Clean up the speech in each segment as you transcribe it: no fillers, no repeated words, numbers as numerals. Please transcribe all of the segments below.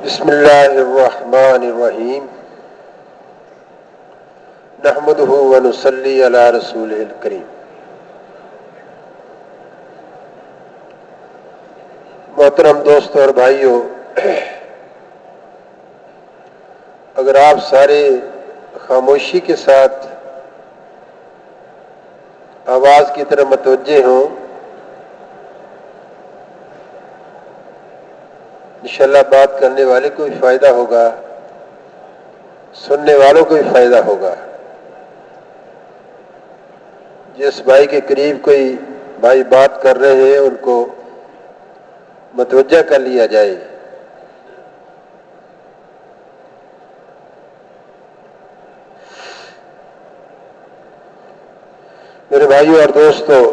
بسم اللہ الرحمن الرحیم نحمدہ ونصلی علی رسولہ الکریم۔ محترم دوستوں اور بھائیوں، اگر آپ سارے خاموشی کے ساتھ آواز کی طرف متوجہ ہوں، انشاءاللہ بات کرنے والے کو بھی فائدہ ہوگا، سننے والوں کو بھی فائدہ ہوگا۔ جس بھائی کے قریب کوئی بھائی بات کر رہے ہیں ان کو متوجہ کر لیا جائے۔ میرے بھائیوں اور دوستوں،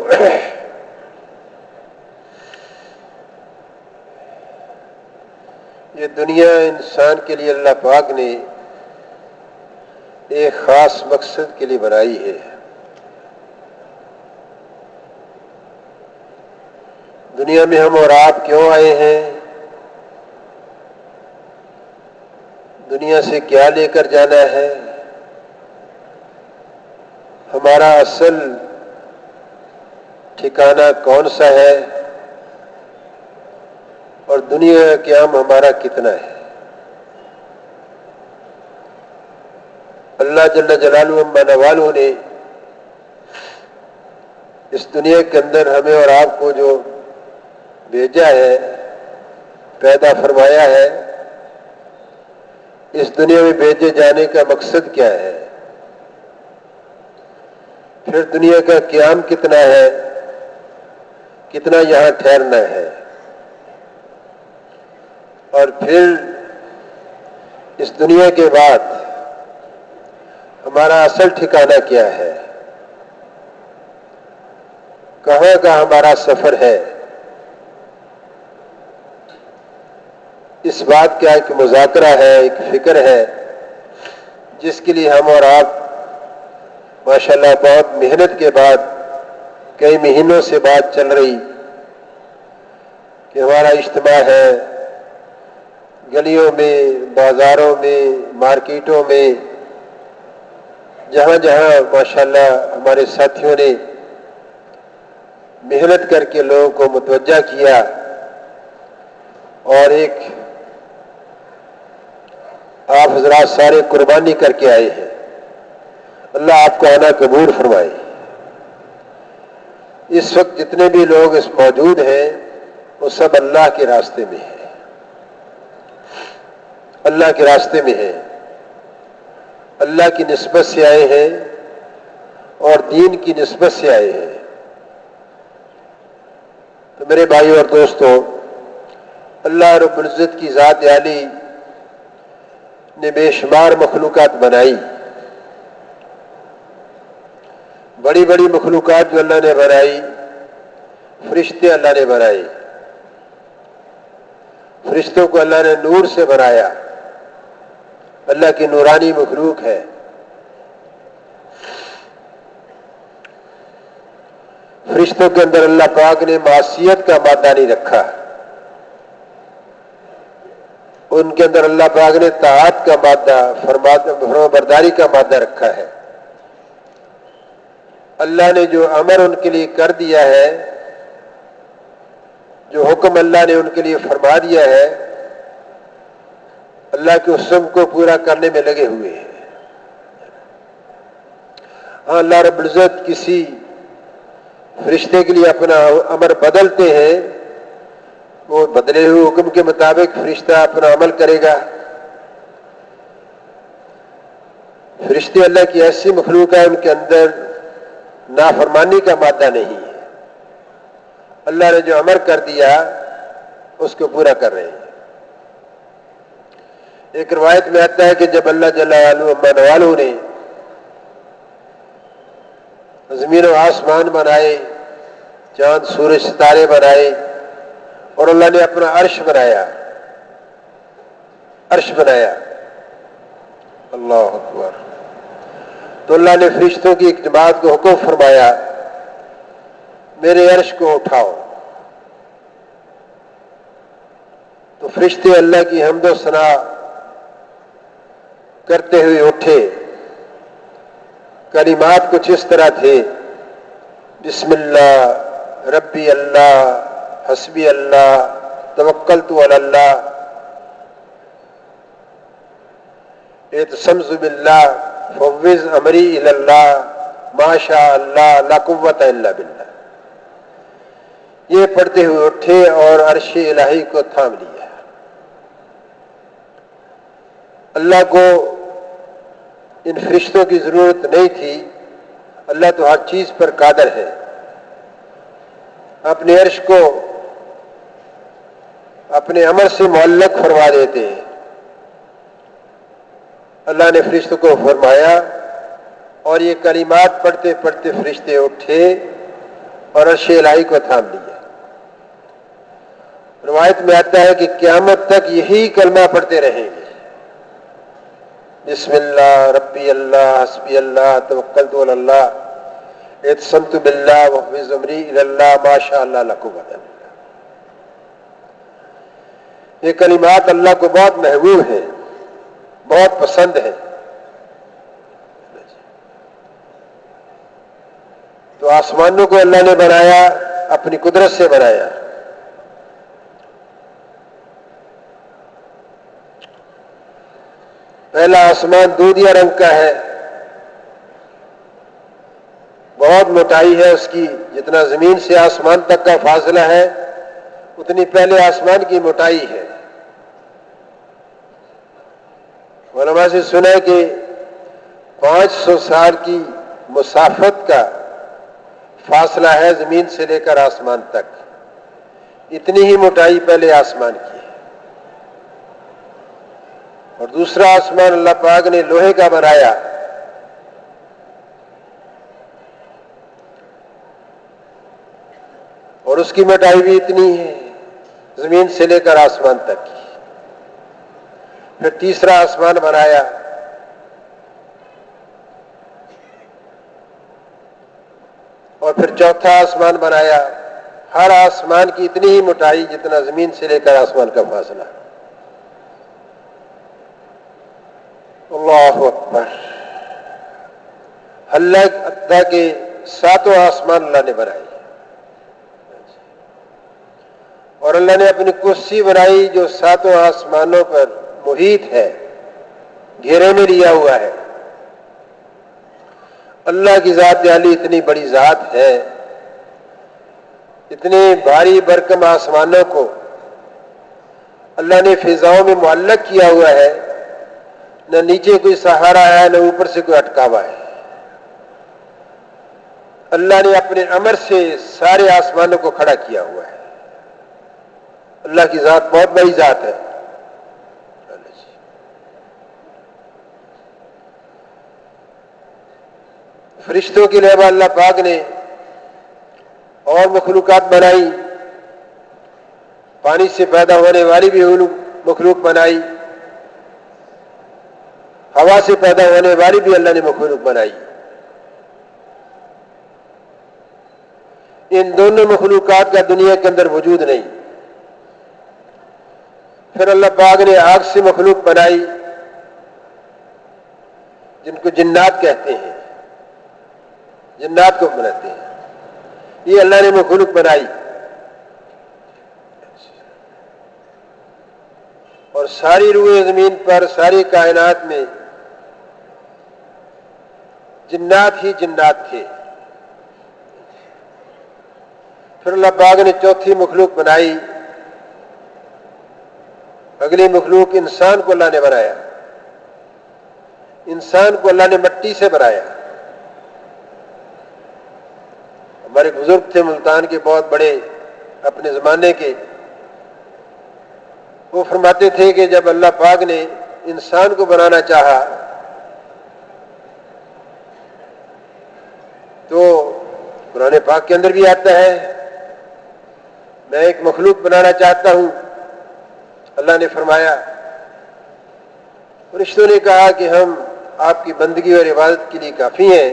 یہ دنیا انسان کے لیے اللہ پاک نے ایک خاص مقصد کے لیے بنائی ہے۔ دنیا میں ہم اور آپ کیوں آئے ہیں؟ دنیا سے کیا لے کر جانا ہے؟ ہمارا اصل ٹھکانہ کون سا ہے؟ اور دنیا کا قیام ہمارا کتنا ہے؟ اللہ جل جلالہ عما والہ نے اس دنیا کے اندر ہمیں اور آپ کو جو بھیجا ہے، پیدا فرمایا ہے، اس دنیا میں بھیجے جانے کا مقصد کیا ہے؟ پھر دنیا کا قیام کتنا ہے؟ کتنا یہاں ٹھہرنا ہے؟ اور پھر اس دنیا کے بعد ہمارا اصل ٹھکانہ کیا ہے؟ کہاں کا ہمارا سفر ہے؟ اس بات کا ایک مذاکرہ ہے، ایک فکر ہے، جس کے لیے ہم اور آپ ماشاءاللہ بہت محنت کے بعد کئی مہینوں سے بات چل رہی کہ ہمارا اجتماع ہے، گلیوں میں، بازاروں میں، مارکیٹوں میں، جہاں جہاں ماشاءاللہ ہمارے ساتھیوں نے محنت کر کے لوگوں کو متوجہ کیا اور ایک آپ حضرات سارے قربانی کر کے آئے ہیں۔ اللہ آپ کو آنا قبول فرمائے۔ اس وقت جتنے بھی لوگ اس موجود ہیں وہ سب اللہ کے راستے میں ہیں، اللہ کے راستے میں ہیں، اللہ کی نسبت سے آئے ہیں اور دین کی نسبت سے آئے ہیں۔ تو میرے بھائیو اور دوستو، اللہ رب العزت کی ذات عالی نے بے شمار مخلوقات بنائی، بڑی بڑی مخلوقات جو اللہ نے بنائی، فرشتے اللہ نے بنائے، فرشتوں کو اللہ نے نور سے بنایا، اللہ کی نورانی مخلوق ہے۔ فرشتوں کے اندر اللہ پاک نے معصیت کا مادہ نہیں رکھا، ان کے اندر اللہ پاک نے طاعت کا مادہ، فرمانبرداری کا مادہ رکھا ہے۔ اللہ نے جو امر ان کے لیے کر دیا ہے، جو حکم اللہ نے ان کے لیے فرما دیا ہے، اللہ کے حکم کو پورا کرنے میں لگے ہوئے ہیں۔ ہاں، اللہ رب العزت کسی فرشتے کے لیے اپنا امر بدلتے ہیں، وہ بدلے ہوئے حکم کے مطابق فرشتہ اپنا عمل کرے گا۔ فرشتے اللہ کی ایسی مخلوق ہے، ان کے اندر نافرمانی کا مادہ نہیں ہے، اللہ نے جو امر کر دیا اس کو پورا کر رہے ہیں۔ ایک روایت میں آتا ہے کہ جب اللہ جل جلالہ نے زمین و آسمان بنائے، چاند سورج ستارے بنائے اور اللہ نے اپنا عرش بنایا، عرش بنایا، اللہ اکبر، تو اللہ نے فرشتوں کی ایک جماعت کو حکم فرمایا، میرے عرش کو اٹھاؤ۔ تو فرشتے اللہ کی حمد و ثنا کرتے ہوئے اٹھے. کلمات کچھ اس طرح تھے: بسم اللہ، ربی اللہ، حسبی اللہ، توکلت علی اللہ، اعتصمت باللہ، فوض امری الی اللہ، ما شاء اللہ، لا قوت الا باللہ. یہ پڑھتے ہوئے اٹھے اور عرش الہی کو تھام لیا. اللہ کو ان فرشتوں کی ضرورت نہیں تھی، اللہ تو ہر چیز پر قادر ہے. اپنے عرش کو اپنے امر سے معلق فرما دیتے ہیں. اللہ نے فرشتوں کو فرمایا اور یہ کلمات پڑھتے پڑھتے فرشتے اٹھے اور عرش الہی کو تھام لیا. روایت میں آتا ہے کہ قیامت تک یہی کلمہ پڑھتے رہیں گے: بسم اللہ، ربی اللہ، حسبی اللہ، توکلت علی اللہ، اعتصمت باللہ، وفوض امری الی اللہ، ما شاء اللہ، لا قوت الا باللہ. یہ کلمات اللہ کو بہت محبوب ہیں، بہت پسند ہیں. تو آسمانوں کو اللہ نے بنایا، اپنی قدرت سے بنایا. پہلا آسمان دودھیا رنگ کا ہے، بہت موٹائی ہے اس کی. جتنا زمین سے آسمان تک کا فاصلہ ہے اتنی پہلے آسمان کی موٹائی ہے. علماء سے سنا ہے کہ 500 سال کی مسافت کا فاصلہ ہے زمین سے لے کر آسمان تک. اتنی ہی موٹائی پہلے آسمان کی ہے. اور دوسرا آسمان اللہ پاک نے لوہے کا بنایا. اور اس کی موٹائی بھی اتنی ہے زمین سے لے کر آسمان تک کی. پھر تیسرا آسمان بنایا. اور پھر چوتھا آسمان بنایا. ہر آسمان کی اتنی ہی موٹائی جتنا زمین سے لے کر آسمان کا فاصلہ. اللہ اکبر. اللہ کے 7 آسمان اللہ نے بنائے. اور اللہ نے اپنی کرسی بنائی جو 7 آسمانوں پر محیط ہے، گھیرے میں لیا ہوا ہے. اللہ کی ذات عالی اتنی بڑی ذات ہے، اتنے بھاری بھرکم آسمانوں کو اللہ نے فضاؤں میں معلق کیا ہوا ہے. نہ نیچے کوئی سہارا ہے، نہ اوپر سے کوئی اٹکاوا ہے. اللہ نے اپنے امر سے سارے آسمانوں کو کھڑا کیا ہوا ہے. اللہ کی ذات بہت بڑی ذات ہے. فرشتوں کے علاوہ اللہ پاک نے اور مخلوقات بنائی. پانی سے پیدا ہونے والی بھی مخلوق بنائی، ہوا سے پیدا ہونے والی بھی اللہ نے مخلوق بنائی. ان دونوں مخلوقات کا دنیا کے اندر وجود نہیں. پھر اللہ پاک نے آگ سے مخلوق بنائی جن کو جنات کہتے ہیں، جنات کو بناتے ہیں. یہ اللہ نے مخلوق بنائی. اور ساری روئے زمین پر، ساری کائنات میں جنات ہی جنات تھے. پھر اللہ پاک نے چوتھی مخلوق بنائی. اگلی مخلوق انسان کو اللہ نے بنایا. انسان کو اللہ نے مٹی سے بنایا. ہمارے بزرگ تھے ملتان کے بہت بڑے اپنے زمانے کے، وہ فرماتے تھے کہ جب اللہ پاک نے انسان کو بنانا چاہا تو قرآن پاک کے اندر بھی آتا ہے، میں ایک مخلوق بنانا چاہتا ہوں. اللہ نے فرمایا، فرشتوں نے کہا کہ ہم آپ کی بندگی اور عبادت کے لیے کافی ہیں.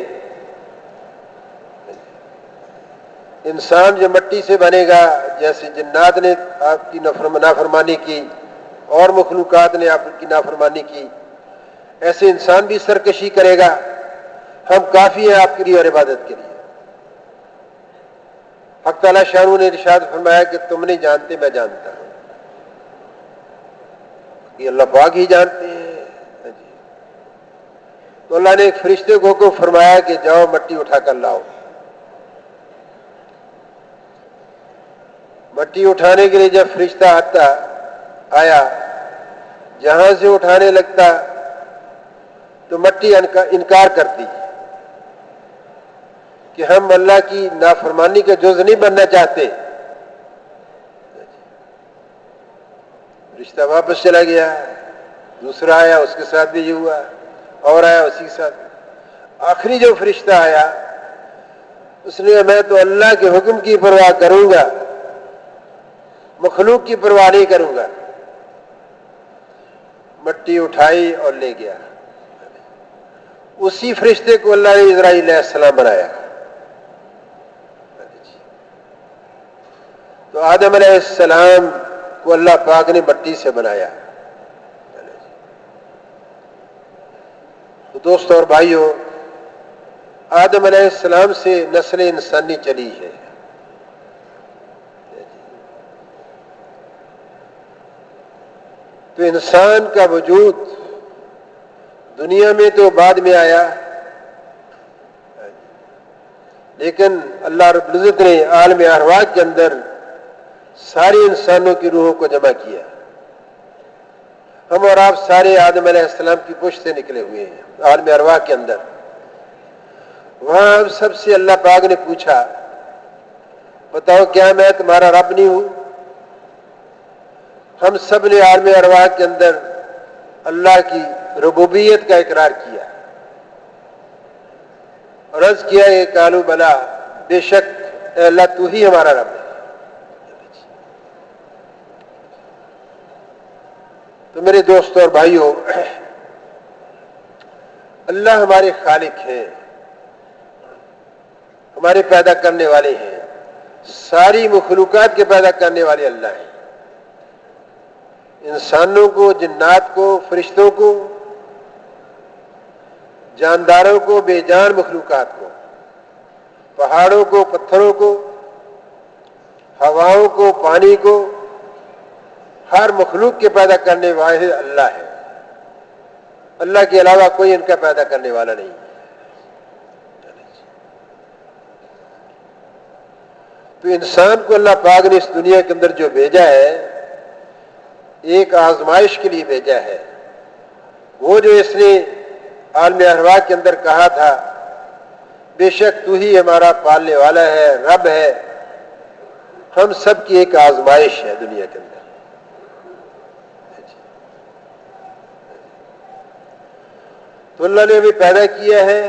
انسان جو مٹی سے بنے گا، جیسے جنات نے آپ کی نافرمانی کی اور مخلوقات نے آپ کی نافرمانی کی، ایسے انسان بھی سرکشی کرے گا، ہم کافی ہیں آپ کے لیے اور عبادت کے لیے۔ حق تعالیٰ شانہ نے ارشاد فرمایا کہ تم نہیں جانتے، میں جانتا ہوں۔ یہ اللہ پاک ہی جانتے ہیں۔ تو اللہ نے ایک فرشتے کو حکم فرمایا کہ جاؤ مٹی اٹھا کر لاؤ۔ مٹی اٹھانے کے لیے جب فرشتہ آیا، جہاں سے اٹھانے لگتا تو مٹی انکار کرتی کہ ہم اللہ کی نافرمانی کا جز نہیں بننا چاہتے۔ رشتہ واپس چلا گیا، دوسرا آیا، اس کے ساتھ بھی یہ ہوا، اور آیا اسی کے ساتھ۔ آخری جو فرشتہ آیا اس نے میں تو اللہ کے حکم کی پرواہ کروں گا، مخلوق کی پرواہ نہیں کروں گا۔ مٹی اٹھائی اور لے گیا۔ اسی فرشتے کو اللہ نے اسرائیل علیہ السلام بنایا۔ تو آدم علیہ السلام کو اللہ پاک نے مٹی سے بنایا۔ تو دوستو اور بھائیو، آدم علیہ السلام سے نسل انسانی چلی ہے۔ تو انسان کا وجود دنیا میں تو بعد میں آیا، لیکن اللہ رب العزت نے عالم ارواح کے اندر سارے انسانوں کی روحوں کو جمع کیا۔ ہم اور آپ سارے آدم علیہ السلام کی پشت سے نکلے ہوئے ہیں عالم ارواح کے اندر۔ وہاں ہم سب سے اللہ پاک نے پوچھا، بتاؤ کیا میں تمہارا رب نہیں ہوں؟ ہم سب نے عالم ارواح کے اندر اللہ کی ربوبیت کا اقرار کیا اور عرض کیا کہ قالوا بلا، بے شک اے اللہ تو ہی ہمارا رب ہے۔ تو میرے دوستوں اور بھائیوں، اللہ ہمارے خالق ہیں، ہمارے پیدا کرنے والے ہیں، ساری مخلوقات کے پیدا کرنے والے اللہ ہیں، انسانوں کو، جنات کو، فرشتوں کو، جانداروں کو، بے جان مخلوقات کو، پہاڑوں کو، پتھروں کو، ہواؤں کو، پانی کو، ہر مخلوق کے پیدا کرنے والے اللہ ہے۔ اللہ کے علاوہ کوئی ان کا پیدا کرنے والا نہیں۔ تو انسان کو اللہ پاک نے اس دنیا کے اندر جو بھیجا ہے، ایک آزمائش کے لیے بھیجا ہے۔ وہ جو اس نے عالم ارواح کے اندر کہا تھا، بے شک تو ہی ہمارا پالنے والا ہے، رب ہے، ہم سب کی ایک آزمائش ہے دنیا کے اندر۔ تو اللہ نے ہمیں پیدا کیا ہے،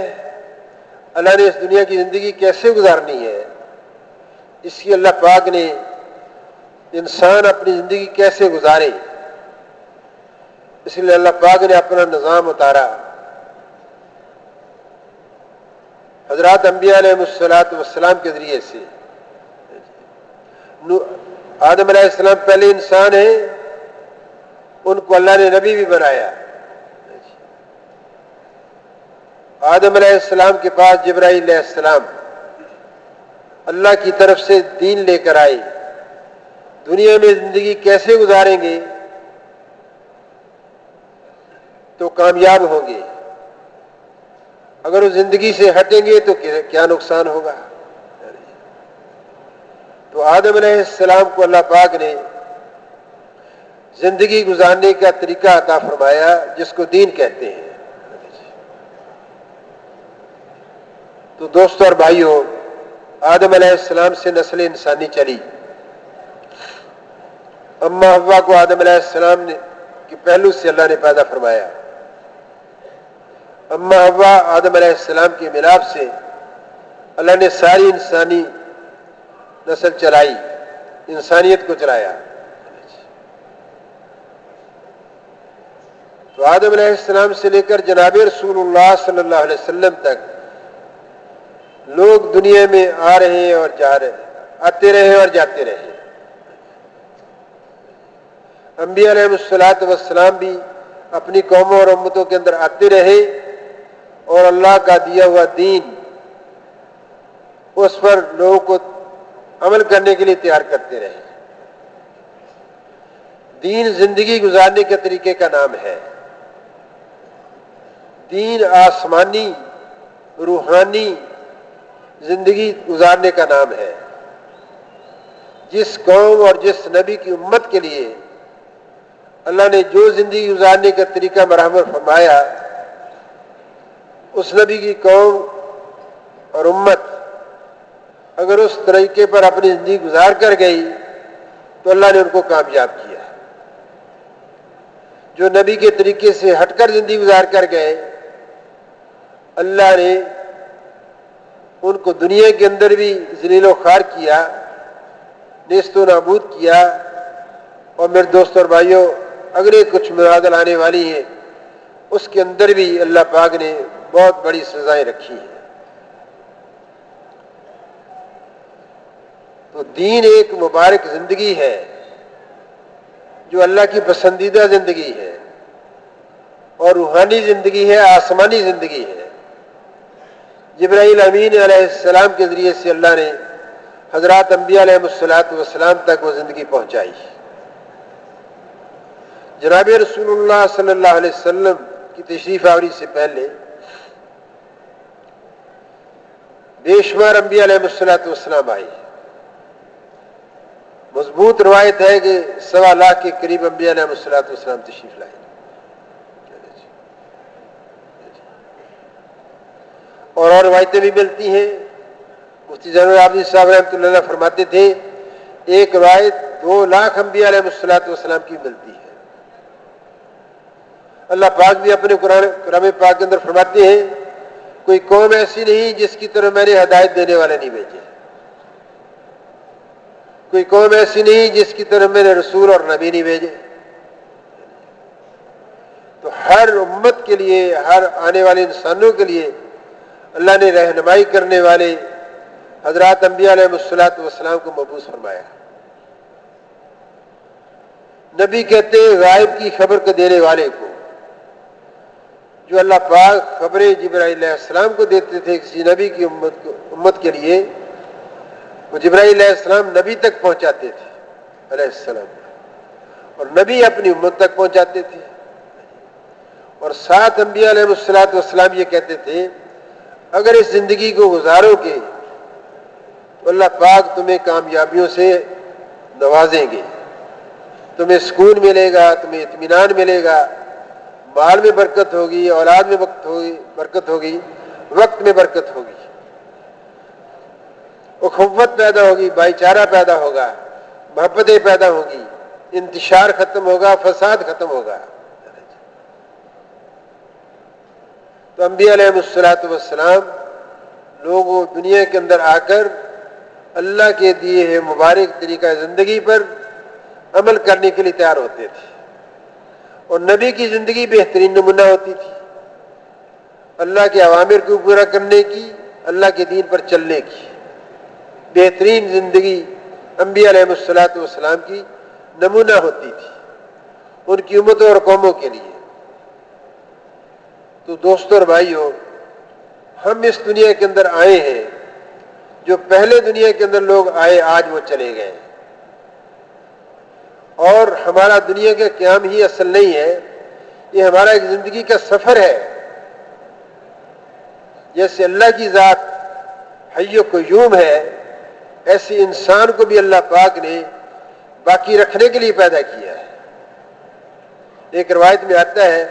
اللہ نے اس دنیا کی زندگی کیسے گزارنی ہے، اس کی اللہ پاک نے انسان اپنی زندگی کیسے گزارے، اس لیے اللہ پاک نے اپنا نظام اتارا۔ حضرات انبیاء علیہ السلام کے ذریعے سے، آدم علیہ السلام پہلے انسان ہیں، ان کو اللہ نے نبی بھی بنایا۔ آدم علیہ السلام کے پاس جبرائیل علیہ السلام اللہ کی طرف سے دین لے کر آئے، دنیا میں زندگی کیسے گزاریں گے تو کامیاب ہوں گے، اگر وہ زندگی سے ہٹیں گے تو کیا نقصان ہوگا۔ تو آدم علیہ السلام کو اللہ پاک نے زندگی گزارنے کا طریقہ عطا فرمایا، جس کو دین کہتے ہیں۔ تو دوستو اور بھائیوں، آدم علیہ السلام سے نسل انسانی چلی۔ اما حوا کو آدم علیہ السلام کے پہلو سے اللہ نے پیدا فرمایا۔ اما حوا آدم علیہ السلام کے ملاپ سے اللہ نے ساری انسانی نسل چلائی، انسانیت کو چلایا۔ تو آدم علیہ السلام سے لے کر جناب رسول اللہ صلی اللہ علیہ وسلم تک لوگ دنیا میں آ رہے ہیں اور جا رہے ہیں، آتے رہے اور جاتے رہے۔ انبیاء علیہ الصلوۃ والسلام بھی اپنی قوموں اور امتوں کے اندر آتے رہے اور اللہ کا دیا ہوا دین اس پر لوگوں کو عمل کرنے کے لیے تیار کرتے رہے۔ دین زندگی گزارنے کے طریقے کا نام ہے۔ دین آسمانی روحانی زندگی گزارنے کا نام ہے۔ جس قوم اور جس نبی کی امت کے لیے اللہ نے جو زندگی گزارنے کا طریقہ مرحمت فرمایا، اس نبی کی قوم اور امت اگر اس طریقے پر اپنی زندگی گزار کر گئی تو اللہ نے ان کو کامیاب کیا۔ جو نبی کے طریقے سے ہٹ کر زندگی گزار کر گئے، اللہ نے ان کو دنیا کے اندر بھی ذلیل و خوار کیا، نیست و نابود کیا۔ اور میرے دوستوں اور بھائیوں، اگلے کچھ مرادل آنے والی ہیں، اس کے اندر بھی اللہ پاک نے بہت بڑی سزائیں رکھی ہیں۔ تو دین ایک مبارک زندگی ہے جو اللہ کی پسندیدہ زندگی ہے، اور روحانی زندگی ہے، آسمانی زندگی ہے۔ جبرائیل امین علیہ السلام کے ذریعے سے اللہ نے حضرات انبیاء علیہ الصلوۃ والسلام تک وہ زندگی پہنچائی۔ جناب رسول اللہ صلی اللہ علیہ وسلم کی تشریف آوری سے پہلے بے شمار انبیاء علیہ الصلوۃ والسلام آئے۔ مضبوط روایت ہے کہ 1.25 لاکھ کے قریب انبیاء علیہ الصلوۃ والسلام تشریف لائے۔ اور روایتیں بھی ملتی ہیں۔ مفتی زین العابدین صاحب رحمۃ اللہ علیہ فرماتے تھے ایک روایت 2 لاکھ انبیاء علیہ الصلوۃ والسلام کی ملتی ہے۔ اللہ پاک بھی اپنے کلام پاک کے اندر فرماتے ہیں کوئی قوم ایسی نہیں جس کی طرف میں نے ہدایت دینے والے نہیں بھیجے، کوئی قوم ایسی نہیں جس کی طرف میں نے رسول اور نبی نہیں بھیجے۔ تو ہر امت کے لیے، ہر آنے والے انسانوں کے لیے اللہ نے رہنمائی کرنے والے حضرات انبیاء علیہ الصلوۃ والسلام کو مبعوث فرمایا۔ نبی کہتے ہیں غائب کی خبر کو دینے والے کو۔ جو اللہ پاک خبریں جبرائیل علیہ السلام کو دیتے تھے کسی نبی کی امت کے لیے، وہ جبرائیل علیہ السلام نبی تک پہنچاتے تھے علیہ السلام، اور نبی اپنی امت تک پہنچاتے تھے۔ اور 7 انبیاء علیہ الصلوۃ والسلام یہ کہتے تھے اگر اس زندگی کو گزارو گے تو اللہ پاک تمہیں کامیابیوں سے نوازیں گے، تمہیں سکون ملے گا، تمہیں اطمینان ملے گا، مال میں برکت ہوگی، اولاد میں برکت ہوگی، وقت میں برکت ہوگی، اخوت پیدا ہوگی، بھائی چارہ پیدا ہوگا، محبتیں پیدا ہوگی، انتشار ختم ہوگا، فساد ختم ہوگا۔ تو انبیاء علیہ الصلوۃ والسلام لوگوں دنیا کے اندر آ کر اللہ کے دیے ہوئے مبارک طریقہ زندگی پر عمل کرنے کے لیے تیار ہوتے تھے، اور نبی کی زندگی بہترین نمونہ ہوتی تھی اللہ کے اوامر کو پورا کرنے کی، اللہ کے دین پر چلنے کی۔ بہترین زندگی انبیاء علیہ الصلوۃ والسلام کی نمونہ ہوتی تھی ان کی امتوں اور قوموں کے لیے۔ تو دوستوں اور بھائیوں، ہم اس دنیا کے اندر آئے ہیں، جو پہلے دنیا کے اندر لوگ آئے آج وہ چلے گئے، اور ہمارا دنیا کا قیام ہی اصل نہیں ہے، یہ ہمارا ایک زندگی کا سفر ہے۔ جیسے اللہ کی ذات حی و قیوم ہے، ایسے انسان کو بھی اللہ پاک نے باقی رکھنے کے لیے پیدا کیا ہے۔ ایک روایت میں آتا ہے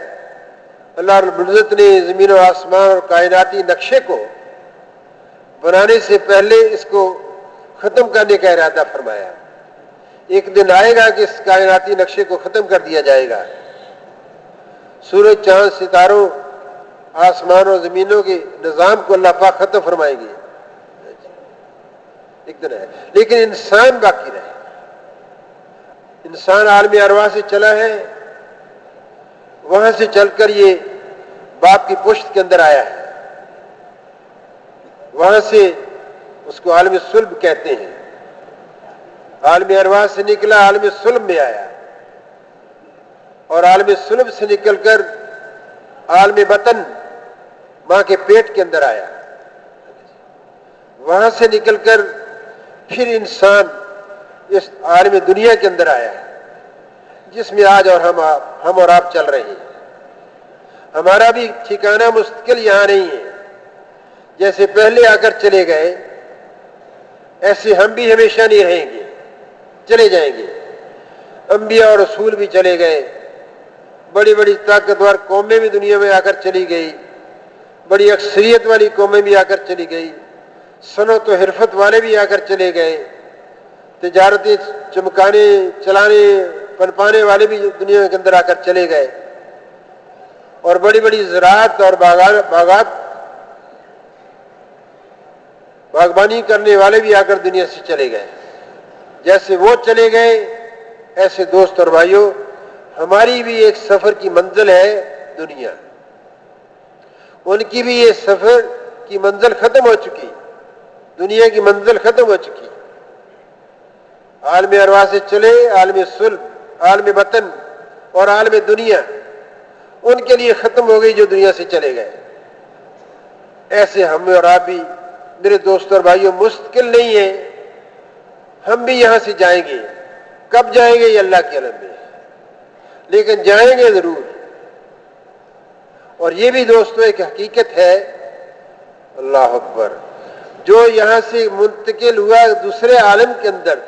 اللہ رب العزت نے زمین و آسمان اور کائناتی نقشے کو بنانے سے پہلے اس کو ختم کرنے کا ارادہ فرمایا۔ ایک دن آئے گا کہ اس کائناتی نقشے کو ختم کر دیا جائے گا، سورج چاند ستاروں آسمان اور زمینوں کے نظام کو اللہ پاک ختم فرمائیں گے، ایک دن ہے، لیکن انسان باقی رہے۔ انسان عالم ارواح سے چلا ہے، وہاں سے چل کر یہ باپ کی پشت کے اندر آیا ہے، وہاں سے اس کو عالم صلب کہتے ہیں، عالم ارواح سے نکلا عالم صلب میں آیا، اور عالم صلب سے نکل کر عالم بطن ماں کے پیٹ کے اندر آیا، وہاں سے نکل کر پھر انسان اس عالم دنیا کے اندر آیا ہے جس میں آج اور ہم اور آپ چل رہے ہیں۔ ہمارا بھی ٹھکانہ مستقل یہاں نہیں ہے، جیسے پہلے آ کر چلے گئے ایسے ہم بھی ہمیشہ نہیں رہیں گے، چلے جائیں گے۔ انبیاء اور رسول بھی چلے گئے، بڑی بڑی طاقتور قومیں بھی دنیا میں آ کر چلی گئی، بڑی اکثریت والی قومیں بھی آ کر چلی گئی، صنعت و حرفت والے بھی آ کر چلے گئے، تجارتیں چمکانے چلانے پنپانے والے بھی دنیا کے اندر آ کر چلے گئے، اور بڑی بڑی زراعت اور باغبانی کرنے والے بھی آ کر دنیا سے چلے گئے۔ جیسے وہ چلے گئے ایسے دوست اور بھائیوں ہماری بھی ایک سفر کی منزل ہے دنیا، ان کی بھی یہ سفر کی منزل ختم ہو چکی، دنیا کی منزل ختم ہو چکی۔ عالم ارواح سے چلے عالم صلب، عالم بطن اور عالم دنیا، ان کے لیے ختم ہو گئی جو دنیا سے چلے گئے۔ ایسے ہم اور آپ بھی میرے دوست اور بھائیوں مستقل نہیں ہیں، ہم بھی یہاں سے جائیں گے۔ کب جائیں گے یہ اللہ کے علم میں، لیکن جائیں گے ضرور۔ اور یہ بھی دوستو ایک حقیقت ہے، اللہ اکبر، جو یہاں سے منتقل ہوا دوسرے عالم کے اندر،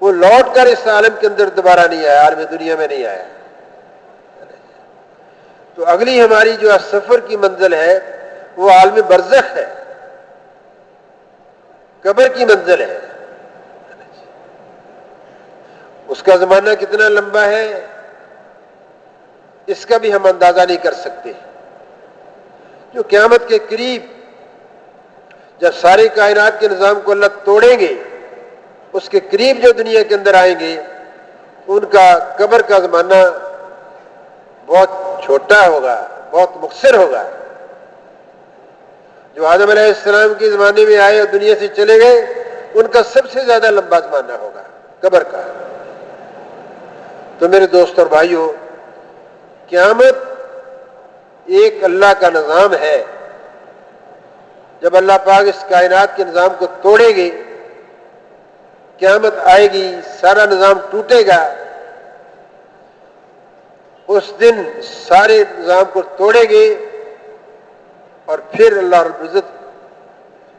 وہ لوٹ کر اس عالم کے اندر دوبارہ نہیں آیا، عالم دنیا میں نہیں آیا۔ تو اگلی ہماری جو سفر کی منزل ہے وہ عالم برزخ ہے، قبر کی منزل ہے۔ اس کا زمانہ کتنا لمبا ہے اس کا بھی ہم اندازہ نہیں کر سکتے۔ جو قیامت کے قریب جب ساری کائنات کے نظام کو اللہ توڑیں گے، اس کے قریب جو دنیا کے اندر آئیں گے ان کا قبر کا زمانہ بہت چھوٹا ہوگا، بہت مختصر ہوگا۔ جو آدم علیہ السلام کے زمانے میں آئے اور دنیا سے چلے گئے ان کا سب سے زیادہ لمبا زمانہ ہوگا قبر کا۔ تو میرے دوست اور بھائیوں، قیامت ایک اللہ کا نظام ہے۔ جب اللہ پاک اس کائنات کے نظام کو توڑیں گے، قیامت آئے گی، سارا نظام ٹوٹے گا، اس دن سارے نظام کو توڑیں گے اور پھر اللہ رب العزت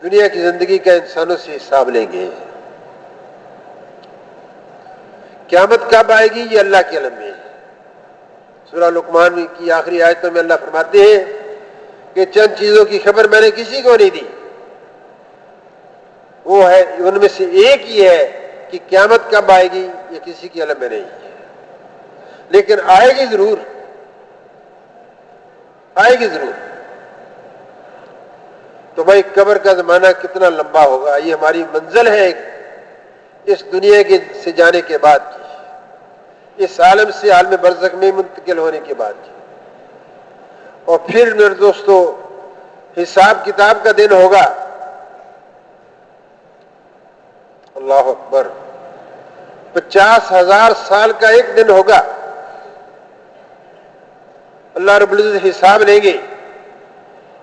دنیا کی زندگی کا انسانوں سے حساب لیں گے۔ قیامت کب آئے گی یہ اللہ کے علم میں ہے۔ سورہ لقمان کی آخری آیتوں میں اللہ فرماتے ہیں کہ چند چیزوں کی خبر میں نے کسی کو نہیں دی، وہ ہے ان میں سے ایک ہی ہے کہ قیامت کب آئے گی یہ کسی کے علم میں نہیں ہے، لیکن آئے گی ضرور، آئے گی ضرور۔ تو بھائی قبر کا زمانہ کتنا لمبا ہوگا، یہ ہماری منزل ہے اس دنیا کے سے جانے کے بعد کی، اس عالم سے عالم برزخ میں منتقل ہونے کے بعد کی۔ اور پھر میرے دوستو حساب کتاب کا دن ہوگا، اللہ اکبر، 50,000 سال کا ایک دن ہوگا۔ اللہ رب العزت حساب لیں گے،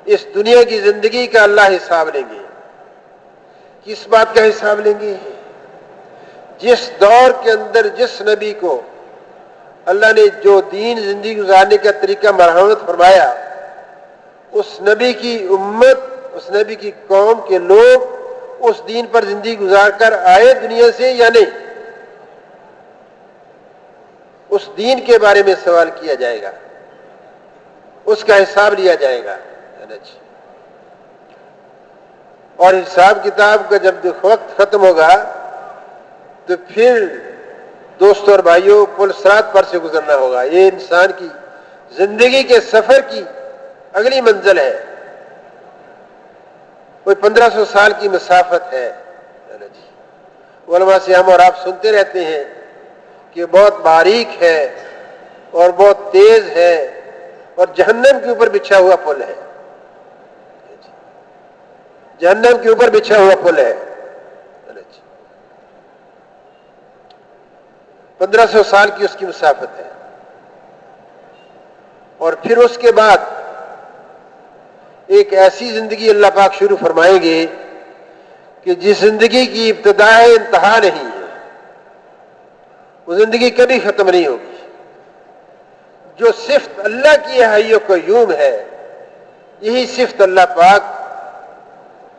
اس دنیا کی زندگی کا اللہ حساب لیں گے۔ کس بات کا حساب لیں گے؟ جس دور کے اندر جس نبی کو اللہ نے جو دین زندگی گزارنے کا طریقہ مرحمت فرمایا، اس نبی کی امت، اس نبی کی قوم کے لوگ اس دین پر زندگی گزار کر آئے دنیا سے یا نہیں، اس دین کے بارے میں سوال کیا جائے گا، اس کا حساب لیا جائے گا۔ اور حساب کتاب کا جب وقت ختم ہوگا تو پھر دوستوں اور بھائیوں پل صراط پر سے گزرنا ہوگا۔ یہ انسان کی زندگی کے سفر کی اگلی منزل ہے، کوئی 1500 سال کی مسافت ہے۔ علماء سے ہم اور آپ سنتے رہتے ہیں کہ بہت باریک ہے اور بہت تیز ہے اور جہنم کے اوپر بچھا ہوا پل ہے، جہنم کے اوپر بچھا ہوا پل ہے۔ 1500 سال کی اس کی مسافت ہے۔ اور پھر اس کے بعد ایک ایسی زندگی اللہ پاک شروع فرمائیں گے کہ جس زندگی کی ابتدا انتہا نہیں ہے، وہ زندگی کبھی ختم نہیں ہوگی، جو صفت اللہ کی حی و قیوم ہے، یہی صفت اللہ پاک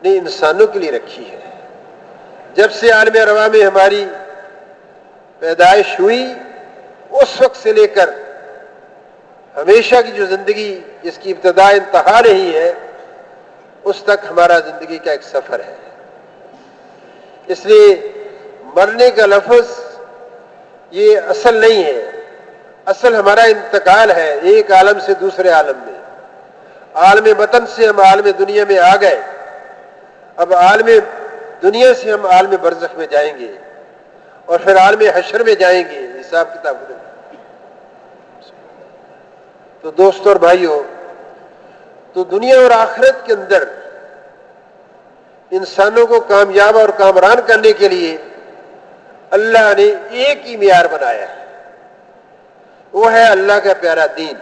نے انسانوں کے لیے رکھی ہے۔ جب سے عالم ارواح میں ہماری پیدائش ہوئی، اس وقت سے لے کر ہمیشہ کی جو زندگی جس کی ابتدا انتہا نہیں ہے، اس تک ہمارا زندگی کا ایک سفر ہے۔ اس لیے مرنے کا لفظ یہ اصل نہیں ہے، اصل ہمارا انتقال ہے ایک عالم سے دوسرے عالم میں۔ عالم وطن سے ہم عالم دنیا میں آ گئے، اب عالم دنیا سے ہم عالم برزخ میں جائیں گے، اور پھر عالم حشر میں جائیں گے حساب کتاب کریں گے۔ تو دوستو اور بھائیو، تو دنیا اور آخرت کے اندر انسانوں کو کامیاب اور کامران کرنے کے لیے اللہ نے ایک ہی معیار بنایا ہے، وہ ہے اللہ کا پیارا دین۔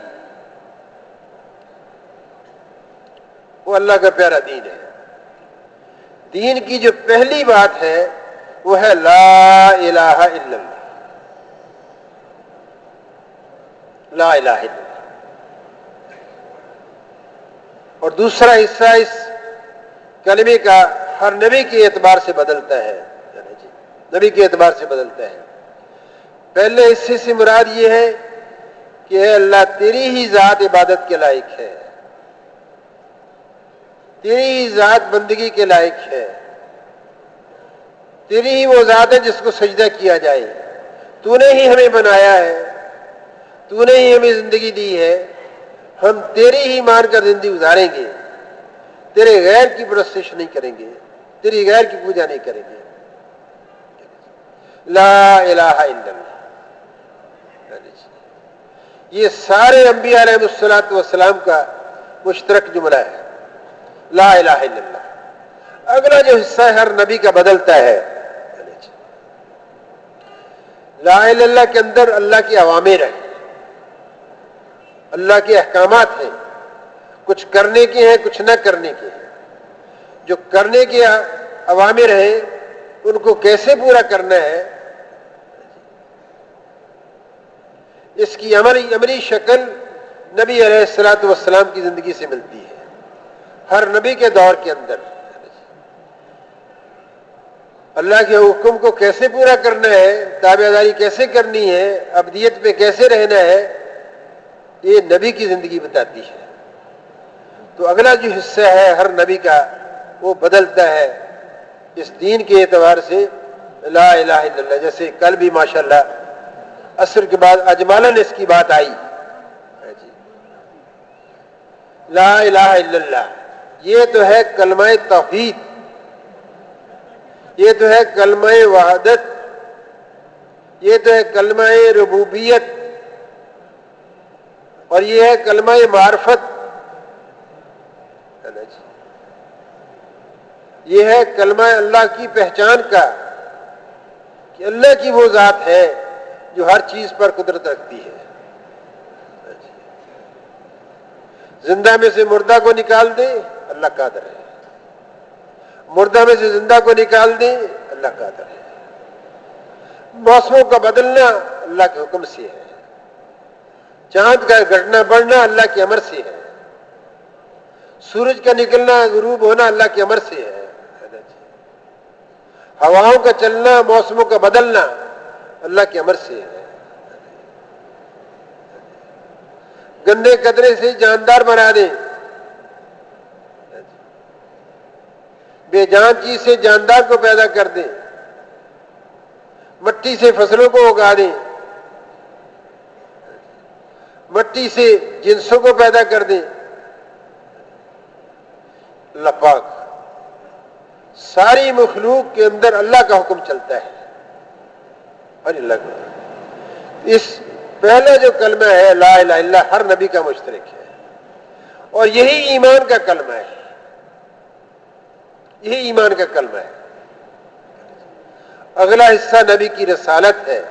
وہ اللہ کا پیارا دین ہے۔ دین کی جو پہلی بات ہے وہ ہے لا الہ الا اللہ، لا الہ الا اللہ۔ اور دوسرا حصہ اس کلمے کا ہر نبی کے اعتبار سے بدلتا ہے، نبی کے اعتبار سے بدلتا ہے۔ پہلے حصے سے مراد یہ ہے کہ اے اللہ تیری ہی ذات عبادت کے لائق ہے، تیری ہی ذات بندگی کے لائق ہے، تیری ہی وہ ذات ہے جس کو سجدہ کیا جائے، تو نے ہی ہمیں بنایا ہے، تو نے ہی ہمیں زندگی دی ہے، ہم تیری ہی مان کر زندگی گزاریں گے، تیرے غیر کی پرستش نہیں کریں گے، تیری غیر کی پوجا نہیں کریں گے۔ لا الہ الا اللہ، یہ سارے انبیاء علیہ السلام کا مشترک جملہ ہے، لا الہ الا اللہ۔ اگلا جو حصہ ہے ہر نبی کا بدلتا ہے۔ لا الہ الا اللہ کے اندر اللہ کی اوامر ہیں، اللہ کے احکامات ہیں، کچھ کرنے کے ہیں کچھ نہ کرنے کے ہیں۔ جو کرنے کے اوامر ہیں ان کو کیسے پورا کرنا ہے، اس کی عملی شکل نبی علیہ السلام کی زندگی سے ملتی ہے۔ ہر نبی کے دور کے اندر اللہ کے حکم کو کیسے پورا کرنا ہے، تابعداری کیسے کرنی ہے، عبدیت پہ کیسے رہنا ہے، یہ نبی کی زندگی بتاتی ہے۔ تو اگلا جو حصہ ہے ہر نبی کا وہ بدلتا ہے اس دین کے اعتبار سے، لا الہ الا اللہ۔ جیسے کل بھی ماشاءاللہ عصر کے بعد اجمالاً اس کی بات آئی، لا الہ الا اللہ، یہ تو ہے کلمہ توحید، یہ تو ہے کلمہ وحدت، یہ تو ہے کلمہ ربوبیت، اور یہ ہے کلمہ معرفت، یہ ہے کلمہ اللہ کی پہچان کا کہ اللہ کی وہ ذات ہے جو ہر چیز پر قدرت رکھتی ہے۔ زندہ میں سے مردہ کو نکال دے اللہ قادر ہے، مردہ میں سے زندہ کو نکال دے اللہ قادر ہے، موسموں کا بدلنا اللہ کے حکم سے ہے، چاند کا گھٹنا بڑھنا اللہ کے امر سے ہے، سورج کا نکلنا غروب ہونا اللہ کے امر سے ہے، ہواؤں کا چلنا موسموں کا بدلنا اللہ کے امر سے ہے، گندے قطرے سے جاندار بنا دے، بے جان چیز سے جاندار کو پیدا کر دے، مٹی سے فصلوں کو اگا دے، مٹی سے جنسوں کو پیدا کر دے، اللہ پاک ساری مخلوق کے اندر اللہ کا حکم چلتا ہے۔ اور اللہ کا اس پہلا جو کلمہ ہے لا الہ الا اللہ ہر نبی کا مشترک ہے، اور یہی ایمان کا کلمہ ہے، یہی ایمان کا کلمہ ہے۔ اگلا حصہ نبی کی رسالت ہے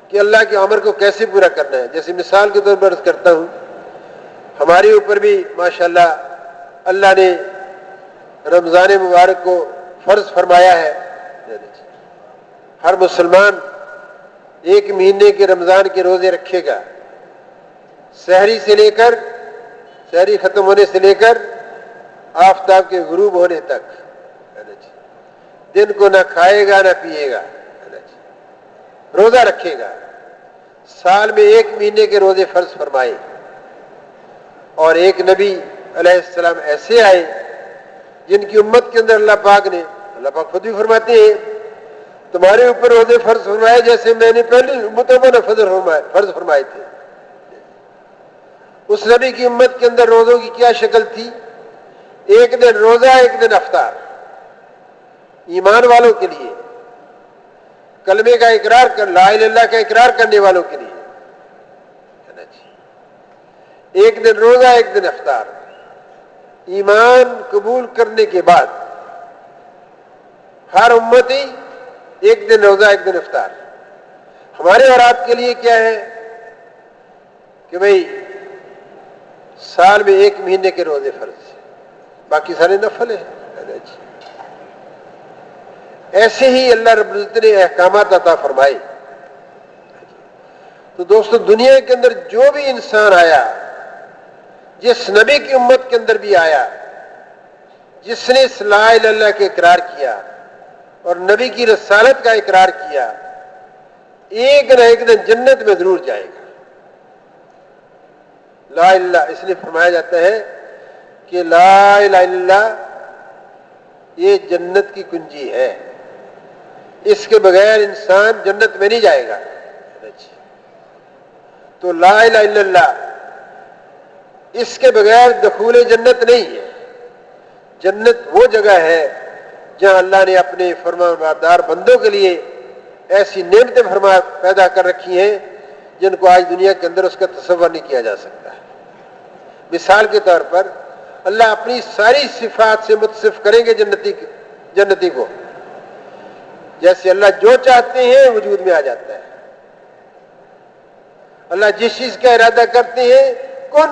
کہ اللہ کے امر کو کیسے پورا کرنا ہے۔ جیسے مثال کے طور پر عرض کرتا ہوں ہمارے اوپر بھی ماشاءاللہ اللہ نے رمضان مبارک کو فرض فرمایا ہے. ہر مسلمان ایک مہینے کے رمضان کے روزے رکھے گا, سحری ختم ہونے سے لے کر آفتاب کے غروب ہونے تک. دن کو نہ کھائے گا نہ پیے گا, روزہ رکھے گا. سال میں ایک مہینے کے روزے فرض فرمائے. اور ایک نبی علیہ السلام ایسے آئے جن کی امت کے اندر اللہ پاک خود بھی فرماتے ہیں تمہارے اوپر روزے فرض فرمائے جیسے میں نے پہلی امتوں کو فرض فرمائے تھے. اس نبی کی امت کے اندر روزوں کی کیا شکل تھی؟ ایک دن روزہ ایک دن افطار. ایمان والوں کے لیے, کلمے کا اقرار کر لا الہ الا اللہ کا اقرار کرنے والوں کے لیے ایک دن روزہ ایک دن افطار. ایمان قبول کرنے کے بعد ہر امتی ایک دن روزہ ایک دن افطار. ہمارے اور آپ کے لیے کیا ہے کہ بھئی سال میں ایک مہینے کے روزے فرض, باقی سارے نفل ہیں. ایسے ہی اللہ رب العزت نے احکامات عطا فرمائے. تو دوستو دنیا کے اندر جو بھی انسان آیا, جس نبی کی امت کے اندر بھی آیا, جس نے لا الہ الا اللہ کا اقرار کیا اور نبی کی رسالت کا اقرار کیا, ایک نہ ایک دن جنت میں ضرور جائے گا. لا الہ الا اللہ اس لیے فرمایا جاتا ہے کہ لا الہ الا اللہ یہ جنت کی کنجی ہے, اس کے بغیر انسان جنت میں نہیں جائے گا. تو لا الہ الا اللہ اس کے بغیر دخول جنت نہیں ہے. جنت وہ جگہ ہے جہاں اللہ نے اپنے فرمانبردار بندوں کے لیے ایسی نعمتیں پیدا کر رکھی ہیں جن کو آج دنیا کے اندر اس کا تصور نہیں کیا جا سکتا. مثال کے طور پر اللہ اپنی ساری صفات سے متصف کریں گے جنتی کو. جیسے اللہ جو چاہتے ہیں وجود میں آ جاتا ہے. اللہ جس چیز کا ارادہ کرتے ہیں کن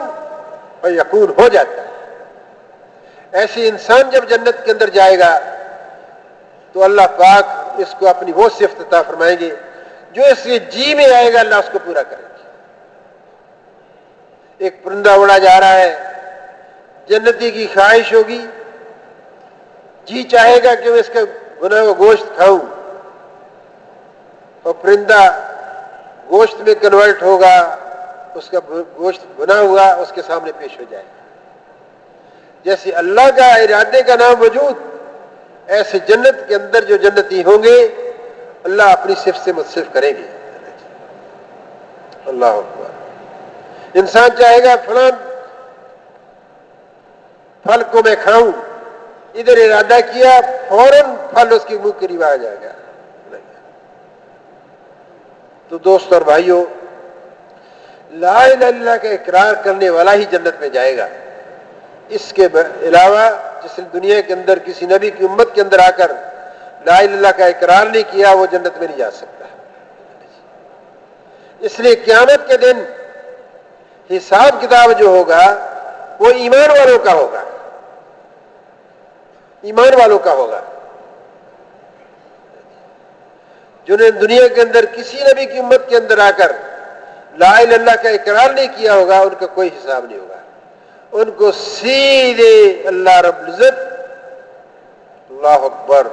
اور یکون ہو جاتا ہے. ایسے انسان جب جنت کے اندر جائے گا تو اللہ پاک اس کو اپنی وہ صفت عطا فرمائیں گے جو اس کے جی میں آئے گا, اللہ اس کو پورا کرے گا. ایک پرندہ اڑا جا رہا ہے, جنتی کی خواہش ہوگی, جی چاہے گا کہ میں اس کا بنا ہوا گوشت کھاؤں, اور پرندہ گوشت میں کنورٹ ہوگا, اس کا گوشت بنا ہوا اس کے سامنے پیش ہو جائے گا. جیسے اللہ کا ارادے کا نام وجود, ایسے جنت کے اندر جو جنتی ہوں گے اللہ اپنی صفت سے متصف کریں گے. اللہ اکبر. انسان چاہے گا فلاں پھل کو میں کھاؤں, ادھر ارادہ کیا فوراً پھل اس کے منہ قریب آ جائے گا. تو دوست اور بھائیوں, لا الہ الا اللہ کا اقرار کرنے والا ہی جنت میں جائے گا. اس کے علاوہ جس نے دنیا کے اندر کسی نبی کی امت کے اندر آ کر لا الہ الا اللہ کا اقرار نہیں کیا وہ جنت میں نہیں جا سکتا. اس لیے قیامت کے دن حساب کتاب جو ہوگا وہ ایمان والوں کا ہوگا, ایمان والوں کا ہوگا. جنہوں نے دنیا کے اندر کسی نبی کی امت کے اندر آ کر لا الہ الا اللہ کا اقرار نہیں کیا ہوگا ان کا کوئی حساب نہیں ہوگا. ان کو سیدھے اللہ رب العزت, اللہ اکبر,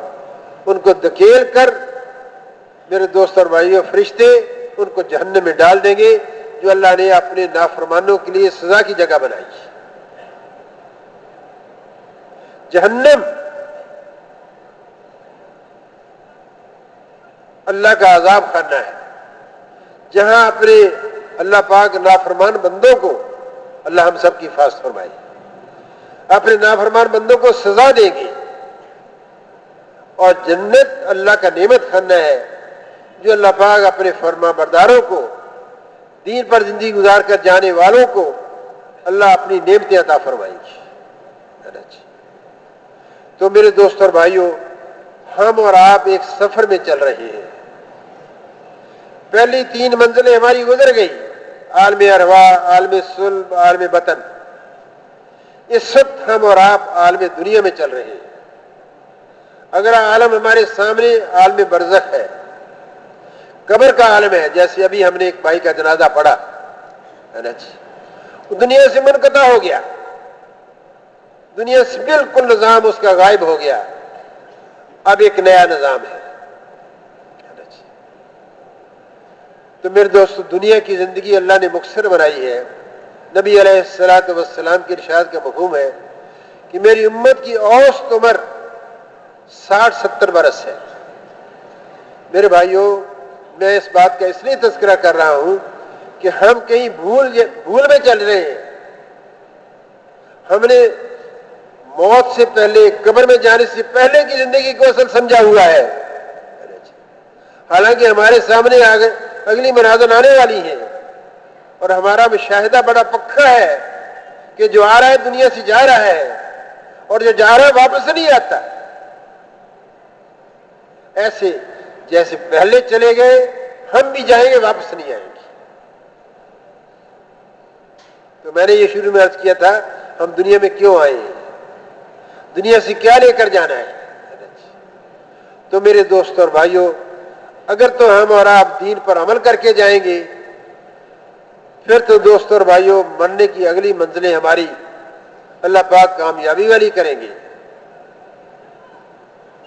ان کو دھکیل کر میرے دوست اور بھائیوں فرشتے ان کو جہنم میں ڈال دیں گے جو اللہ نے اپنے نافرمانوں کے لیے سزا کی جگہ بنائی. جہنم اللہ کا عذاب خانہ ہے جہاں اپنے اللہ پاک نافرمان بندوں کو, اللہ ہم سب کی حفاظت فرمائے, اپنے نافرمان بندوں کو سزا دیں گے. اور جنت اللہ کا نعمت خانہ ہے جو اللہ پاک اپنے فرما برداروں کو, دین پر زندگی گزار کر جانے والوں کو اللہ اپنی نعمتیں عطا فرمائے گی. تو میرے دوست اور بھائیوں, ہم اور آپ ایک سفر میں چل رہے ہیں. پہلی 3 منزلیں ہماری گزر گئی, عالم ارواح, عالم صلب, عالم بطن. اس وقت ہم اور آپ عالم دنیا میں چل رہے ہیں. اگر عالم ہمارے سامنے عالم برزخ ہے، قبر کا عالم ہے، جیسے ابھی ہم نے ایک بھائی کا جنازہ پڑھا ہے نا جی، وہ دنیا سے منقطع ہو گیا، دنیا سے بالکل نظام اس کا غائب ہو گیا. اب ایک نیا نظام ہے. تو میرے دوستو، دنیا کی زندگی اللہ نے مختصر بنائی ہے. نبی علیہ الصلوۃ والسلام کی ارشاد کا مفہوم ہے کہ میری امت کی اوسط عمر 60-70 برس ہے. میرے بھائیوں، میں اس بات کا اس لیے تذکرہ کر رہا ہوں کہ ہم کہیں بھول میں چل رہے ہیں. ہم نے موت سے پہلے، قبر میں جانے سے پہلے کی زندگی کو اصل سمجھا ہوا ہے، حالانکہ ہمارے سامنے اگلی منازل آنے والی ہیں، اور ہمارا مشاہدہ بڑا پکا ہے کہ جو آ رہا ہے دنیا سے جا رہا ہے، اور جو جا رہا ہے واپس نہیں آتا. ایسے جیسے پہلے چلے گئے ہم بھی جائیں گے، واپس نہیں آئیں گے. تو میں نے یہ شروع میں عرض کیا تھا، ہم دنیا میں کیوں آئے ہیں، دنیا سے کیا لے کر جانا ہے. تو میرے دوستوں اور بھائیوں، اگر تو ہم اور آپ دین پر عمل کر کے جائیں گے، پھر تو دوستوں اور بھائیوں، مرنے کی اگلی منزلیں ہماری اللہ پاک کامیابی والی کریں گے.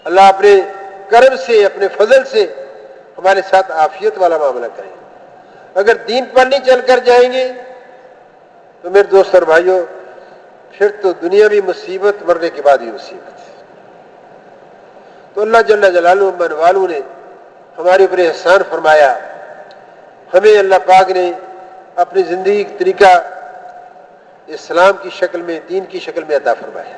اللہ اپنے کرم سے، اپنے فضل سے ہمارے ساتھ عافیت والا معاملہ کریں. اگر دین پر نہیں چل کر جائیں گے تو میرے دوست اور بھائیوں، پھر تو دنیا بھی مصیبت، مرنے کے بعد بھی مصیبت. تو اللہ جل جلالہ من والو نے ہمارے اوپر احسان فرمایا. ہمیں اللہ پاک نے اپنی زندگی کا طریقہ اسلام کی شکل میں، دین کی شکل میں عطا فرمایا.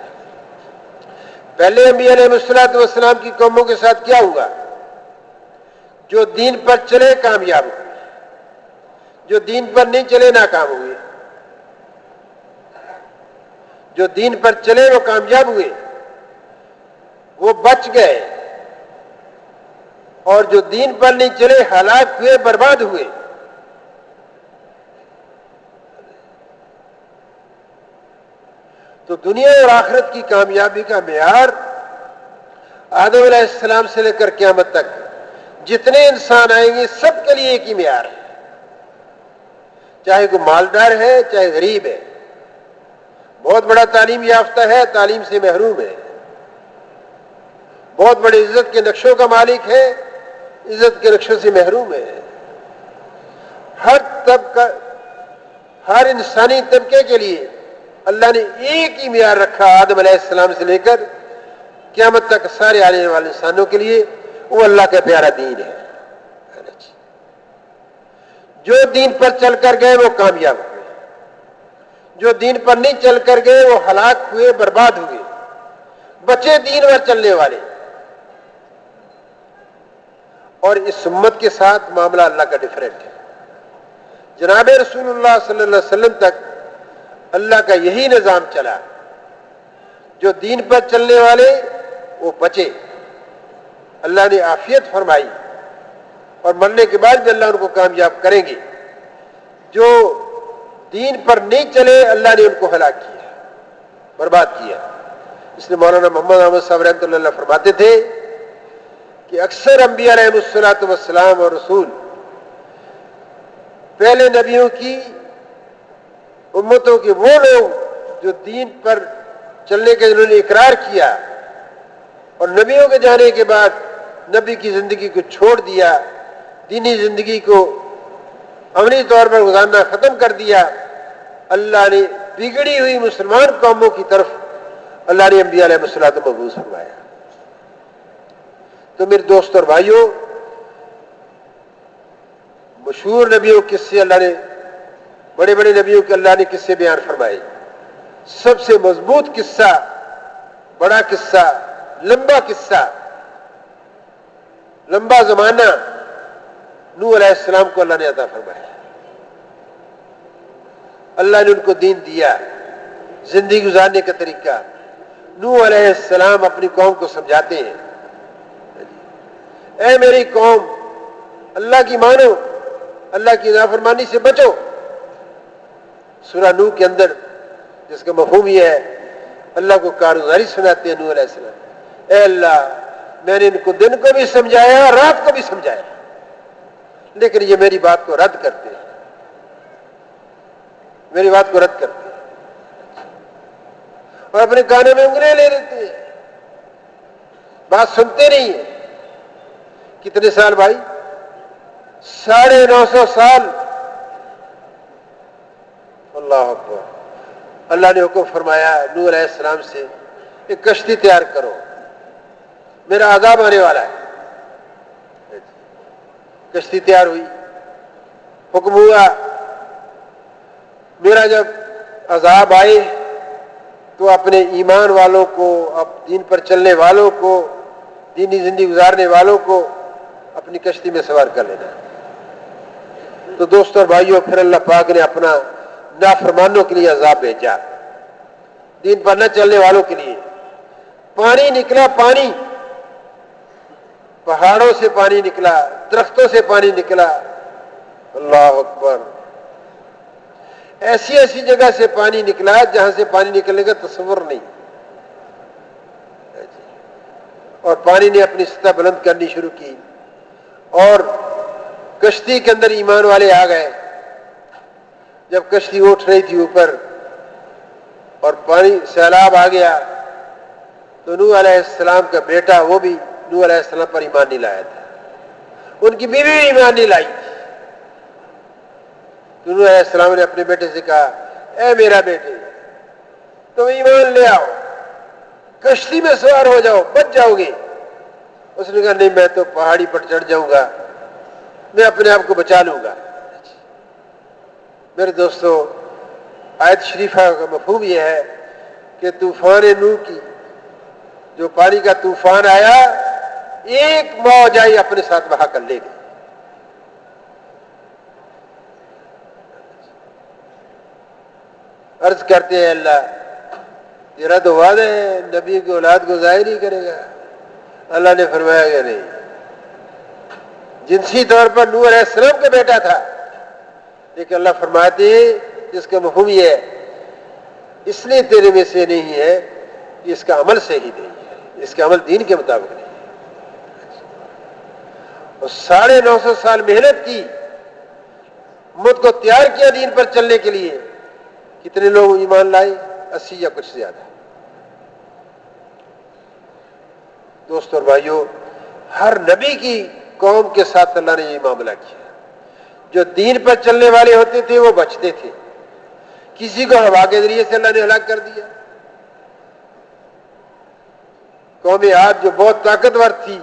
پہلے انبیاء علیہ الصلوۃ والسلام کی قوموں کے ساتھ کیا ہوا؟ جو دین پر چلے کامیاب ہوئے، جو دین پر نہیں چلے ناکام ہوئے. جو دین پر چلے وہ کامیاب ہوئے، وہ بچ گئے، اور جو دین پر نہیں چلے ہلاک ہوئے، برباد ہوئے. تو دنیا اور آخرت کی کامیابی کا معیار آدم علیہ السلام سے لے کر قیامت تک جتنے انسان آئیں گے سب کے لیے ایک ہی معیار ہے، چاہے کوئی مالدار ہے چاہے غریب ہے، بہت بڑا تعلیم یافتہ ہے تعلیم سے محروم ہے، بہت بڑی عزت کے نقشوں کا مالک ہے عزت کے نقشوں سے محروم ہے. ہر طبقہ، ہر انسانی طبقے کے لیے اللہ نے ایک ہی معیار رکھا، آدم علیہ السلام سے لے کر قیامت تک سارے آنے والے انسانوں کے لیے، وہ اللہ کا پیارا دین ہے. جو دین پر چل کر گئے وہ کامیاب ہوئے، جو دین پر نہیں چل کر گئے وہ ہلاک ہوئے، برباد ہوئے. بچے دین پر چلنے والے. اور اس امت کے ساتھ معاملہ اللہ کا ڈیفرنٹ ہے. جناب رسول اللہ صلی اللہ علیہ وسلم تک اللہ کا یہی نظام چلا، جو دین پر چلنے والے وہ بچے، اللہ نے عافیت فرمائی، اور مرنے کے بعد بھی اللہ ان کو کامیاب کریں گے. جو دین پر نہیں چلے اللہ نے ان کو ہلاک کیا، برباد کیا. اس لیے مولانا محمد احمد صاحب رحمۃ اللہ علیہ فرماتے تھے کہ اکثر انبیاء علیہ الصلوۃ والسلام اور رسول پہلے نبیوں کی امتوں کے وہ لوگ جو دین پر چلنے کے انہوں نے اقرار کیا اور نبیوں کے جانے کے بعد نبی کی زندگی کو چھوڑ دیا، دینی زندگی کو عملی طور پر گزارنا ختم کر دیا، اللہ نے بگڑی ہوئی مسلمان قوموں کی طرف اللہ نے انبیاء علیہ الصلوۃ مبعوث فرمایا. تو میرے دوست اور بھائیوں، مشہور نبیوں کے قصے اللہ نے، بڑے بڑے نبیوں کے اللہ نے قصے بیان فرمائے. سب سے مضبوط قصہ، بڑا قصہ، لمبا قصہ، لمبا زمانہ نوح علیہ السلام کو اللہ نے عطا فرمایا. اللہ نے ان کو دین دیا، زندگی گزارنے کا طریقہ. نوح علیہ السلام اپنی قوم کو سمجھاتے ہیں، اے میری قوم، اللہ کی مانو، اللہ کی نافرمانی سے بچو. سورہ نوح کے اندر جس کا مفہوم یہ ہے اللہ کو کارگزاری سناتے ہیں نوح علیہ السلام، اے اللہ میں نے ان کو دن کو بھی سمجھایا رات کو بھی سمجھایا، لیکن یہ میری بات کو رد کرتے ہیں، میری بات کو رد کرتے ہیں اور اپنے کانوں میں انگلیاں لے لیتے ہیں، بات سنتے نہیں ہیں۔ کتنے سال بھائی؟ 950 سال۔ اللہ اکبر۔ اللہ نے حکم فرمایا نوح علیہ السلام سے ایک کشتی تیار کرو، میرا عذاب آنے والا ہے۔ کشتی تیار ہوئی، حکم ہوا میرا جب عذاب آئے تو اپنے ایمان والوں کو، اب دین پر چلنے والوں کو، دینی زندگی گزارنے والوں کو اپنی کشتی میں سوار کر لینا۔ تو دوستوں اور بھائیوں، پھر اللہ پاک نے اپنا نافرمانوں کے لیے عذاب بھیجا، دین پر نہ چلنے والوں کے لیے۔ پانی نکلا، پانی، پہاڑوں سے پانی نکلا، درختوں سے پانی نکلا، اللہ اکبر۔ ایسی ایسی جگہ سے پانی نکلا جہاں سے پانی نکلنے کا تصور نہیں، اور پانی نے اپنی سطح بلند کرنی شروع کی اور کشتی کے اندر ایمان والے آ گئے۔ جب کشتی اٹھ رہی تھی اوپر اور پانی سیلاب آ گیا تو نوح علیہ السلام کا بیٹا، وہ بھی نوح علیہ السلام پر ایمان نہیں لایا تھا، ان کی بیوی بھی ایمان نہیں لائی تھی۔ تو نوح علیہ السلام نے اپنے بیٹے سے کہا اے میرا بیٹے تم ایمان لے آؤ، کشتی میں سوار ہو جاؤ، بچ جاؤ گے۔ اس نے کہا نہیں، میں تو پہاڑی پر چڑھ جاؤں گا، میں اپنے آپ کو بچا لوں گا۔ میرے دوستو، آیت شریفہ کا مفہوم یہ ہے کہ طوفان نوح کی، جو پانی کا طوفان آیا، ایک موج آئی اپنے ساتھ بہا کر لے گئی۔ عرض کرتے ہیں اللہ تیرا تو وعدہ ہے نبی کی اولاد کو ضائع نہیں کرے گا۔ اللہ نے فرمایا کہ نہیں، جنسی طور پر نوح علیہ السلام کا بیٹا تھا، لیکن اللہ فرماتے ہیں جس کا مفہوم یہ ہے اس لیے تیرے میں سے نہیں ہے کہ اس کا عمل صحیح نہیں ہے، اس کا عمل دین کے مطابق نہیں ہے۔ اور 950 سال محنت کی، امت کو تیار کیا دین پر چلنے کے لیے۔ کتنے لوگ ایمان لائے؟ 80 یا کچھ زیادہ۔ دوستوں اور بھائیوں، ہر نبی کی قوم کے ساتھ اللہ نے یہ معاملہ کیا، جو دین پر چلنے والے ہوتے تھے وہ بچتے تھے، کسی کو ہوا کے ذریعے سے اللہ نے ہلاک کر دیا۔ قوم عاد جو بہت طاقتور تھی،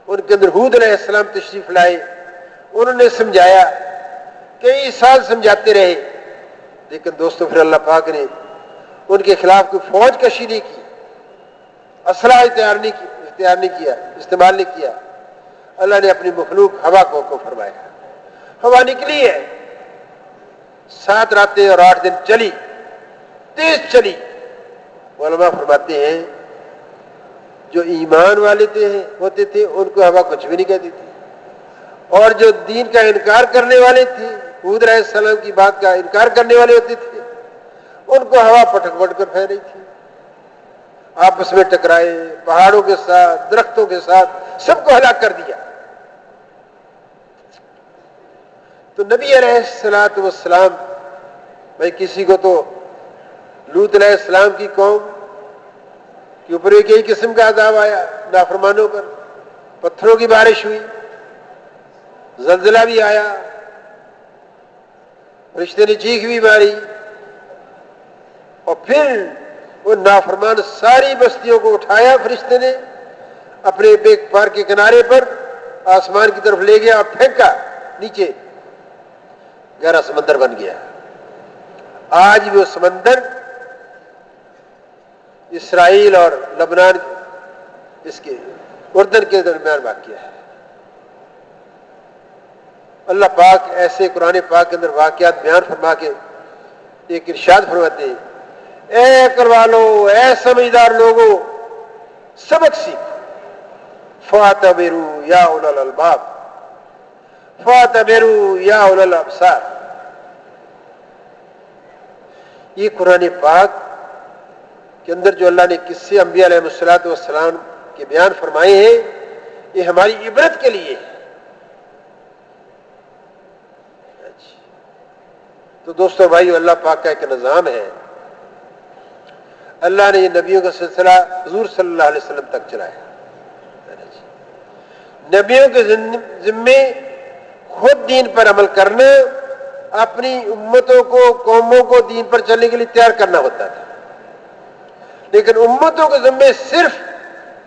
ان کے اندر ہود علیہ السلام تشریف لائے، انہوں نے سمجھایا، کئی سال سمجھاتے رہے، لیکن دوستوں پھر اللہ پاک نے ان کے خلاف کوئی فوج کشی نہیں کی، اسلحہ استعمال نہیں کیا۔ اللہ نے اپنی مخلوق ہوا کو حکم فرمایا، ہوا نکلی ہے، 7 راتیں اور 8 دن چلی، تیز چلی۔ علماء فرماتے ہیں جو ایمان والے ہوتے تھے ان کو ہوا کچھ بھی نہیں کہتی تھی، اور جو دین کا انکار کرنے والے تھے، ہود علیہ السلام کی بات کا انکار کرنے والے ہوتے تھے، ان کو ہوا پٹک پٹک کر پھیر رہی تھی، آپس میں ٹکرائے، پہاڑوں کے ساتھ، درختوں کے ساتھ، سب کو ہلاک کر دیا۔ تو نبی علیہ السلام، بھائی کسی کو تو لوط علیہ السلام کی قوم کے اوپر ایک ہی قسم کا عذاب آیا، نافرمانوں پر، پتھروں کی بارش ہوئی، زلزلہ بھی آیا، فرشتے نے چیخ بھی ماری، اور پھر وہ نافرمان ساری بستیوں کو اٹھایا فرشتے نے اپنے ایک پار کے کنارے پر، آسمان کی طرف لے گیا اور پھینکا نیچے، گہرا سمندر بن گیا۔ آج بھی وہ سمندر اسرائیل اور لبنان، اس کے اردن کے درمیان واقع ہے۔ اللہ پاک ایسے قرآن پاک کے اندر واقعات بیان فرما کے ایک ارشاد فرماتے ہیں، اے عقل والو، اے سمجھدار لوگو، سبق سیکھ، فَاعْتَبِرُوا یا اولو الالباب، فَاعْتَبِرُوا یا اولو الابصار۔ یہ قرآن پاک کے اندر جو اللہ نے قصے انبیاء علیہ الصلوۃ والسلام کے بیان فرمائے ہیں، یہ ہماری عبرت کے لیے ہے۔ تو دوستو بھائیو، اللہ پاک کا ایک نظام ہے، اللہ نے یہ نبیوں کا سلسلہ حضور صلی اللہ علیہ وسلم تک چلایا۔ نبیوں کے ذمے خود دین پر عمل کرنا، اپنی امتوں کو، قوموں کو دین پر چلنے کے لیے تیار کرنا ہوتا تھا، لیکن امتوں کے ذمے صرف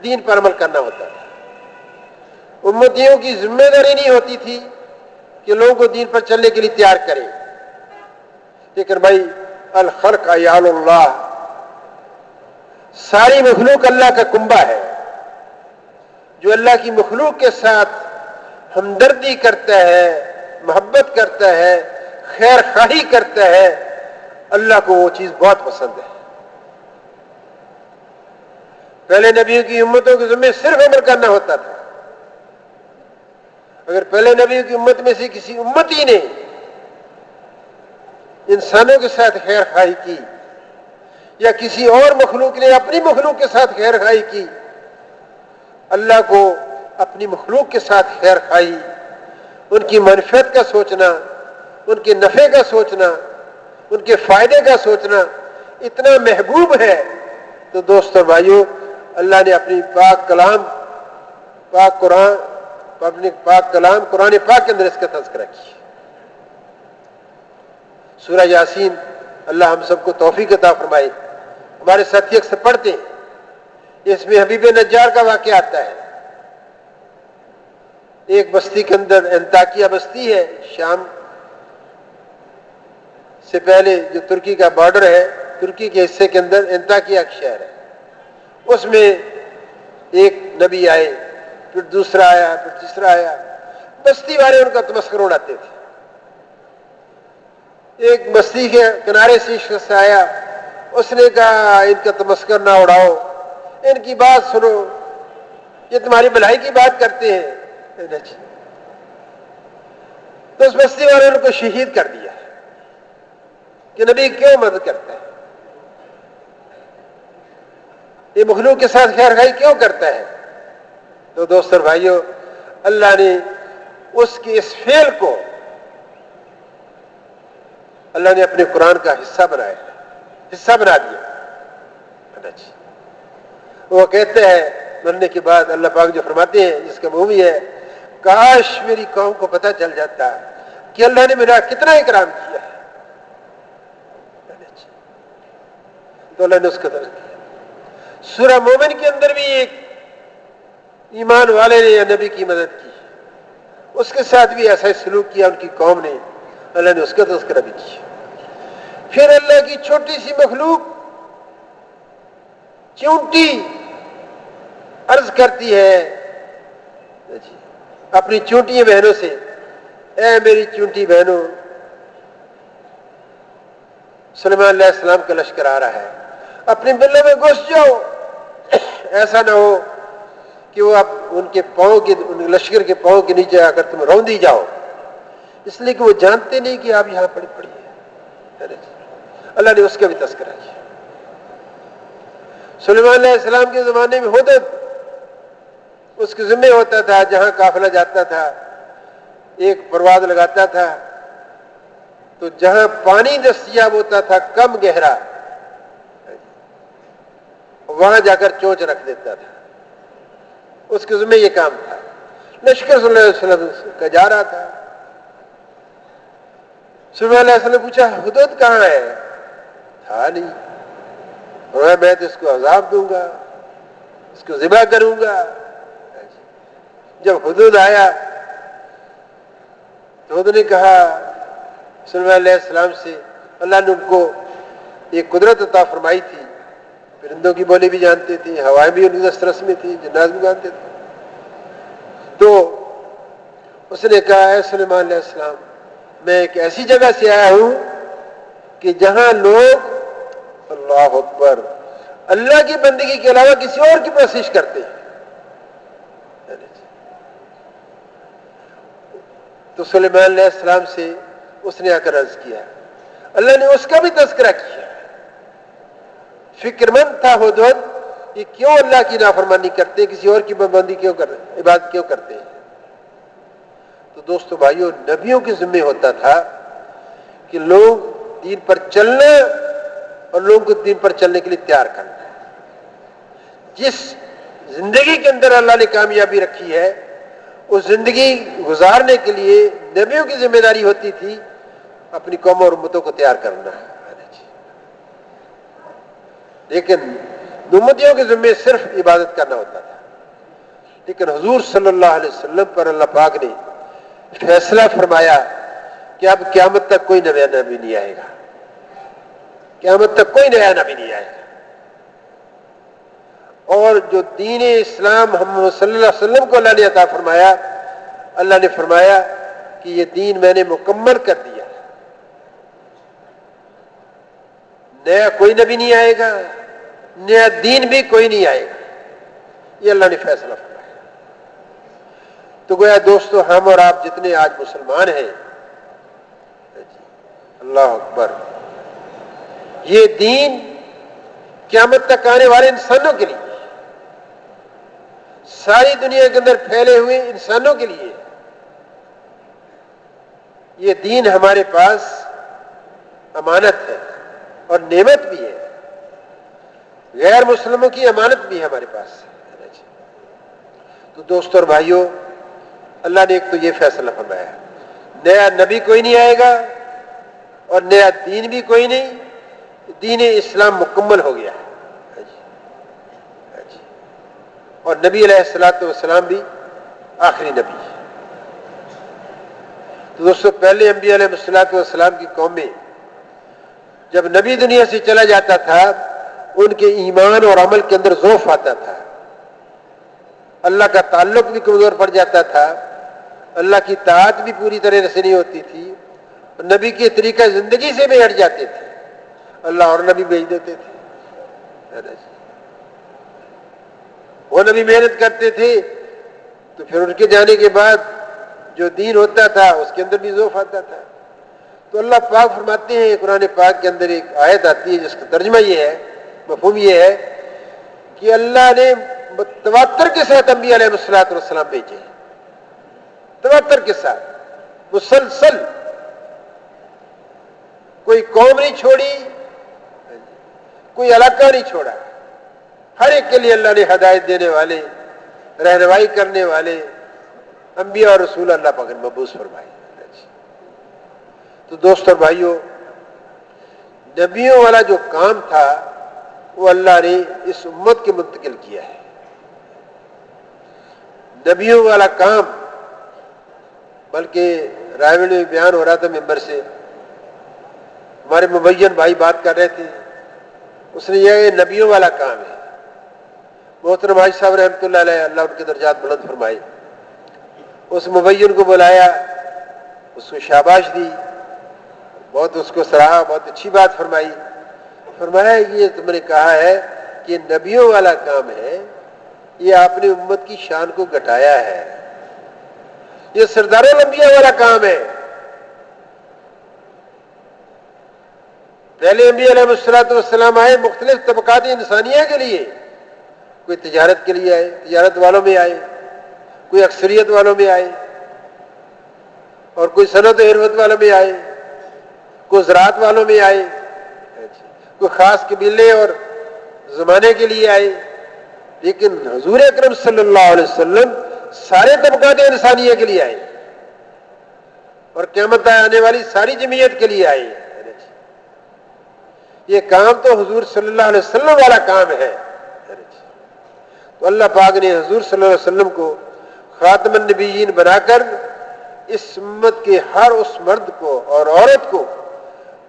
دین پر عمل کرنا ہوتا تھا۔ امتیوں کی ذمہ داری نہیں ہوتی تھی کہ لوگوں کو دین پر چلنے کے لیے تیار کریں، لیکن بھائی الخلق عیال اللہ، ساری مخلوق اللہ کا کنبہ ہے۔ جو اللہ کی مخلوق کے ساتھ ہمدردی کرتا ہے، محبت کرتا ہے، خیر خواہی کرتا ہے، اللہ کو وہ چیز بہت پسند ہے۔ پہلے نبیوں کی امتوں کے ذمہ صرف عمل کرنا ہوتا تھا۔ اگر پہلے نبیوں کی امت میں سے کسی امتی نے انسانوں کے ساتھ خیر خواہی کی، یا کسی اور مخلوق نے اپنی مخلوق کے ساتھ خیر خواہی کی، اللہ کو اپنی مخلوق کے ساتھ خیر خواہی، ان کی منفعت کا سوچنا، ان کے نفع کا سوچنا، ان کے فائدے کا سوچنا اتنا محبوب ہے۔ تو دوستو بھائیو، اللہ نے اپنی پاک کلام، قرآن پاک کے اندر اس کا تذکرہ کیا۔ سورہ یاسین، اللہ ہم سب کو توفیق عطا فرمائے۔ ہمارے ساتھی اکثر پڑھتے ہیں، اس میں حبیب نجار کا واقعہ آتا ہے۔ ایک بستی کے اندر، انطاکیہ بستی ہے، شام سے پہلے جو ترکی کا بارڈر ہے، ترکی کے حصے کے اندر انطاکیہ ایک شہر ہے۔ اس میں ایک نبی آئے، پھر دوسرا آیا، پھر تیسرا آیا، بستی والے ان کا تمسخر اڑاتے تھے۔ ایک بستی کے کنارے سے شخص آیا، اس نے کہا ان کا تمسخر نہ اڑاؤ، ان کی بات سنو، یہ تمہاری بھلائی کی بات کرتے ہیں۔ تو اس بستی والے نے ان کو شہید کر دیا کہ نبی کیوں مدد کرتا ہے، یہ مخلوق کے ساتھ خیر خواہی کیوں کرتا ہے؟ تو دوستو بھائیو، اللہ نے اس کے اس فعل کو اللہ نے اپنے قرآن کا حصہ بنا دیا۔ وہ کہتے ہیں مرنے کے بعد، اللہ پاک جو فرماتے ہیں، جس کا مفہوم ہے، کاش میری قوم کو پتہ چل جاتا کہ اللہ نے میرا کتنا اکرام کیا ہے۔ تو اللہ نے اس کا درس کیا۔ سورہ مومن کے اندر بھی ایک ایمان والے نے یا نبی کی مدد کی، اس کے ساتھ بھی ایسا ہی سلوک کیا ان کی قوم نے، اللہ نے اس کا تذکرہ بھی کیا۔ پھر اللہ کی چھوٹی سی مخلوق چونٹی عرض کرتی ہے اپنی چونٹی بہنوں سے، اے میری چونٹی بہنوں، سلیمان علیہ السلام کا لشکر آ رہا ہے، اپنے ملے میں گھس جاؤ، ایسا نہ ہو کہ وہ اب ان کے پاؤں کے، ان لشکر کے پاؤں کے نیچے آ کر تم روندی جاؤ، اس لیے کہ وہ جانتے نہیں کہ آپ یہاں پڑی ہیں۔ اللہ نے اس کا بھی تذکرہ کیا۔ سلیمان علیہ السلام کے زمانے میں ہدہد اس کے ذمہ ہوتا تھا، جہاں قافلہ جاتا تھا ایک پرواز لگاتا تھا، تو جہاں پانی دستیاب ہوتا تھا کم گہرا، وہاں جا کر چونچ رکھ دیتا تھا، اس کے ذمہ یہ کام تھا۔ لشکر صلی اللہ علیہ وسلم کا جا رہا تھا، سلیمان علیہ السلام نے پوچھا ہدہد کہاں ہے؟ تھا نہیں۔ میں تو اس کو عذاب دوں گا، اس کو ذبح کروں گا۔ جب ہدہد آیا تو ہدہد نے کہا سلیمان علیہ السلام سے، اللہ نے ان کو ایک قدرت عطا فرمائی تھی، پرندوں کی بولی بھی جانتے تھے، ہوائیں بھی ان کی دسترس میں تھی، جنات بھی جانتے تھے۔ تو اس نے کہا اے سلیمان علیہ السلام، میں ایک ایسی جگہ سے آیا ہوں کہ جہاں لوگ اللہ اکبر اللہ کی بندگی کے علاوہ کسی اور کی پرستش کرتے ہیں۔ تو سلیمان علیہ السلام سے اس نے آ کر عرض کیا، اللہ نے اس کا بھی تذکرہ کیا۔ فکر مند تھا ہدہد، یہ کیوں اللہ کی نافرمانی کرتے، کسی اور کی پابندی کیوں کرتے، عبادت کیوں کرتے ہیں؟ تو دوستو بھائیو، نبیوں کے ذمہ ہوتا تھا کہ لوگ دین پر چلنا اور لوگوں کو دین پر چلنے کے لیے تیار کرنا۔ جس زندگی کے اندر اللہ نے کامیابی رکھی ہے، اس زندگی گزارنے کے لیے نبیوں کی ذمہ داری ہوتی تھی اپنی قوم اور امتوں کو تیار کرنا۔ لیکن امتیوں کے ذمہ صرف عبادت کرنا ہوتا تھا، لیکن حضور صلی اللہ علیہ وسلم پر اللہ پاک نے فیصلہ فرمایا کہ اب قیامت تک کوئی نیا نبی نہیں آئے گا، قیامت تک کوئی نیا نبی نہیں آئے گا، اور جو دین اسلام محمد صلی اللہ علیہ وسلم کو اللہ نے عطا فرمایا، اللہ نے فرمایا کہ یہ دین میں نے مکمل کر دیا، نیا کوئی نبی نہیں آئے گا، نیا دین بھی کوئی نہیں آئے گا، یہ اللہ نے فیصلہ فرمایا۔ تو گویا دوستو، ہم اور آپ جتنے آج مسلمان ہیں، اللہ اکبر، یہ دین قیامت تک آنے والے انسانوں کے لیے، ساری دنیا کے اندر پھیلے ہوئے انسانوں کے لیے، یہ دین ہمارے پاس امانت ہے اور نعمت بھی ہے، غیر مسلموں کی امانت بھی ہے ہمارے پاس۔ تو دوستو اور بھائیوں، اللہ نے ایک تو یہ فیصلہ فرمایا، نیا نبی کوئی نہیں آئے گا اور نیا دین بھی کوئی نہیں، دین اسلام مکمل ہو گیا ہے، اور نبی علیہ الصلوۃ والسلام بھی آخری نبی ہے۔ تو دوستو، پہلے انبیاء علیہ الصلوۃ والسلام کی قوم میں جب نبی دنیا سے چلا جاتا تھا، ان کے ایمان اور عمل کے اندر ضعف آتا تھا، اللہ کا تعلق بھی کمزور پڑ جاتا تھا، اللہ کی اطاعت بھی پوری طرح سے نہیں ہوتی تھی، اور نبی کے طریقہ زندگی سے بھی ہٹ جاتے تھے، اللہ اور نبی بھیج دیتے تھے۔ وہ نبی محنت کرتے تھے تو پھر ان کے جانے کے بعد جو دین ہوتا تھا اس کے اندر بھی ضعف آتا تھا۔ تو اللہ پاک فرماتے ہیں، قرآن پاک کے اندر ایک آیت آتی ہے جس کا ترجمہ یہ ہے، مفہوم یہ ہے کہ اللہ نے تواتر کے ساتھ انبیاء علیہ الصلوۃ والسلام بھیجے، تواتر کے ساتھ مسلسل، کوئی قوم نہیں چھوڑی، کوئی علاقہ نہیں چھوڑا، ہر ایک کے لیے اللہ نے ہدایت دینے والے، رہنمائی کرنے والے انبیاء اور رسول اللہ پاک نے مبعوث فرمائے۔ تو دوستو اور بھائیوں، نبیوں والا جو کام تھا وہ اللہ نے اس امت کے منتقل کیا ہے۔ نبیوں والا کام، بلکہ رائے میں بیان ہو رہا تھا ممبر سے، ہمارے مبین بھائی بات کر رہے تھے، اس نے یہ نبیوں والا کام ہے۔ محترم حاجی صاحب رحمۃ اللہ علیہ، اللہ ان کے درجات بلند فرمائے، اس مبین کو بلایا، اس کو شاباش دی، بہت اس کو سراہا، بہت اچھی بات فرمائی، فرمایا یہ تم نے کہا ہے کہ نبیوں والا کام ہے، یہ آپ نے امت کی شان کو گھٹایا ہے، یہ سردار الانبیاء والا کام ہے۔ پہلے انبیاء علیہ الصلوۃ والسلام آئے مختلف طبقات انسانیہ کے لیے، کوئی تجارت کے لیے آئے، تجارت والوں میں آئے، کوئی اکثریت والوں میں آئے، اور کوئی صنعت و حرفت والوں میں آئے، کوئی زراعت والوں میں آئے، کوئی خاص قبیلے اور زمانے کے لیے آئے، لیکن حضور اکرم صلی اللہ علیہ وسلم سارے طبقات انسانیہ کے لیے آئے، اور قیامت آنے والی ساری جمعیت کے لیے آئے۔ یہ کام تو حضور صلی اللہ علیہ وسلم والا کام ہے۔ تو اللہ پاک نے حضور صلی اللہ علیہ وسلم کو خاتم النبیین بنا کر اس امت کے ہر اس مرد کو اور عورت کو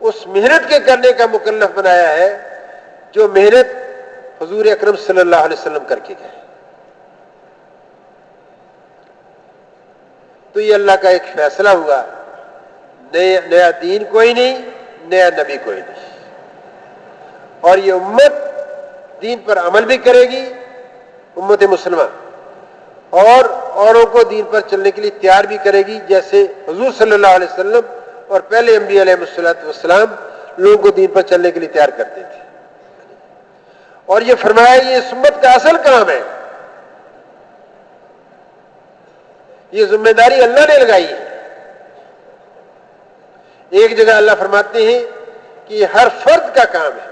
اس محنت کے کرنے کا مکلف بنایا ہے جو محنت حضور اکرم صلی اللہ علیہ وسلم کر کے گئے۔ تو یہ اللہ کا ایک فیصلہ ہوا، نیا دین کوئی نہیں، نیا نبی کوئی نہیں، اور یہ امت دین پر عمل بھی کرے گی، امت مسلمہ، اور اوروں کو دین پر چلنے کے لیے تیار بھی کرے گی، جیسے حضور صلی اللہ علیہ وسلم اور پہلے انبیاء علیہ الصلوۃ والسلام لوگوں کو دین پر چلنے کے لیے تیار کرتے تھے۔ اور یہ فرمایا یہ اس امت کا اصل کام ہے، یہ ذمہ داری اللہ نے لگائی ہے۔ ایک جگہ اللہ فرماتے ہیں کہ یہ ہر فرد کا کام ہے۔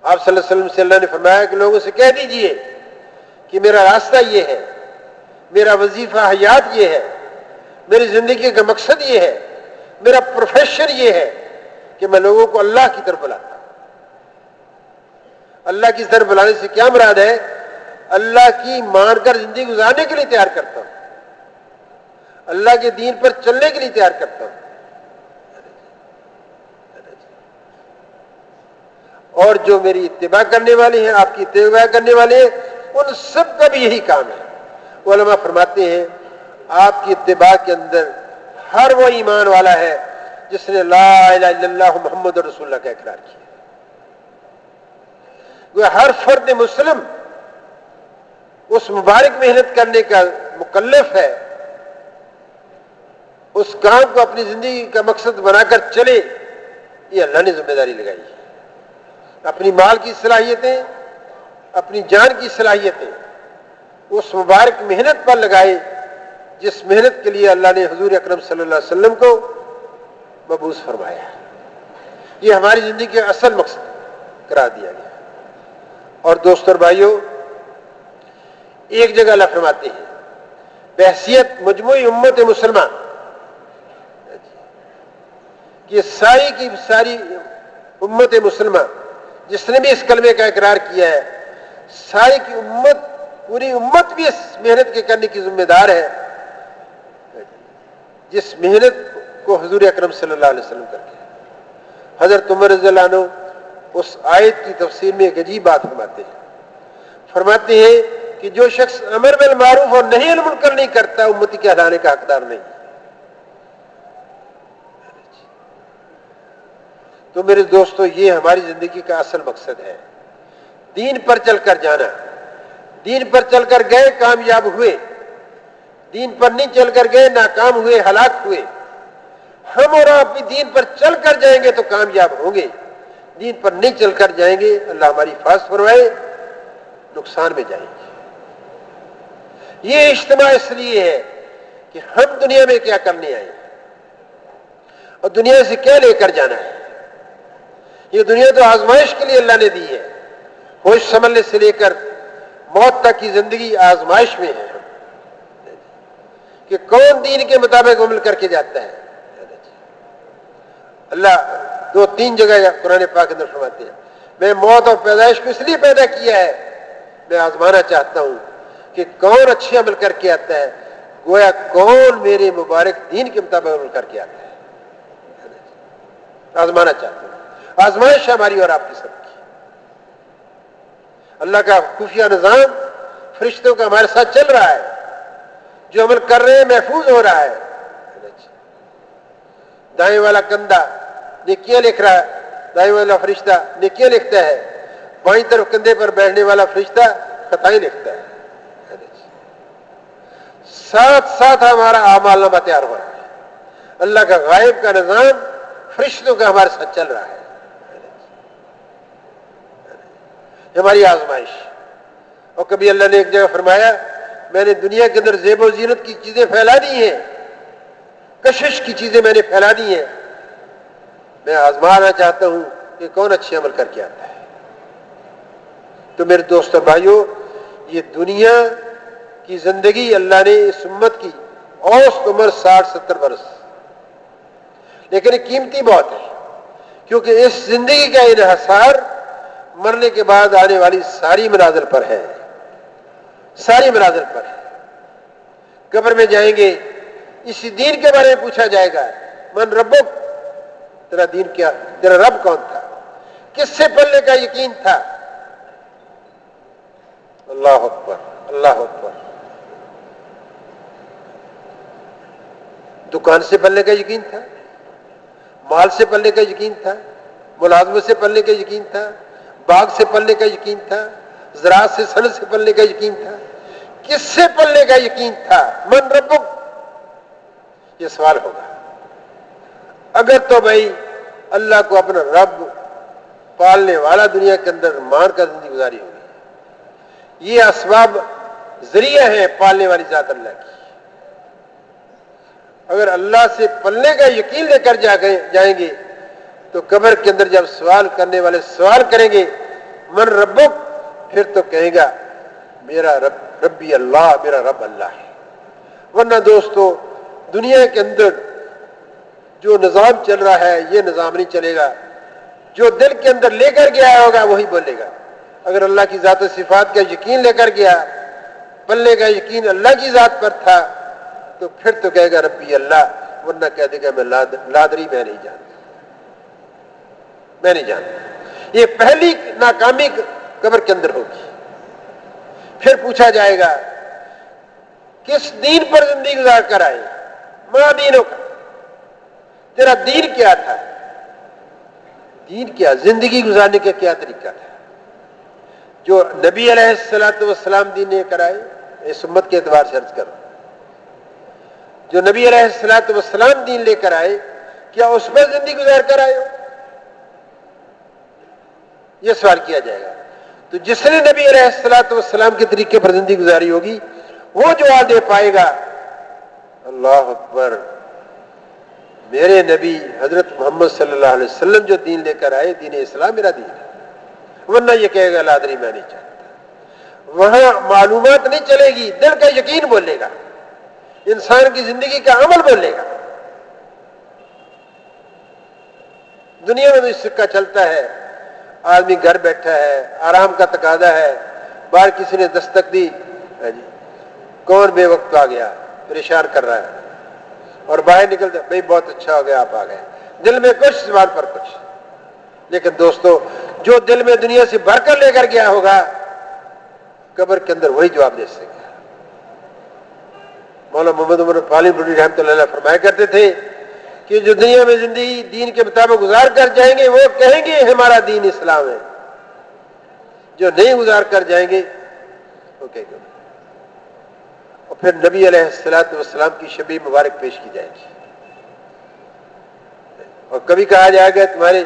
آپ صلی اللہ علیہ وسلم سے اللہ نے فرمایا کہ لوگوں سے کہہ دیجئے کہ میرا راستہ یہ ہے، میرا وظیفہ حیات یہ ہے، میری زندگی کا مقصد یہ ہے، میرا پروفیشن یہ ہے کہ میں لوگوں کو اللہ کی طرف بلاتا ہوں۔ اللہ کی طرف بلانے سے کیا مراد ہے؟ اللہ کی مان کر زندگی گزارنے کے لیے تیار کرتا ہوں، اللہ کے دین پر چلنے کے لیے تیار کرتا ہوں۔ اور جو میری اتباع کرنے والے ہیں، آپ کی اتباع کرنے والے ہیں، ان سب کا بھی یہی کام ہے۔ علماء فرماتے ہیں آپ کی اتباع کے اندر ہر وہ ایمان والا ہے جس نے لا الہ الا اللہ محمد رسول اللہ کا اقرار کیا۔ ہر فرد مسلم اس مبارک محنت کرنے کا مکلف ہے، اس کام کو اپنی زندگی کا مقصد بنا کر چلے، یہ اللہ نے ذمہ داری لگائی ہے۔ اپنی مال کی صلاحیتیں، اپنی جان کی صلاحیتیں اس مبارک محنت پر لگائے جس محنت کے لیے اللہ نے حضور اکرم صلی اللہ علیہ وسلم کو مبعوث فرمایا۔ یہ ہماری زندگی کا اصل مقصد قرار دیا گیا۔ اور دوستو اور بھائیوں، ایک جگہ اللہ فرماتے ہیں بحیثیت مجموعی امت مسلمہ کہ ساری کی ساری امت مسلمہ جس نے بھی اس کلمے کا اقرار کیا ہے، ساری کی امت، پوری امت بھی اس محنت کے کرنے کی ذمہ دار ہے جس محنت کو حضور اکرم صلی اللہ علیہ وسلم کرتے ہیں۔ حضرت عمر رضی اللہ عنہ اس آیت کی تفسیر میں ایک عجیب بات فرماتے ہیں کہ جو شخص امر بالمعروف اور نہی عن المنکر نہیں کرتا امتی کہلانے کا حقدار نہیں۔ تو میرے دوستو، یہ ہماری زندگی کا اصل مقصد ہے، دین پر چل کر جانا۔ دین پر چل کر گئے، کامیاب ہوئے، دین پر نہیں چل کر گئے، ناکام ہوئے، ہلاک ہوئے۔ ہم اور آپ بھی دین پر چل کر جائیں گے تو کامیاب ہوں گے، دین پر نہیں چل کر جائیں گے، اللہ ہماری حفاظت فرمائے، نقصان میں جائیں گے۔ یہ اجتماع اس لیے ہے کہ ہم دنیا میں کیا کرنے آئے ہیں اور دنیا سے کیا لے کر جانا ہے۔ یہ دنیا تو آزمائش کے لیے اللہ نے دی ہے، ہوش سنبھلنے سے لے کر موت تک کی زندگی آزمائش میں ہے کہ کون دین کے مطابق عمل کر کے جاتا ہے۔ اللہ 2-3 جگہ قرآن پاک کے اندر فرماتے ہیں میں موت اور پیدائش کو اس لیے پیدا کیا ہے، میں آزمانا چاہتا ہوں کہ کون اچھے عمل کر کے آتا ہے، گویا کون میرے مبارک دین کے مطابق عمل کر کے آتا ہے۔ آزمانا چاہتا ہوں، آزمائش ہماری اور آپ کی سب کی۔ اللہ کا خفیہ نظام فرشتوں کا ہمارے ساتھ چل رہا ہے، جو عمل کر رہے ہیں محفوظ ہو رہا ہے۔ دائیں والا کندھا نیکیاں لکھ رہا ہے، دائیں والا فرشتہ نیکیاں لکھتا ہے، بائیں طرف کندھے پر بیٹھنے والا فرشتہ خطائیں لکھتا ہے۔ ساتھ ساتھ ہمارا اعمال نامہ تیار ہو رہا ہے۔ اللہ کا غائب کا نظام فرشتوں کا ہمارے ساتھ چل رہا ہے۔ ہماری آزمائش۔ اور کبھی اللہ نے ایک جگہ فرمایا میں نے دنیا کے اندر زیب و زینت کی چیزیں پھیلا دی ہیں، کشش کی چیزیں میں نے پھیلا دی ہیں، میں آزمانا چاہتا ہوں کہ کون اچھے عمل کر کے آتا ہے۔ تو میرے دوستو بھائیو، یہ دنیا کی زندگی اللہ نے اس امت کی اوسط عمر 60-70 برس، لیکن یہ قیمتی بہت ہے کیونکہ اس زندگی کا انحصار مرنے کے بعد آنے والی ساری منازل پر ہے، ساری منازل پر ہے۔ قبر میں جائیں گے، اسی دین کے بارے میں پوچھا جائے گا، من ربک، تیرا دین کیا، تیرا رب کون تھا، کس سے پلنے کا یقین تھا۔ اللہ اکبر، اللہ اکبر۔ دکان سے پلنے کا یقین تھا، مال سے پلنے کا یقین تھا، ملازمت سے پلنے کا یقین تھا، باغ سے پلنے کا یقین تھا، زراعت سے صنعت سے پلنے کا یقین تھا، کس سے پلنے کا یقین تھا، من ربک، یہ سوال ہوگا۔ اگر تو بھائی اللہ کو اپنا رب پالنے والا دنیا کے اندر مان کر زندگی گزاری ہوگی۔ یہ اسباب ذریعہ ہیں پالنے والی ذات اللہ کی۔ اگر اللہ سے پلنے کا یقین لے کر جائیں گے تو قبر کے اندر جب سوال کرنے والے سوال کریں گے من ربک، پھر تو کہے گا میرا ربی اللہ، میرا رب اللہ ہے۔ ورنہ دوستو دنیا کے اندر جو نظام چل رہا ہے یہ نظام نہیں چلے گا۔ جو دل کے اندر لے کر گیا ہوگا وہی بولے گا۔ اگر اللہ کی ذات و صفات کا یقین لے کر گیا، پلنے کا یقین اللہ کی ذات پر تھا، تو پھر تو کہے گا ربی اللہ، ورنہ کہہ دے گا میں لادری میں نہیں جانتا، میں نہیں جانتا۔ یہ پہلی ناکامی قبر کے اندر ہوگی۔ پھر پوچھا جائے گا کس دین پر زندگی گزار کر آئے، ما دینوں کا، تیرا دین کیا تھا؟ دین کیا، زندگی گزارنے کا کیا طریقہ تھا؟ جو نبی علیہ السلام دین لے کر آئے، اس امت کے اعتبار سے عرض کرو، جو نبی علیہ السلام دین لے کر آئے، کیا اس پر زندگی گزار کر آئے ہو؟ یہ سوال کیا جائے گا۔ تو جس نے نبی علیہ السلام کے طریقے پر زندگی گزاری ہوگی وہ جواب دے پائے گا اللہ اکبر، میرے نبی حضرت محمد صلی اللہ علیہ وسلم جو دین لے کر آئے، دین اسلام میرا دین ہے۔ ورنہ یہ کہے گا لادری میں نہیں چاہتا۔ وہاں معلومات نہیں چلے گی، دل کا یقین بولے گا، انسان کی زندگی کا عمل بولے گا۔ دنیا میں بھی سکہ چلتا ہے، آدمی گھر بیٹھا ہے، آرام کا تقاضا ہے، باہر کسی نے دستک دی، کون بے وقت آ گیا، پریشان کر رہا ہے، اور باہر نکلتے بھائی بہت اچھا ہو گیا آپ آ گئے، دل میں کچھ زبان پر کچھ۔ لیکن دوستو جو دل میں دنیا سے بھر کر لے کر گیا ہوگا قبر کے اندر وہی جواب دے سکے گا۔ مولانا محمد عمر پالی بڑی رحمۃ اللہ علیہ فرمایا کرتے تھے کہ جو دنیا میں زندگی دین کے مطابق گزار کر جائیں گے وہ کہیں گے ہمارا دین اسلام ہے، جو نہیں گزار کر جائیں گے وہ کہیں گے۔ اور پھر نبی علیہ السلام کی شبیہ مبارک پیش کی جائے گی، اور کبھی کہا جائے گا تمہارے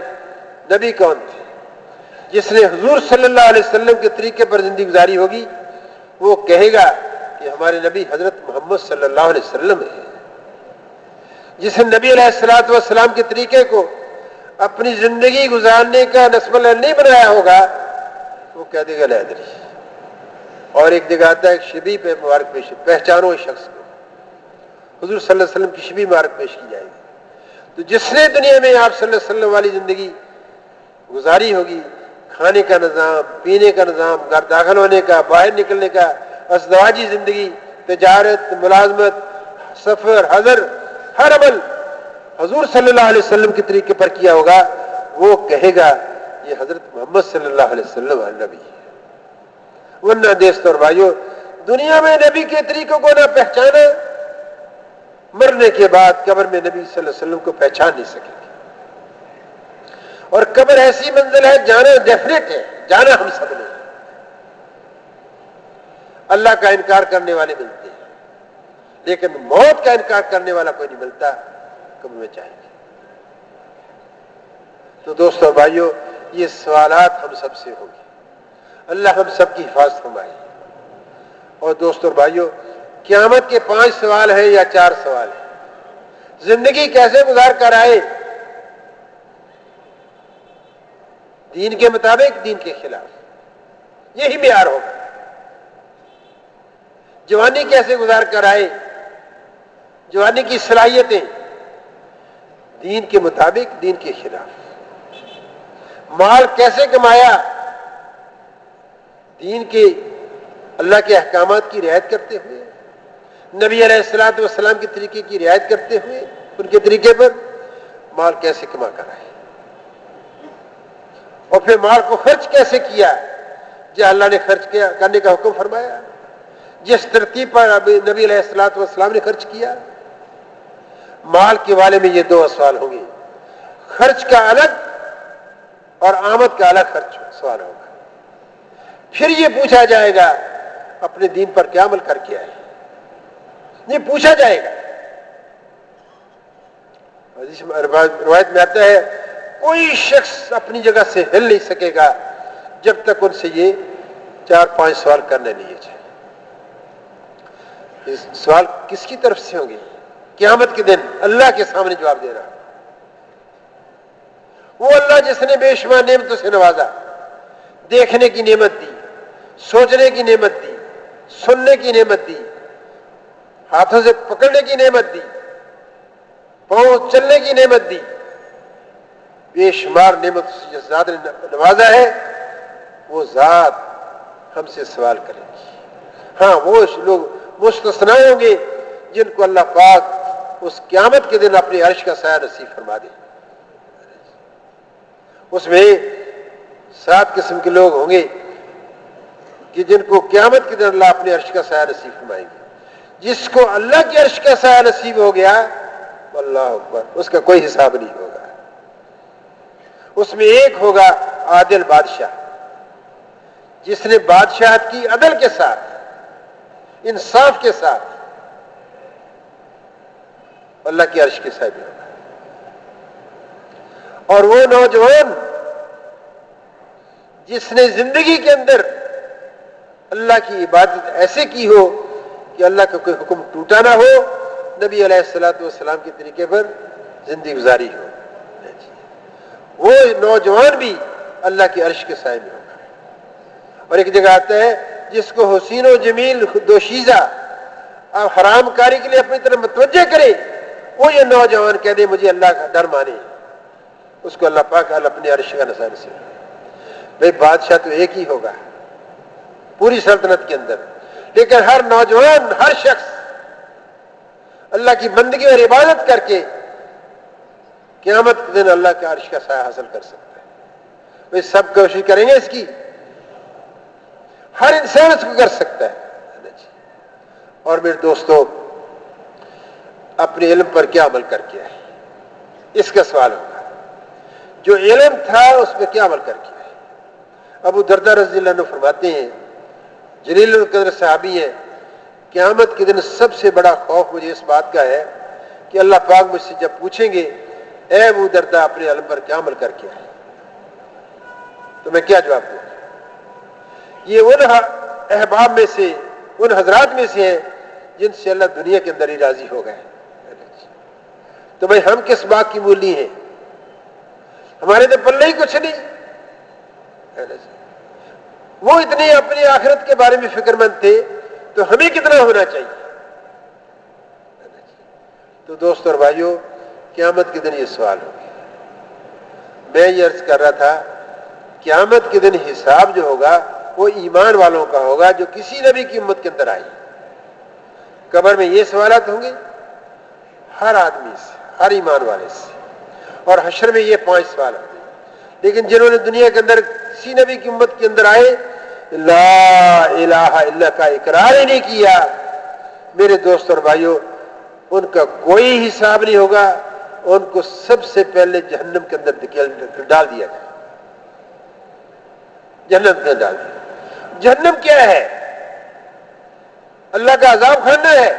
نبی کون تھے؟ جس نے حضور صلی اللہ علیہ وسلم کے طریقے پر زندگی گزاری ہوگی وہ کہے گا کہ ہمارے نبی حضرت محمد صلی اللہ علیہ وسلم ہے۔ جس نے نبی علیہ السلام کے طریقے کو اپنی زندگی گزارنے کا نصب العین نہیں بنایا ہوگا وہ کہہ دے گا لا ادری۔ اور ایک جگہ آتا ہے شبیہ پہ مبارک پیش، پہچانو اس شخص کو، حضور صلی اللہ علیہ وسلم کی شبیہ مبارک پیش کی جائے گی۔ تو جس نے دنیا میں آپ صلی اللہ علیہ وسلم والی زندگی گزاری ہوگی، کھانے کا نظام، پینے کا نظام، گھر داخل ہونے کا، باہر نکلنے کا، ازدواجی زندگی، تجارت، ملازمت، سفر، حضر، ہر عمل حضور صلی اللہ علیہ وسلم کے طریقے پر کیا ہوگا وہ کہے گا یہ حضرت محمد صلی اللہ علیہ وسلم نبی ہے۔ ورنہ دوستو اور بھائیو دنیا میں نبی کے طریقوں کو نہ پہچانا، مرنے کے بعد قبر میں نبی صلی اللہ علیہ وسلم کو پہچان نہیں سکے گی۔ اور قبر ایسی منزل ہے جانا ڈیفینیٹ ہے، جانا ہم سب نے۔ اللہ کا انکار کرنے والے ملتے ہیں لیکن موت کا انکار کرنے والا کوئی نہیں ملتا، قبر میں جائیں گے۔ تو دوستو بھائیو یہ سوالات ہم سب سے ہوں گے، اللہ ہم سب کی حفاظت فرمائے۔ اور دوستو بھائیو قیامت کے 5 سوال ہیں یا 4 سوال ہیں۔ زندگی کیسے گزار کر آئے، دین کے مطابق، دین کے خلاف، یہی معیار ہوگا۔ جوانی کیسے گزار کر آئے، جوانی کی صلاحیتیں، دین کے مطابق، دین کے خلاف۔ مال کیسے کمایا، دین کے اللہ کے احکامات کی رعایت کرتے ہوئے، نبی علیہ السلام کے طریقے کی رعایت کرتے ہوئے، ان کے طریقے پر مال کیسے کما کر آئے، اور پھر مال کو خرچ کیسے کیا، جو اللہ نے خرچ کرنے کا حکم فرمایا، جس ترتیب پر نبی علیہ السلام نے خرچ کیا۔ مال کے بارے میں یہ 2 سوال ہوں گے، خرچ کا الگ اور آمد کا الگ خرچ سوال ہوگا۔ پھر یہ پوچھا جائے گا اپنے دین پر کیا عمل کر کے آئے، یہ پوچھا جائے گا۔ روایت میں آتا ہے کوئی شخص اپنی جگہ سے ہل نہیں سکے گا جب تک ان سے یہ 4-5 سوال کرنے نہیں چاہیے. یہ سوال کس کی طرف سے ہوں گے؟ قیامت کے دن اللہ کے سامنے جواب دے رہا. وہ اللہ جس نے بے شمار نعمتوں سے نوازا، دیکھنے کی نعمت دی، سوچنے کی نعمت دی، سننے کی نعمت دی، ہاتھوں سے پکڑنے کی نعمت دی، پاؤں چلنے کی نعمت دی، بے شمار نعمت سے جس ذات نے نوازا ہے وہ ذات ہم سے سوال کرے گی. ہاں وہ لوگ مستثنا ہوں گے جن کو اللہ پاک اس قیامت کے دن اپنے عرش کا سایہ نصیب فرما دے. اس میں 7 قسم کے لوگ ہوں گے کہ جن کو قیامت کے دن اللہ اپنے عرش کا سایہ نصیب فرمائیں گے. جس کو اللہ کے عرش کا سایہ نصیب ہو گیا اللہ اکبر، اس کا کوئی حساب نہیں ہوگا. اس میں ایک ہوگا عادل بادشاہ، جس نے بادشاہت کی عدل کے ساتھ، انصاف کے ساتھ اللہ کے عرش کے سائے میں ہوگا. اور وہ نوجوان جس نے زندگی کے اندر اللہ کی عبادت ایسے کی ہو کہ اللہ کا کوئی حکم ٹوٹا نہ ہو، نبی علیہ الصلوۃ والسلام کے طریقے پر زندگی گزاری ہو، وہ نوجوان بھی اللہ کے عرش کے سائے میں ہوگا. اور ایک جگہ آتا ہے جس کو حسین و جمیل دوشیزہ اور حرام کاری کے لیے اپنی طرف متوجہ کرے، وہ یہ نوجوان کہہ دے مجھے اللہ کا ڈر مانے، اس کو اللہ پاک اپنے عرش کا نصیب سے. بھائی بادشاہ تو ایک ہی ہوگا پوری سلطنت کے اندر، لیکن ہر نوجوان، ہر شخص اللہ کی بندگی اور عبادت کر کے قیامت کے دن اللہ کے عرش کا سایہ حاصل کر سکتا ہے. وہ سب کوشش کریں گے اس کی، ہر انسان اس کو کر سکتا ہے. اور میرے دوستو، اپنے علم پر کیا عمل کر کے آئے، اس کا سوال ہوگا. جو علم تھا اس پہ کیا عمل کر کے آئے. ابو درداء رضی اللہ عنہ فرماتے ہیں، جلیل القدر صحابی ہیں، قیامت کے دن سب سے بڑا خوف مجھے اس بات کا ہے کہ اللہ پاک مجھ سے جب پوچھیں گے اے ابو درداء اپنے علم پر کیا عمل کر کے آئے، تو میں کیا جواب دوں. یہ ان احباب میں سے، ان حضرات میں سے ہیں جن سے اللہ دنیا کے اندر ہی راضی ہو گئے. تو بھائی ہم کس بات کی مولی ہیں؟ ہمارے تو پلے ہی کچھ نہیں. وہ اتنے اپنی آخرت کے بارے میں فکر مند تھے تو ہمیں کتنا ہونا چاہیے. تو دوست اور بھائیوں، قیامت کے دن یہ سوال ہوگا. میں یہ عرض کر رہا تھا قیامت کے دن حساب جو ہوگا وہ ایمان والوں کا ہوگا جو کسی نبی کی امت کے اندر آئی. قبر میں یہ سوالات ہوں گے ہر آدمی سے، ہر ایمان والے سے. اور حشر میں یہ 5 سوال ہوں گے. لیکن جنہوں نے دنیا کے اندر کسی نبی کی امت کے اندر آئے لا الہ الا کا اقرار ہی نہیں کیا، میرے دوست اور بھائیوں، ان کا کوئی حساب نہیں ہوگا. ان کو سب سے پہلے جہنم کے اندر ڈال دیا جائے. جہنم کے اندر ڈال دیا. جہنم کیا ہے؟ اللہ کا عذاب خانہ ہے.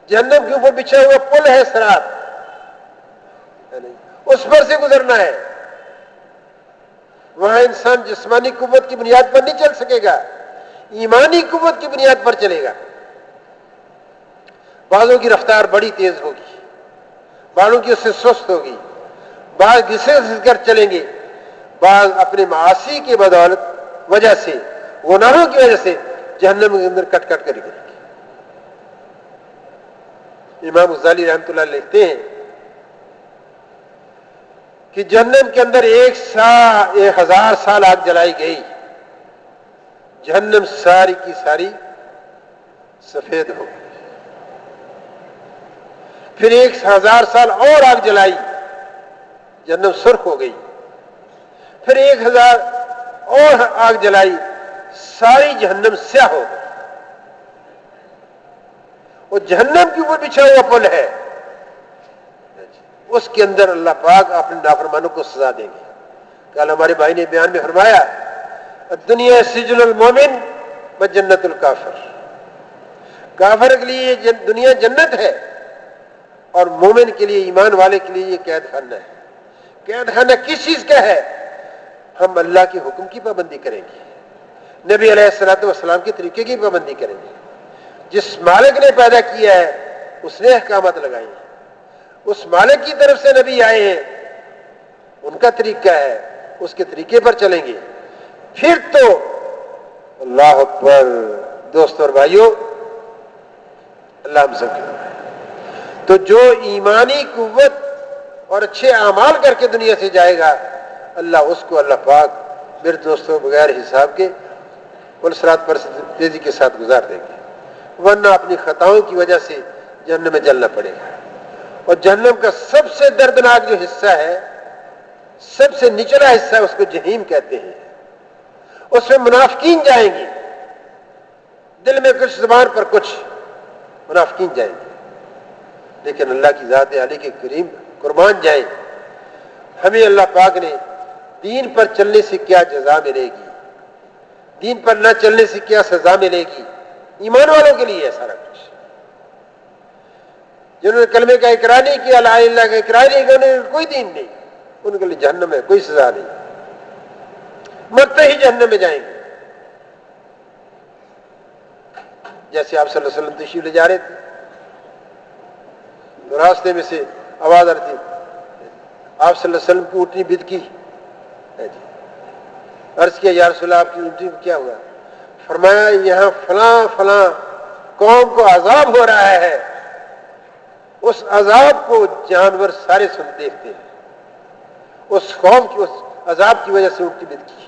جہنم کے اوپر بچھا ہوا پل ہے صراط، اس پر سے گزرنا ہے. وہاں انسان جسمانی قوت کی بنیاد پر نہیں چل سکے گا، ایمانی قوت کی بنیاد پر چلے گا. بعضوں کی رفتار بڑی تیز ہوگی، بعضوں کی اس سے سست ہوگی، بعض گھسے کر چلیں گے، بعض اپنے معاصی کی بدولت وجہ سے، گناہوں کی وجہ سے جہنم کے اندر کٹ کٹ کر گریں گے. امام غزالی رحمۃ اللہ لکھتے ہیں کہ جہنم کے اندر 1000 سال آگ جلائی گئی، جہنم ساری کی ساری سفید ہو گئی. پھر 1000 سال اور آگ جلائی، جہنم سرخ ہو گئی. پھر 1000 اور آگ جلائی، ساری جہنم سیاہ ہو گئی. وہ جہنم کے اوپر بچھا ہوا پل ہے، اس کے اندر اللہ پاک اپنے نافرمانوں کو سزا دیں گے. کل ہمارے بھائی نے بیان میں فرمایا الدنیا سجن المومن و جنت الکافر. کافر کے لیے یہ دنیا جنت ہے اور مومن کے لیے، ایمان والے کے لیے یہ قید خانہ ہے. قید خانہ کس چیز کا ہے؟ ہم اللہ کے حکم کی پابندی کریں گے، نبی علیہ الصلوۃ والسلام کے طریقے کی پابندی کریں گے. جس مالک نے پیدا کیا ہے اس نے احکامات لگائے ہیں، اس مالک کی طرف سے نبی آئے ہیں، ان کا طریقہ ہے، اس کے طریقے پر چلیں گے. پھر تو اللہ اکبر. دوستو اور بھائیو، اللہ ہم سب کے تو جو ایمانی قوت اور اچھے اعمال کر کے دنیا سے جائے گا، اللہ اس کو، اللہ پاک میرے دوستوں، بغیر حساب کے پل صراط پر تیزی کے ساتھ گزار دیں گے، ورنہ اپنی خطاؤں کی وجہ سے جہنم میں جلنا پڑے گا. اور جہنم کا سب سے دردناک جو حصہ ہے، سب سے نچلا حصہ، اس کو جہنم کہتے ہیں. اس میں منافقین جائیں گے، دل میں کچھ، زبان پر کچھ، منافقین جائیں گے. لیکن اللہ کی ذات علی کے کریم قربان جائیں، ہمیں اللہ پاک نے دین پر چلنے سے کیا جزا ملے گی، دین پر نہ چلنے سے کیا سزا ملے گی. ایمان والوں کے لیے ہے سارا کچھ. جنہوں نے کلمے کا اقرار نہیں کیا، لا الہ الا اللہ کا اقرار نہیں کیا، انہیں کوئی دین نہیں، ان کے لیے جہنم ہے، کوئی سزا نہیں، مرتے ہی جہنم میں جائیں گے. جیسے آپ صلی اللہ علیہ وسلم تشریف لے جا رہے تھے، راستے میں سے آواز آ رہی تھی، آپ صلی اللہ علیہ وسلم کی اونٹنی بدکی. عرض کیا یا رسول اللہ آپ کی اونٹنی کو کیا ہوا؟ فرمایا یہاں فلاں فلاں قوم کو عذاب ہو رہا ہے، اس عذاب کو جانور سارے دیکھتے ہیں، اس قوم کی، اس عذاب کی وجہ سے اونٹنی بدکی.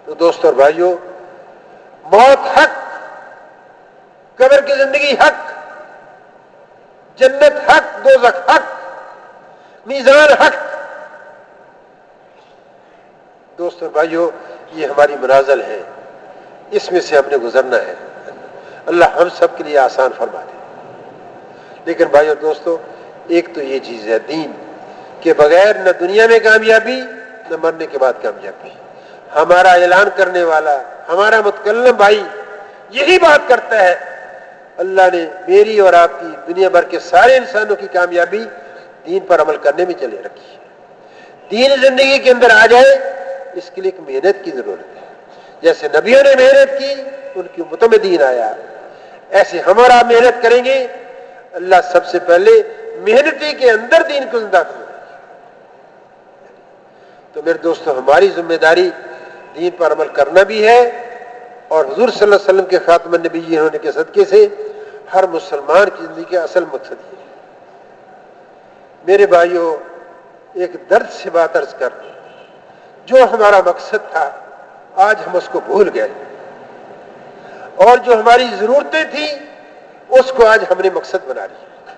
تو دوستو اور بھائیو، موت حق، قبر کی زندگی حق، جنت حق، دوزخ حق، میزان حق. دوستو بھائیو، یہ ہماری منازل ہے، اس میں سے ہم نے گزرنا ہے. اللہ ہم سب کے لیے آسان فرما دے. لیکن بھائیو دوستو، ایک تو یہ چیز ہے دین کے بغیر نہ دنیا میں کامیابی، نہ مرنے کے بعد کامیابی. ہمارا اعلان کرنے والا، ہمارا متکلم بھائی یہی بات کرتا ہے، اللہ نے میری اور آپ کی، دنیا بھر کے سارے انسانوں کی کامیابی دین پر عمل کرنے میں چلے رکھی ہے. دین زندگی کے اندر آ جائے، اس کے لیے ایک محنت کی ضرورت ہے. جیسے نبیوں نے محنت کی، ان کی امتوں میں دین آیا، ایسے ہمارا محنت کریں گے، اللہ سب سے پہلے محنتی کے اندر دین کو زندہ کرے گا. تو میرے دوستو، ہماری ذمہ داری دین پر عمل کرنا بھی ہے، اور حضور صلی اللہ علیہ وسلم کے خاتم النبیین ہونے کے صدقے سے ہر مسلمان کی زندگی کا اصل مقصد یہ ہے. میرے بھائیوں، ایک درد سے بات عرض کر، جو ہمارا مقصد تھا آج ہم اس کو بھول گئے، اور جو ہماری ضرورتیں تھیں اس کو آج ہم نے مقصد بنا لیا.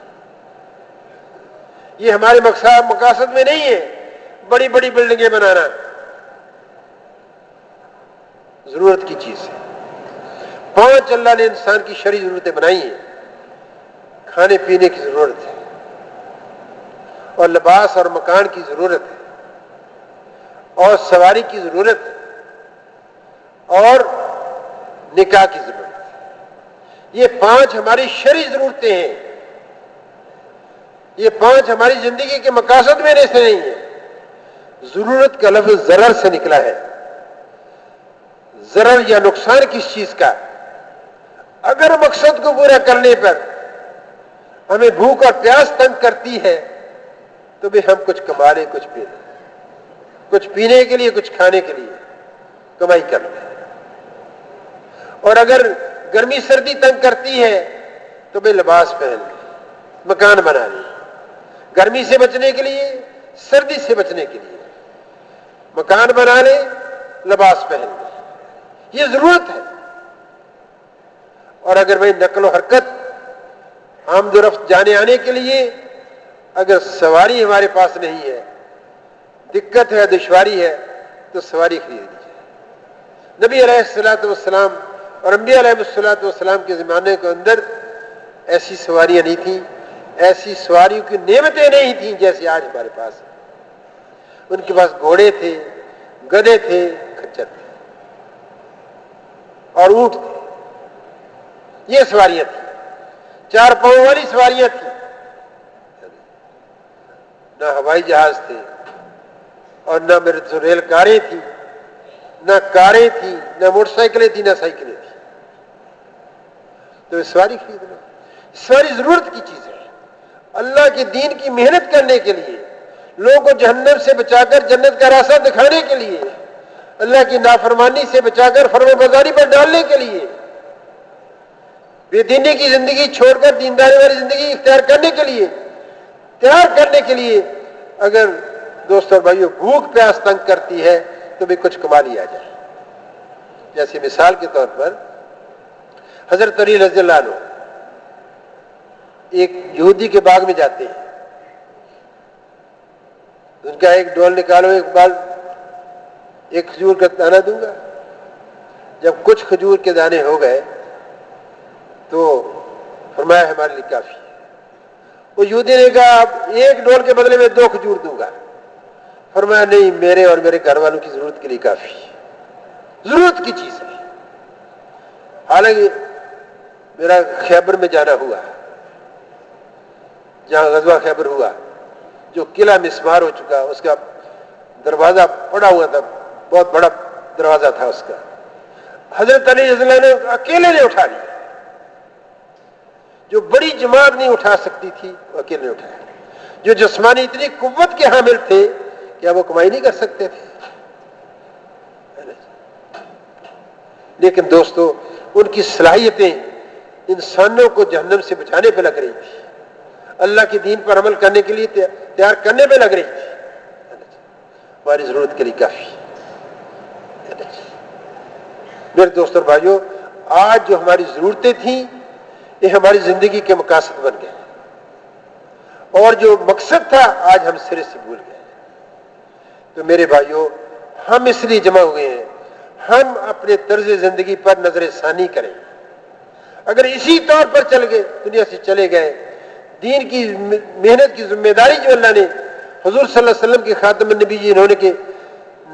یہ ہمارے مقاصد میں نہیں ہے بڑی بڑی بلڈنگیں بنانا، ضرورت کی چیز ہے. 5 اللہ نے انسان کی شرعی ضرورتیں بنائی ہیں. کھانے پینے کی ضرورت ہے، اور لباس اور مکان کی ضرورت ہے، اور سواری کی ضرورت ہے، اور نکاح کی ضرورت ہے. یہ 5 ہماری شرعی ضرورتیں ہیں. یہ 5 ہماری زندگی کے مقاصد میں سے نہیں ہے. ضرورت کا لفظ ضرر سے نکلا ہے. ضرر یا نقصان کس چیز کا؟ اگر مقصد کو پورا کرنے پر ہمیں بھوک اور پیاس تنگ کرتی ہے تو بھی ہم کچھ کما لیں، کچھ پی لیں، کچھ پینے کے لیے، کچھ کھانے کے لیے کمائی کر لیں. اور اگر گرمی سردی تنگ کرتی ہے تو بھی لباس پہن لیں، مکان بنا لیں. گرمی سے بچنے کے لیے، سردی سے بچنے کے لیے مکان بنا لیں، لباس پہن لیں. یہ ضرورت ہے. اور اگر بھائی نقل و حرکت، آمد و رفت، جانے آنے کے لیے اگر سواری ہمارے پاس نہیں ہے، دقت ہے، دشواری ہے، تو سواری خرید لیجیے. نبی علیہ الصلوۃ والسلام اور انبیاء علیہ الصلوۃ والسلام کے زمانے کے اندر ایسی سواریاں نہیں تھیں، ایسی سواریوں کی نعمتیں نہیں تھیں جیسے آج ہمارے پاس ہیں. ان کے پاس گھوڑے تھے، گدھے تھے، کھچر تھے، اور اونٹ تھے. یہ سواریاں تھیں، 4 پاؤں والی سواریاں تھیں. نہ ہوائی جہاز تھے اور نہ میرے تو ریل کاریں تھیں، نہ کاریں تھیں، نہ موٹر سائیکلیں تھیں، نہ سائیکلیں تھیں، تو سواری خریدنا، سواری ضرورت کی چیز ہے۔ اللہ کے دین کی محنت کرنے کے لیے، لوگوں کو جہنم سے بچا کر جنت کا راستہ دکھانے کے لیے، اللہ کی نافرمانی سے بچا کر فرما برداری پر ڈالنے کے لیے، بے دینی کی زندگی چھوڑ کر دینداری والی زندگی اختیار کرنے کے لیے، تیار کرنے کے لیے اگر دوستوں اور بھائیوں بھوک پیاس تنگ کرتی ہے تو بھی کچھ کما لیا جائے۔ جیسے مثال کے طور پر حضرت علی رضی اللہ عنہ ایک یہودی کے باغ میں جاتے ہیں، ان کا ایک ڈول نکالو، ایک کھجور کا دانہ دوں گا۔ جب کچھ کھجور کے دانے ہو گئے تو فرمایا ہمارے لیے کافی ہے۔ وہ یہودی نے کہا اب ایک ڈول کے بدلے میں 2 کھجور دوں گا۔ فرمایا نہیں، میرے اور میرے گھر والوں کی ضرورت کے لیے کافی ہے، ضرورت کی چیز ہے۔ حالانکہ میرا خیبر میں جانا ہوا، جہاں غزوہ خیبر ہوا، جو قلعہ مسمار ہو چکا، اس کا دروازہ پڑا ہوا تھا، بہت بڑا دروازہ تھا اس کا، حضرت علی رضی اللہ عنہ اکیلے نے اٹھا لیا۔ جو بڑی جماعت نہیں اٹھا سکتی تھی وہ اکیلے نے اٹھایا۔ جو جسمانی اتنی قوت کے حامل تھے کیا وہ کمائی نہیں کر سکتے تھے؟ لیکن دوستو ان کی صلاحیتیں انسانوں کو جہنم سے بچانے پہ لگ رہی تھی، اللہ کے دین پر عمل کرنے کے لیے تیار کرنے پہ لگ رہی تھی۔ ہماری ضرورت کے لیے کافی۔ میرے دوستوں اور بھائیوں، آج جو ہماری ضرورتیں تھیں یہ ہماری زندگی کے مقاصد بن گئے، اور جو مقصد تھا آج ہم سرے سے بھول گئے۔ تو میرے بھائیوں، ہم اس لیے جمع ہوئے ہیں، ہم اپنے طرز زندگی پر نظر ثانی کریں۔ اگر اسی طور پر چل گئے، دنیا سے چلے گئے، دین کی محنت کی ذمہ داری جو اللہ نے حضور صلی اللہ علیہ وسلم کے خاتم النبی جی انہوں نے کے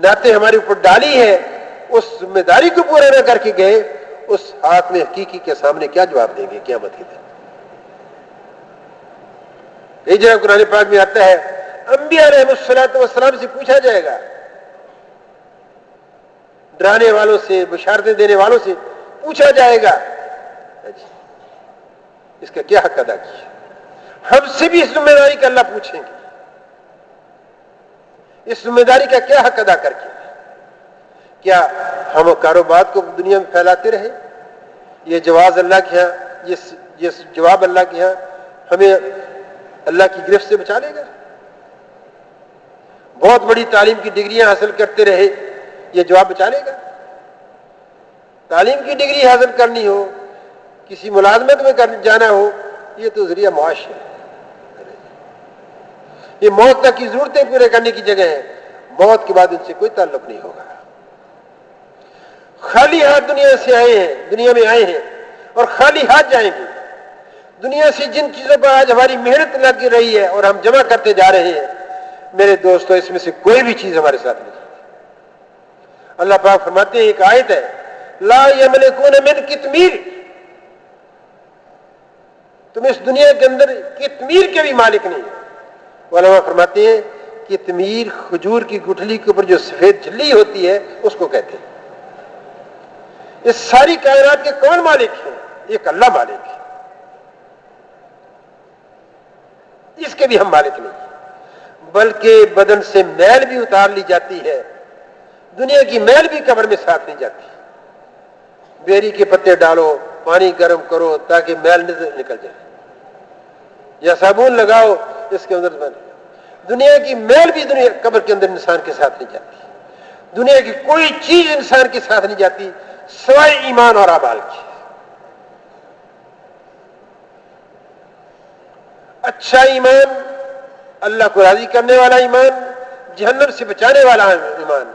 ناطے ہمارے اوپر ڈالی ہے، اس ذمہ داری کو پورا نہ کر کے گئے، اس ہاتھ میں حقیقی کے سامنے کیا جواب دیں گے قیامت کے دن؟ یہ جگہ قرآن پاک میں آتا ہے، انبیاء علیہ السلام سے پوچھا جائے گا، ڈرانے والوں سے، بشارتیں دینے والوں سے پوچھا جائے گا اس کا کیا حق ادا کیا۔ ہم سے بھی اس ذمہ داری کا اللہ پوچھیں گے، اس ذمہ داری کا کیا حق ادا کر کے؟ کیا ہم کاروبار کو دنیا میں پھیلاتے رہے؟ یہ جواز اللہ کے ہاں، یہ جواب اللہ کے ہاں ہمیں اللہ کی گرفت سے بچا لے گا؟ بہت بڑی تعلیم کی ڈگریاں حاصل کرتے رہے، یہ جواب بچا لے گا؟ تعلیم کی ڈگری حاصل کرنی ہو، کسی ملازمت میں جانا ہو، یہ تو ذریعہ معاش ہے، یہ موت تک کی ضرورتیں پورے کرنے کی جگہ ہے، موت کے بعد ان سے کوئی تعلق نہیں ہوگا۔ خالی ہاتھ دنیا سے آئے ہیں، دنیا میں آئے ہیں اور خالی ہاتھ جائیں گے۔ دنیا سے جن چیزوں پر آج ہماری محنت لگ رہی ہے اور ہم جمع کرتے جا رہے ہیں، میرے دوستو اس میں سے کوئی بھی چیز ہمارے ساتھ نہیں۔ اللہ پاک فرماتے ہیں، ایک آیت ہے، لا یملکون من قطمیر، تم اس دنیا کے اندر قطمیر کے بھی مالک نہیں۔ علماء فرماتے ہیں قطمیر کھجور کی گٹھلی کے اوپر جو سفید جھلی ہوتی ہے اس کو کہتے ہیں۔ اس ساری کائنات کے کون مالک ہیں؟ ایک اللہ مالک ہے، اس کے بھی ہم مالک نہیں، بلکہ بدن سے میل بھی اتار لی جاتی ہے، دنیا کی میل بھی قبر میں ساتھ نہیں جاتی۔ بیری کے پتے ڈالو، پانی گرم کرو تاکہ میل نکل جائے، یا صابن لگاؤ اس کے اندر بنے، دنیا کی میل بھی دنیا قبر کے اندر انسان کے ساتھ نہیں جاتی۔ دنیا کی کوئی چیز انسان کے ساتھ نہیں جاتی سوائے ایمان اور اعمال کی۔ اچھا ایمان، اللہ کو راضی کرنے والا ایمان، جہنم سے بچانے والا ایمان،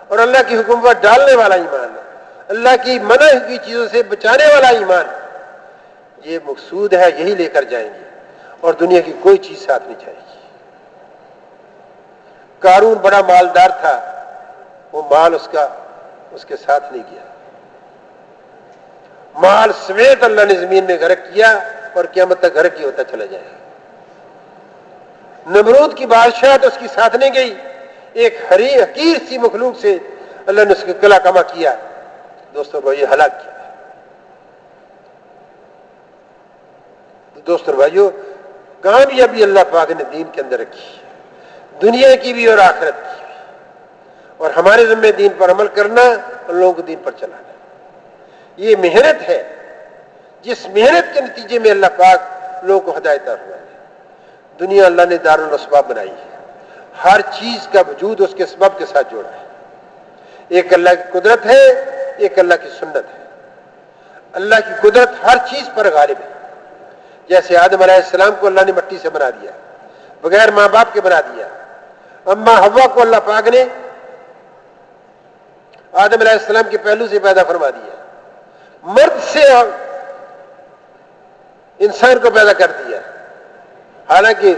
اور اللہ کی حکم پر ڈالنے والا ایمان، اللہ کی منع کی چیزوں سے بچانے والا ایمان، یہ مقصود ہے، یہی لے کر جائیں گے اور دنیا کی کوئی چیز ساتھ نہیں جائے گی۔ قارون بڑا مالدار تھا، وہ مال اس کے ساتھ نہیں گیا، مال سمیت اللہ نے زمین میں غرق کیا اور قیامت تک غرق ہی ہوتا چلا جائے گا۔ نمرود کی بادشاہت اس کی ساتھ نہیں گئی، ایک حقیر سی مخلوق سے اللہ نے اس کے قلع کما کیا، دوستوں بھائیو ہلاک کیا۔ دوستوں بھائیو کامیابی اللہ پاک نے دین کے اندر رکھی ہے، دنیا کی بھی اور آخرت کی بھی، اور ہمارے ذمہ دین پر عمل کرنا اور لوگوں کو دین پر چلانا۔ یہ محنت ہے، جس محنت کے نتیجے میں اللہ پاک لوگوں کو ہدایت فرمائے۔ دنیا اللہ نے دار الاسباب بنائی ہے، ہر چیز کا وجود اس کے سبب کے ساتھ جوڑا ہے۔ ایک اللہ کی قدرت ہے، ایک اللہ کی سنت ہے۔ اللہ کی قدرت ہر چیز پر غالب ہے، جیسے آدم علیہ السلام کو اللہ نے مٹی سے بنا دیا، بغیر ماں باپ کے بنا دیا۔ اما حوا کو اللہ پاک نے آدم علیہ السلام کے پہلو سے پیدا فرما دیا، مرد سے انسان کو پیدا کر دیا۔ حالانکہ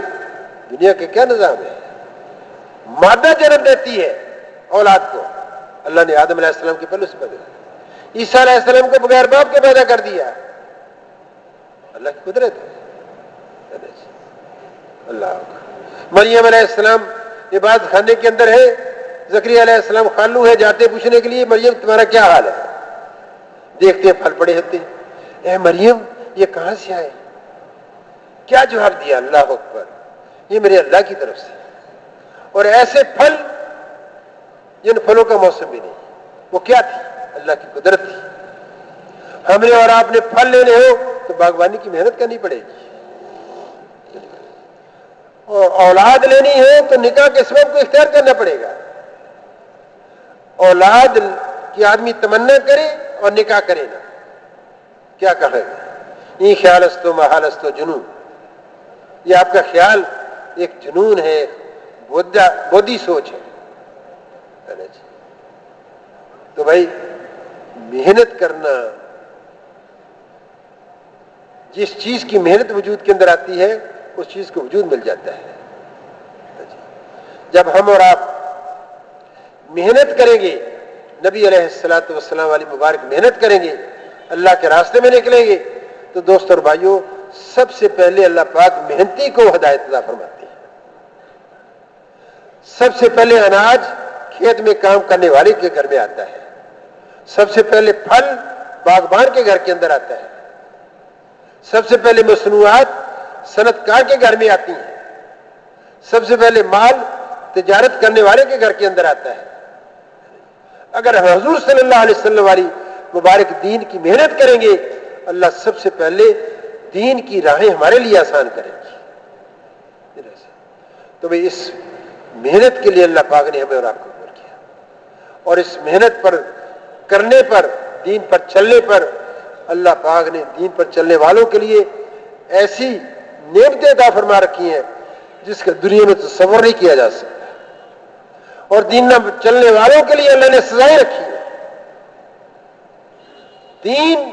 دنیا کا کیا نظام ہے، مادہ جنم دیتی ہے اولاد کو، اللہ نے آدم علیہ السلام کے پہلو سے پیدا کیا۔ عیسیٰ علیہ السلام کو بغیر باپ کے پیدا کر دیا، اللہ کی قدرت ہے۔ اللہ مریم علیہ السلام عبادت خانے کے اندر ہے، زکریا علیہ السلام خالو ہے، جاتے پوچھنے کے لیے مریم تمہارا کیا حال ہے، دیکھتے پھل پڑے ہوتے ہیں، اے مریم یہ کہاں سے آئے؟ کیا جواب دیا؟ اللہ اکبر، یہ میرے اللہ کی طرف سے۔ اور ایسے پھل جن پھلوں کا موسم بھی نہیں، وہ کیا تھی؟ اللہ کی قدرت تھی۔ ہم نے اور آپ نے پھل لینے ہو تو باغبانی کی محنت کرنی پڑے گی، اور اولاد لینی ہے تو نکاح کے سبب کو اختیار کرنا پڑے گا۔ اولاد کی آدمی تمنا کرے اور نکاح کرے نا، کیا کہے گا؟ یہ خیال استو محال استو جنون، یہ آپ کا خیال ایک جنون ہے، بودھی سوچ ہے۔ تو بھائی محنت کرنا، جس چیز کی محنت وجود کے اندر آتی ہے اس چیز کو وجود مل جاتا ہے۔ جب ہم اور آپ محنت کریں گے، نبی علیہ الصلوۃ والسلام والی مبارک محنت کریں گے، اللہ کے راستے میں نکلیں گے، تو دوستوں اور بھائیوں سب سے پہلے اللہ پاک محنتی کو ہدایت عطا فرماتے ہیں۔ سب سے پہلے اناج کھیت میں کام کرنے والے کے گھر میں آتا ہے، سب سے پہلے پھل باغبان کے گھر کے اندر آتا ہے، سب سے پہلے مصنوعات صنعت کار کے گھر میں آتی ہیں، سب سے پہلے مال تجارت کرنے والے کے گھر کے اندر آتا ہے۔ اگر حضور صلی اللہ علیہ وسلم والی مبارک دین کی محنت کریں گے، اللہ سب سے پہلے دین کی راہیں ہمارے لیے آسان کریں گی۔ تو بھئی اس محنت کے لیے اللہ پاک نے ہمیں اور آپ کو قبول کیا، اور اس محنت پر کرنے پر، دین پر چلنے پر اللہ پاک نے دین پر چلنے والوں کے لیے ایسی نعمتیں عطا فرما رکھی ہیں جس کا دنیا میں تصور نہیں کیا جا سکتا، اور دین نہ چلنے والوں کے لیے اللہ نے سزائیں رکھی ہیں۔ دین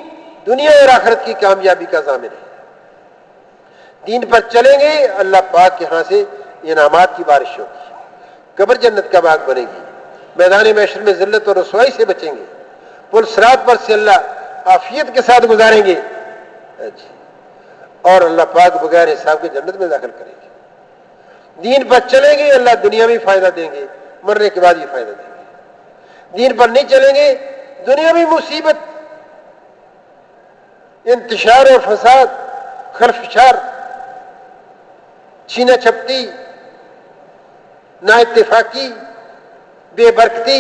دنیا اور آخرت کی کامیابی کا ضامن ہے۔ دین پر چلیں گے، اللہ پاک کے ہاں سے انعامات کی بارش ہوگی، قبر جنت کا باغ بنے گی، میدان محشر میں ذلت اور رسوائی سے بچیں گے، پل صراط پر سے اللہ عافیت کے ساتھ گزاریں گے، اور اللہ پاک بغیر حساب کے جنت میں داخل کریں گے۔ دین پر چلیں گے، اللہ دنیا میں فائدہ دیں گے، مرنے کے بعد بھی فائدہ دیں گے۔ دین پر نہیں چلیں گے، دنیا میں مصیبت، انتشار اور فساد، خرفشار، چھینا چھپتی، نا اتفاقی، بے برکتی،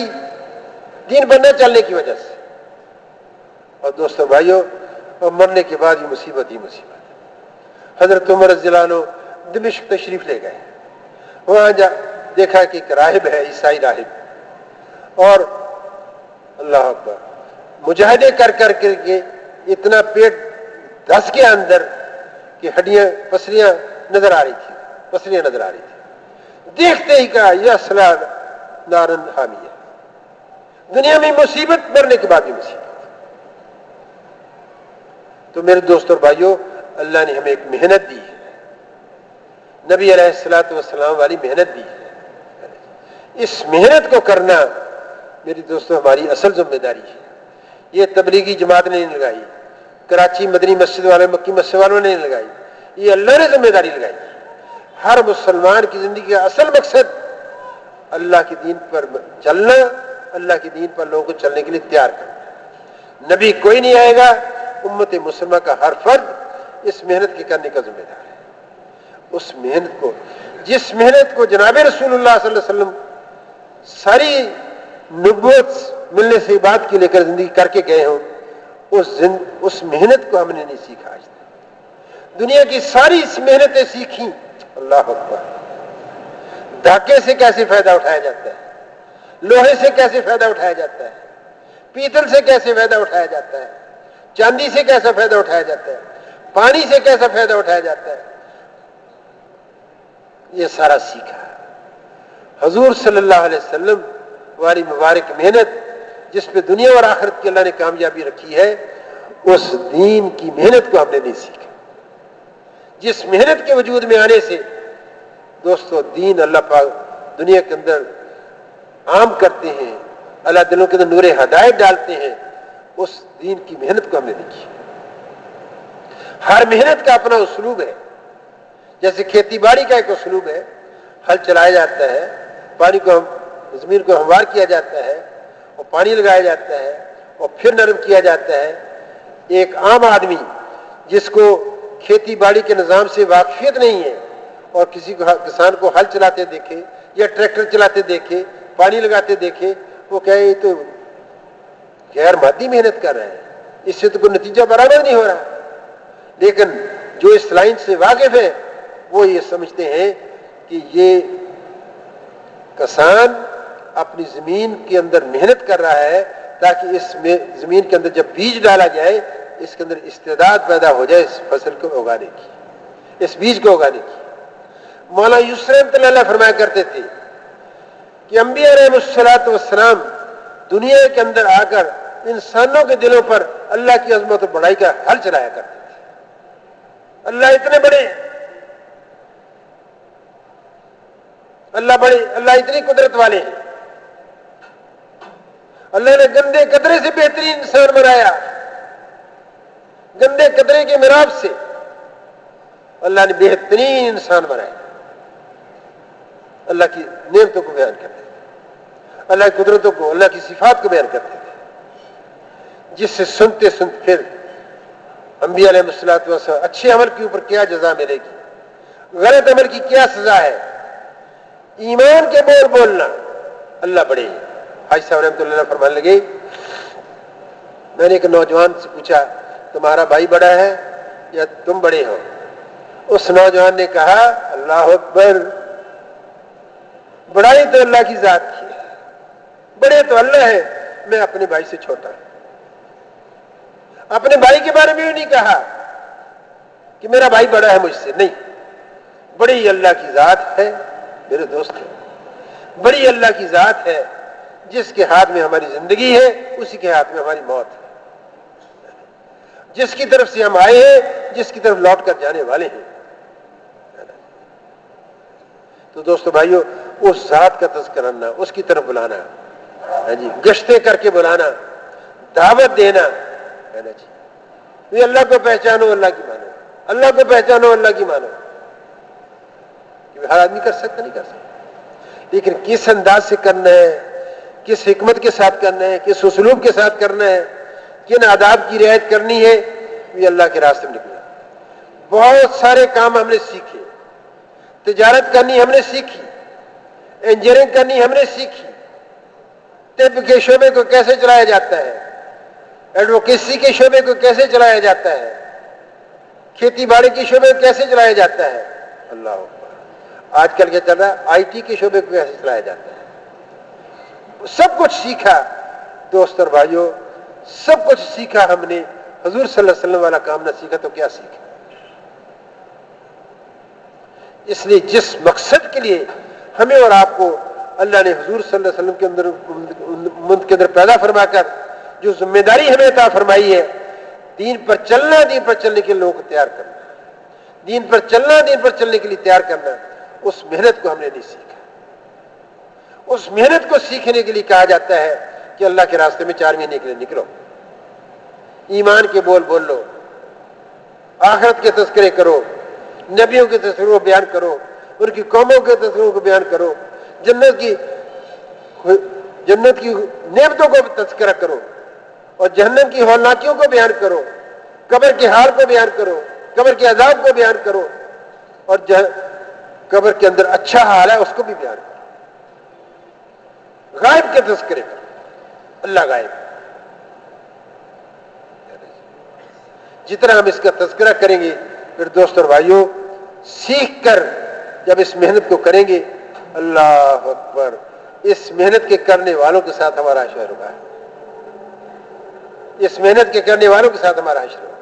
دین پر نہ چلنے کی وجہ سے۔ اور دوستو بھائیو، اور مرنے کے بعد یہ مصیبت ہی مصیبت ہے۔ حضرت عمر رضی اللہ عنہ دمشق تشریف لے گئے، وہاں دیکھا کہ ایک راہب ہے، عیسائی راہب، اور اللہ اکبر مجاہدے کر کے اتنا پیٹ دھس گیا اندر کہ ہڈیاں پسلیاں نظر آ رہی تھی، دیکھتے ہی کہا یہ اصلا نارن حامیہ، دنیا میں مصیبت، مرنے کے بعد بھی مصیبت۔ تو میرے دوستوں اور بھائیوں، اللہ نے ہمیں ایک محنت دی ہے، نبی علیہ الصلوۃ والسلام والی محنت دی ہے۔ اس محنت کو کرنا میری دوستوں ہماری اصل ذمہ داری ہے۔ یہ تبلیغی جماعت نے نہیں لگائی، کراچی مدنی مسجد والے، مکی مسجد والوں نے نہیں لگائی، یہ اللہ نے ذمہ داری لگائی۔ ہر مسلمان کی زندگی کا اصل مقصد اللہ کے دین پر چلنا، اللہ کے دین پر لوگوں کو چلنے کے لیے تیار کرنا۔ نبی کوئی نہیں آئے گا، امت مسلمہ کا ہر فرد اس محنت کے کرنے کا ذمہ دار ہے۔ اس محنت کو، جس محنت کو جناب رسول اللہ صلی اللہ علیہ وسلم ساری نبوت ملنے سے بات کی لے کر زندگی کر کے گئے ہوں، اس محنت کو ہم نے نہیں سیکھا آج تک۔ دنیا کی ساری محنتیں سیکھیں، اللہ اکبر، دھاگے سے کیسے فائدہ اٹھایا جاتا ہے، لوہے سے کیسے فائدہ اٹھایا جاتا ہے، پیتل سے کیسے فائدہ اٹھایا جاتا ہے، چاندی سے کیسا فائدہ اٹھایا جاتا ہے، پانی سے کیسا فائدہ اٹھایا جاتا ہے، یہ سارا سیکھا۔ حضور صلی اللہ علیہ وسلم والی مبارک محنت جس پہ دنیا اور آخرت کی اللہ نے کامیابی رکھی ہے، اس دین کی محنت کو ہم نے نہیں سیکھا۔ جس محنت کے وجود میں آنے سے دوستو دین اللہ پاک دنیا کے اندر عام کرتے ہیں، اللہ دلوں کے اندر نور ہدایت ڈالتے ہیں، اس دین کی محنت کو ہم نے نہیں کی۔ ہر محنت کا اپنا اسلوب ہے۔ جیسے کھیتی باڑی کا ایک اسلوب ہے، ہل چلایا جاتا ہے، پانی کو زمین کو ہموار کیا جاتا ہے اور پانی لگایا جاتا ہے اور پھر نرم کیا جاتا ہے۔ ایک عام آدمی جس کو کھیتی باڑی کے نظام سے واقفیت نہیں ہے اور کسی کو کسان کو ہل چلاتے دیکھے یا ٹریکٹر چلاتے دیکھے، پانی لگاتے دیکھے، وہ کہے یہ تو غیر مادی محنت کر رہا ہے، اس سے تو کوئی نتیجہ برآمد نہیں ہو رہا۔ لیکن جو اس لائن سے واقف ہے وہ یہ سمجھتے ہیں کہ یہ کسان اپنی زمین کے اندر محنت کر رہا ہے تاکہ اس زمین کے اندر جب بیج ڈالا جائے اس کے اندر استعداد پیدا ہو جائے اس فصل کو اگانے کی، اس بیج کو اگانے کی۔ مولانا یوسف رحمۃ اللہ علیہ فرمایا کرتے تھے کہ انبیاء علیہ الصلوۃ والسلام دنیا کے اندر آ کر انسانوں کے دلوں پر اللہ کی عظمت و بڑائی کا حل چلایا کرتے تھے۔ اللہ اتنے بڑے، اللہ بڑے، اللہ اتنی قدرت والے ہیں، اللہ نے گندے قطرے سے بہترین انسان بنایا، گندے قطرے کے میراب سے اللہ نے بہترین انسان بنایا۔ اللہ کی نعمتوں کو بیان کرتے تھے، اللہ کی قدرتوں کو، اللہ کی صفات کو بیان کرتے تھے، جس سے سنتے سنتے پھر انبیاء علیہ الصلوۃ والسلام اچھے عمل کے اوپر کیا جزا ملے گی، غلط عمل کی کیا سزا ہے، ایمان کے بول بولنا، اللہ بڑے ہیں۔ حاجی صاحب رحمۃ اللہ علیہ فرمانے لگے، میں نے ایک نوجوان سے پوچھا تمہارا بھائی بڑا ہے یا تم بڑے ہو؟ اس نوجوان نے کہا اللہ اکبر، بڑائی تو اللہ کی ذات کی ہے، بڑے تو اللہ ہے، میں اپنے بھائی سے چھوٹا ہوں۔ اپنے بھائی کے بارے میں بھی نہیں کہا کہ میرا بھائی بڑا ہے مجھ سے، نہیں، بڑی اللہ کی ذات ہے میرے دوست، بڑی اللہ کی ذات ہے جس کے ہاتھ میں ہماری زندگی ہے اسی کے ہاتھ میں ہماری موت ہے، جس کی طرف سے ہم آئے ہیں جس کی طرف لوٹ کر جانے والے ہیں۔ تو دوستو بھائیو، اس ذات کا تذکرہ کرنا، اس کی طرف بلانا، جی گشتیں کر کے بلانا، دعوت دینا، جی اللہ کو پہچانو، اللہ کی مانو، اللہ کو پہچانو، اللہ کی مانو۔ ہر آدمی کر سکتا نہیں، کر سکتا، لیکن کس انداز سے کرنا ہے، کس حکمت کے ساتھ کرنا ہے، کس اسلوب کے ساتھ کرنا ہے، کن آداب کی رعایت کرنی ہے، یہ اللہ کے راستے میں نکلا۔ بہت سارے کام ہم نے سیکھے، تجارت کرنی ہم نے سیکھی، انجینئرنگ کرنی ہم نے سیکھی، طب کے شعبے کو کیسے چلایا جاتا ہے، ایڈوکیسی کے شعبے کو کیسے چلایا جاتا ہے، کھیتی باڑی کے شعبے کو کیسے چلایا جاتا ہے، اللہ اکبر، آج کل کیا چل رہا ہے، آئی ٹی کے شعبے کو کیسے چلایا جاتا ہے، سب کچھ سیکھا دوست اور بھائیوں، سب کچھ سیکھا ہم نے۔ حضور صلی اللہ علیہ وسلم والا کام نہ سیکھا تو کیا سیکھا؟ اس لیے جس مقصد کے لیے ہمیں اور آپ کو اللہ نے حضور صلی اللہ علیہ وسلم کے اندر امت کے اندر پیدا فرما کر جو ذمہ داری ہمیں عطا فرمائی ہے، دین پر چلنا، دین پر چلنے کے لیے لوگوں کو تیار کرنا، دین پر چلنا، دین پر چلنے کے لیے تیار کرنا، اس محنت کو ہم نے نہیں سیکھا۔ اس محنت کو سیکھنے کے لیے کہا جاتا ہے کہ اللہ کے راستے میں 4 مہینے کے لیے نکلو، ایمان کے بول بول لو، آخرت کے تذکرے کرو، نبیوں کے تذکرے بیان کرو، ان کی قوموں کے تذکروں کو بیان کرو، جنت کی نعمتوں کو تذکرہ کرو، اور جہنم کی ہولناکیوں کو بیان کرو، قبر کے حال کو بیان کرو، قبر کے عذاب کو بیان کرو، اور قبر کے اندر اچھا حال ہے اس کو بھی بیان کرو، غائب کے تذکرے کرو۔ اللہ غائب، جتنا ہم اس کا تذکرہ کریں گے پھر دوست اور بھائیوں سیکھ کر جب اس محنت کو کریں گے، اللہ اکبر، اس محنت کے کرنے والوں کے ساتھ ہمارا حشر ہوگا، اس محنت کے کرنے والوں کے ساتھ ہمارا حشر ہوگا۔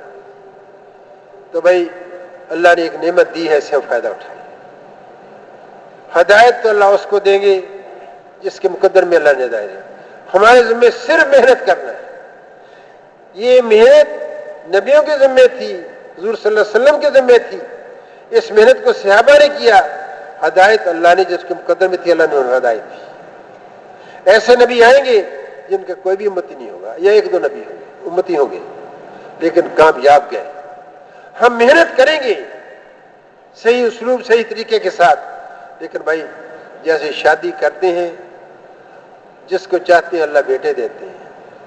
تو بھائی اللہ نے ایک نعمت دی ہے، اسے ہم فائدہ اٹھائیں۔ ہدایت تو اللہ اس کو دیں گے جس کے مقدر میں اللہ نے ہدایت دی، ہمارے ذمہ صرف محنت کرنا ہے۔ یہ محنت نبیوں کے ذمہ تھی، حضور صلی اللہ علیہ وسلم کے ذمہ تھی، اس محنت کو صحابہ نے کیا، ہدایت اللہ نے جس کے مقدر میں تھی اللہ نے انہیں ہدایت دی۔ ایسے نبی آئیں گے جن کا کوئی بھی امتی نہیں ہوگا، یا ایک دو نبی ہوں گے امتی ہوں گے لیکن کامیاب گئے۔ ہم محنت کریں گے صحیح اسلوب صحیح طریقے کے ساتھ، لیکن بھائی جیسے شادی کرتے ہیں، جس کو چاہتے ہیں اللہ بیٹے دیتے ہیں،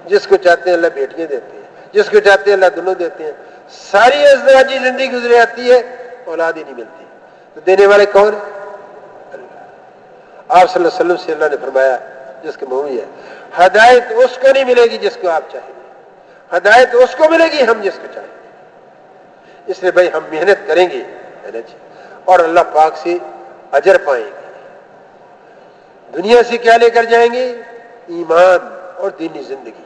جس کو چاہتے ہیں اللہ بیٹیاں دیتے ہیں، جس کو چاہتے ہیں اللہ دونوں دیتے ہیں، ساری ازدواجی زندگی گزر جاتی ہے، اولاد ہی نہیں ملتی، تو دینے والے کون ہیں؟ اللہ۔ آپ صلی اللہ علیہ وسلم سے اللہ نے فرمایا جس کے منہ ہے، ہدایت اس کو نہیں ملے گی جس کو آپ چاہیں گے، ہدایت اس کو ملے گی ہم جس کو چاہیں گے۔ اس لیے بھائی ہم محنت کریں گے اور اللہ پاک سے اجر پائیں گے۔ دنیا سے کیا لے کر جائیں گے؟ ایمان اور دینی زندگی،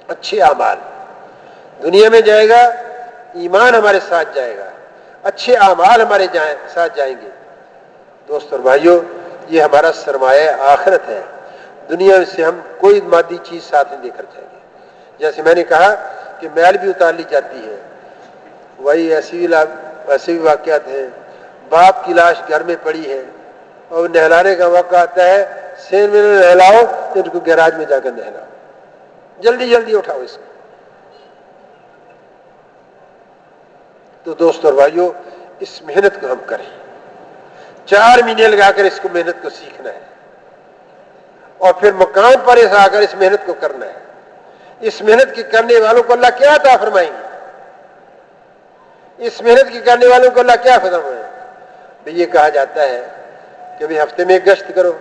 اچھے اعمال۔ دنیا میں جائے گا ایمان ہمارے ساتھ جائے گا، اچھے اعمال ہمارے ساتھ جائیں گے۔ دوست اور بھائیوں یہ ہمارا سرمایہ آخرت ہے، دنیا سے ہم کوئی مادی چیز ساتھ نہیں لے کر جائیں گے۔ جیسے میں نے کہا کہ میل بھی اتار لی جاتی ہے، وہی ایسے بھی واقعات ہیں۔ باپ کی لاش گھر میں پڑی ہے اور نہلانے کا وقت آتا ہے، سین میں نہلاؤ تو ان کو گیراج میں جا کر نہلاؤ، جلدی جلدی اٹھاؤ اس کو۔ تو دوست اور بھائیوں اس محنت کو ہم کریں، 4 مہینے لگا کر اس کو محنت کو سیکھنا ہے، اور پھر مقام پر آ کر اس محنت کو کرنا ہے۔ اس محنت کے کرنے والوں کو اللہ کیا عطا فرمائیں گے؟ اس محنت کے کرنے والوں کو اللہ کیا فرمائیں گے؟ یہ کہا جاتا ہے کہ بھی ہفتے میں ایک گشت کرو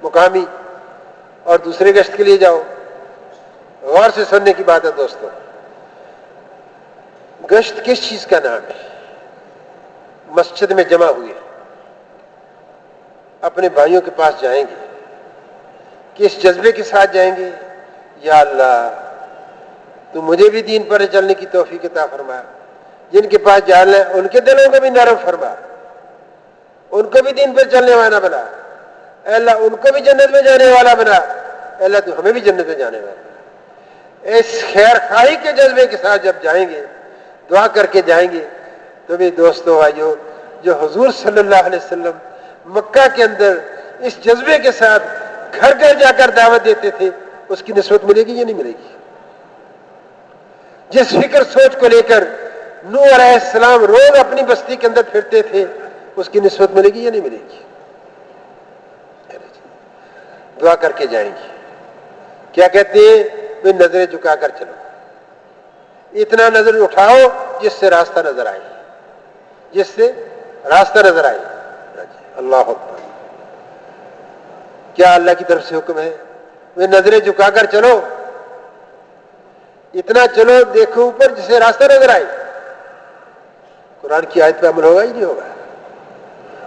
مقامی اور دوسرے گشت کے لیے جاؤ۔ غور سے سننے کی بات ہے دوستو، گشت کس چیز کا نام ہے؟ مسجد میں جمع ہوئے اپنے بھائیوں کے پاس جائیں گے، کس جذبے کے ساتھ جائیں گے؟ یا اللہ تو مجھے بھی دین پر چلنے کی توفیق عطا فرما، جن کے پاس جانا ہے ان کے دلوں کو بھی نرم فرما، ان کو بھی دین پر چلنے والا بنا، اے اللہ ان کو بھی جنت میں جانے والا بنا، اے اللہ تو ہمیں بھی جنت میں جانے والا بنا۔ اس خیر خواہی کے جذبے کے ساتھ جب جائیں گے، دعا کر کے جائیں گے، تو بھی دوستو بھائیو جو حضور صلی اللہ علیہ وسلم مکہ کے اندر اس جذبے کے ساتھ گھر گھر جا کر دعوت دیتے تھے، اس کی نسبت ملے گی یا نہیں ملے گی؟ جس فکر سوچ کو لے کر نوح علیہ السلام روز اپنی بستی کے اندر پھرتے تھے، اس کی نسبت ملے گی یا نہیں ملے گی؟ دعا کر کے جائیں گے۔ کیا کہتے ہیں؟ وہ نظریں جھکا کر چلو، اتنا نظر اٹھاؤ جس سے راستہ نظر آئے، جس سے راستہ نظر آئے۔ اللہ اکبر، کیا اللہ کی طرف سے حکم ہے؟ وہ نظریں جھکا کر چلو، اتنا چلو دیکھو اوپر جس سے راستہ نظر آئے۔ قرآن کی آیت پہ عمل ہوگا ہی نہیں ہوگا۔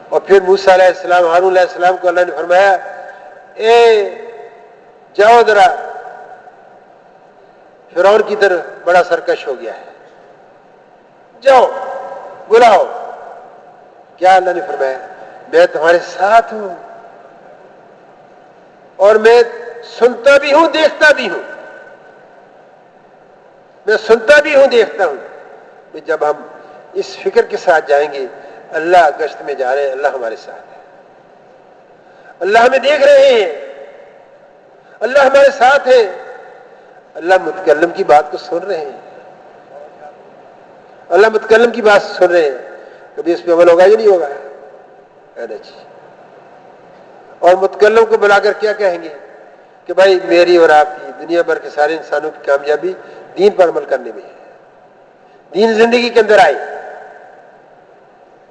اور پھر موسیٰ علیہ السلام، ہارون علیہ السلام کو اللہ نے فرمایا اے جاؤ ذرا، فرعون کی طرف بڑا سرکش ہو گیا ہے، جاؤ بلاؤ۔ کیا اللہ نے فرمایا؟ میں تمہارے ساتھ ہوں اور میں سنتا بھی ہوں دیکھتا بھی ہوں، میں سنتا بھی ہوں دیکھتا ہوں۔ جب ہم اس فکر کے ساتھ جائیں گے اللہ گشت میں جا رہے ہیں، اللہ ہمارے ساتھ ہے، اللہ ہمیں دیکھ رہے ہیں، اللہ ہمارے ساتھ ہے، اللہ متکلم کی بات کو سن رہے ہیں، اللہ متکلم کی بات سن رہے ہیں۔ کبھی اس پہ عمل ہوگا یا نہیں ہوگا؟ ہے نا جی. اور متکلم کو بلا کر کیا کہیں گے کہ بھائی میری اور آپ کی دنیا بھر کے سارے انسانوں کی کامیابی دین پر عمل کرنے میں ہے, دین زندگی کے اندر آئے.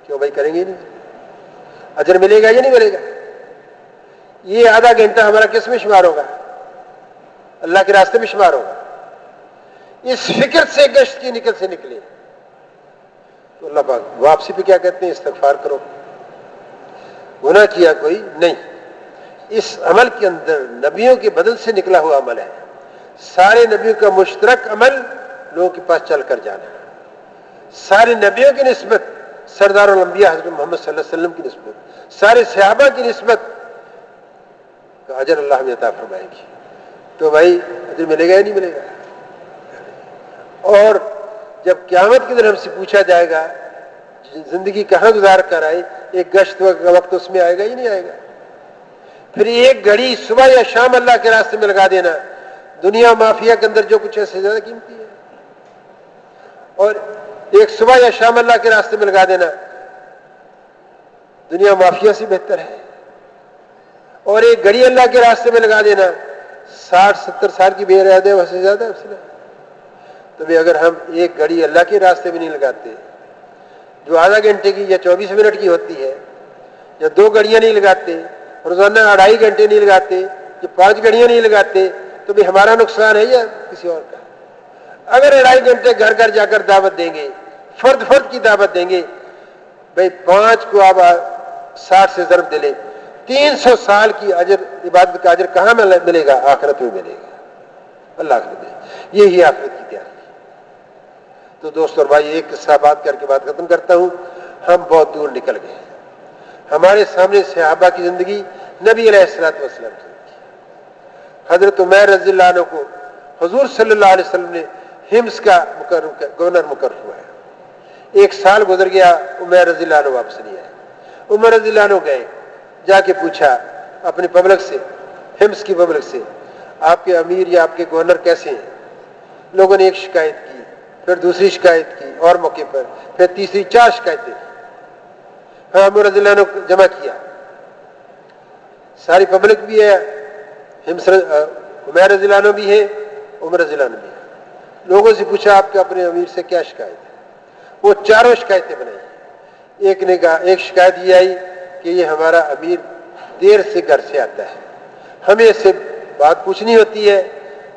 کیوں بھائی کریں گے نہیں؟ اجر ملے گا یا نہیں ملے گا؟ یہ آدھا گھنٹہ ہمارا کس میں شمار ہوگا؟ اللہ کے راستے میں شمار ہوگا. اس فکر سے گشت کی نکل سے نکلے تو اللہ پاک واپسی پہ کیا کہتے ہیں؟ استغفار کرو. گناہ کیا کوئی نہیں. اس عمل کے اندر نبیوں کے بدن سے نکلا ہوا عمل ہے. سارے نبیوں کا مشترک عمل لوگوں کے پاس چل کر جانا ہے. سارے نبیوں کی نسبت سردار الانبیاء حضرت محمد صلی اللہ علیہ وسلم کی نسبت, سارے صحابہ کی نسبت کا اجر اللہ میں عطا فرمائے گی. تو بھائی اجر ملے گا یا نہیں ملے گا؟ اور جب قیامت کے دن ہم سے پوچھا جائے گا زندگی کہاں گزار کر آئے, ایک گشت کا وقت اس میں آئے گا یا نہیں آئے گا؟ پھر ایک گھڑی صبح یا شام اللہ کے راستے میں لگا دینا دنیا مافیا کے اندر جو کچھ ہے سے زیادہ قیمتی ہے. اور ایک صبح یا شام اللہ کے راستے میں لگا دینا دنیا مافیا سے بہتر ہے. اور ایک گھڑی اللہ کے راستے میں لگا دینا 60-70 سال کی بے رعایت ہے وہ سے زیادہ افضل ہے. تو بھی اگر ہم ایک گھڑی اللہ کے راستے میں نہیں لگاتے جو آدھا گھنٹے کی یا 24 منٹ کی ہوتی ہے, یا 2 گھڑیاں نہیں لگاتے, روزانہ 2.5 گھنٹے نہیں لگاتے, یا 5 گھڑیاں نہیں لگاتے, تو بھی ہمارا نقصان ہے یا کسی اور کا؟ اگر 2.5 گھنٹے گھر گھر جا کر دعوت دیں گے, فرد فرد کی دعوت دیں گے, بھائی 5 کو آپ 60 سے ضرب دے لیں, 300 سال کی عبادت کا اجر کہاں ملے گا؟ آخرت میں ملے گا. اللہ آخرت میں, یہی آخرت کی تیاری. تو دوست اور بھائی ایک قصہ بات کر کے بات ختم کرتا ہوں. ہم بہت دور نکل گئے. ہمارے سامنے صحابہ کی زندگی, نبی علیہ الصلوۃ والسلام کی زندگی. حضرت عمیر رضی اللہ عنہ کو حضور صلی اللہ علیہ وسلم نے ہمس کا گورنر مقرر ہوا ہے. 1 سال گزر گیا, عمیر رضی اللہ عنہ واپس نہیں آئے. عمر رضی اللہ عنہ گئے, جا کے پوچھا اپنی پبلک سے, ہمس کی پبلک سے, آپ کے امیر یا آپ کے گورنر کیسے ہیں؟ لوگوں نے ایک شکایت کی, پھر دوسری شکایت کی, اور موقع پر پھر تیسری, 4 شکایتیں کی. ہاں عمر رضی اللہ عنہ کو جمع کیا, ساری پبلک بھی ہے, عمیر رضی اللہ عنہ بھی ہے, عمر رضی اللہ عنہ بھی ہے. لوگوں سے پوچھا آپ کے اپنے امیر سے کیا شکایت ہے؟ وہ 4 شکایتیں بنائی. ایک نے کہا, ایک شکایت یہ آئی کہ یہ ہمارا امیر دیر سے گھر سے آتا ہے, ہمیں اس سے بات پوچھنی ہوتی ہے,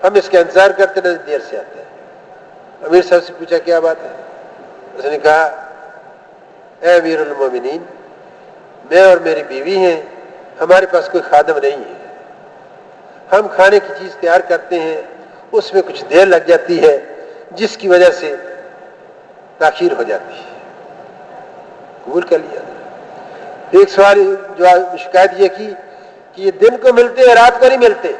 ہم اس کا انتظار کرتے رہتے, دیر سے آتا ہے. امیر صاحب سے پوچھا کیا بات ہے؟ اس نے کہا اے امیر المومنین, میں اور میری بیوی ہیں, ہمارے پاس کوئی خادم نہیں ہے, ہم کھانے کی چیز تیار کرتے ہیں, اس میں کچھ دیر لگ جاتی ہے جس کی وجہ سے تاخیر ہو جاتی ہے. قبول کر لیا. ایک سوال جو شکایت یہ کی کہ یہ دن کو ملتے ہیں رات کو نہیں ملتے,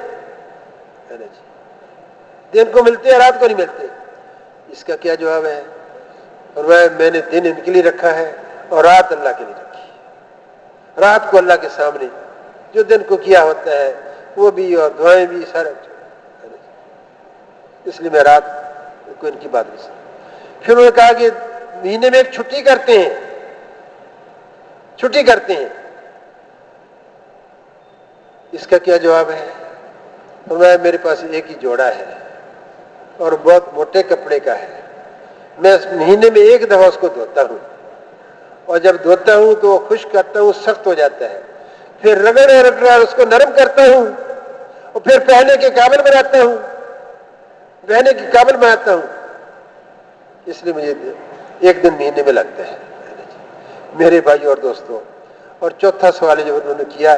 دن کو ملتے ہیں رات کو نہیں ملتے. اس کا کیا جواب ہے؟ فرمایا میں نے دن ان کے لیے رکھا ہے اور رات اللہ کے لیے رکھی. رات کو اللہ کے سامنے جو دن کو کیا ہوتا ہے وہ بھی اور دعائیں بھی سارا, اس لیے میں رات کو ان کی بات نہیں سنتا. پھر انہوں نے کہا کہ مہینے میں ایک چھٹی کرتے ہیں, چھٹی کرتے ہیں. اس کا کیا جواب ہے؟ فرمایا میرے پاس ایک ہی جوڑا ہے اور بہت موٹے کپڑے کا ہے, میں اس مہینے میں ایک دفعہ اس کو دھوتا ہوں, اور جب دھوتا ہوں تو وہ خشک کرتا ہوں, سخت ہو جاتا ہے, پھر رگڑ اس کو نرم کرتا ہوں, اور پھر پہننے کے قابل بناتا ہوں, پہننے کے قابل بناتا ہوں. اس لیے مجھے 1 دن مہینے میں لگتا ہے. میرے بھائی اور دوستوں, اور چوتھا سوال جو انہوں نے کیا,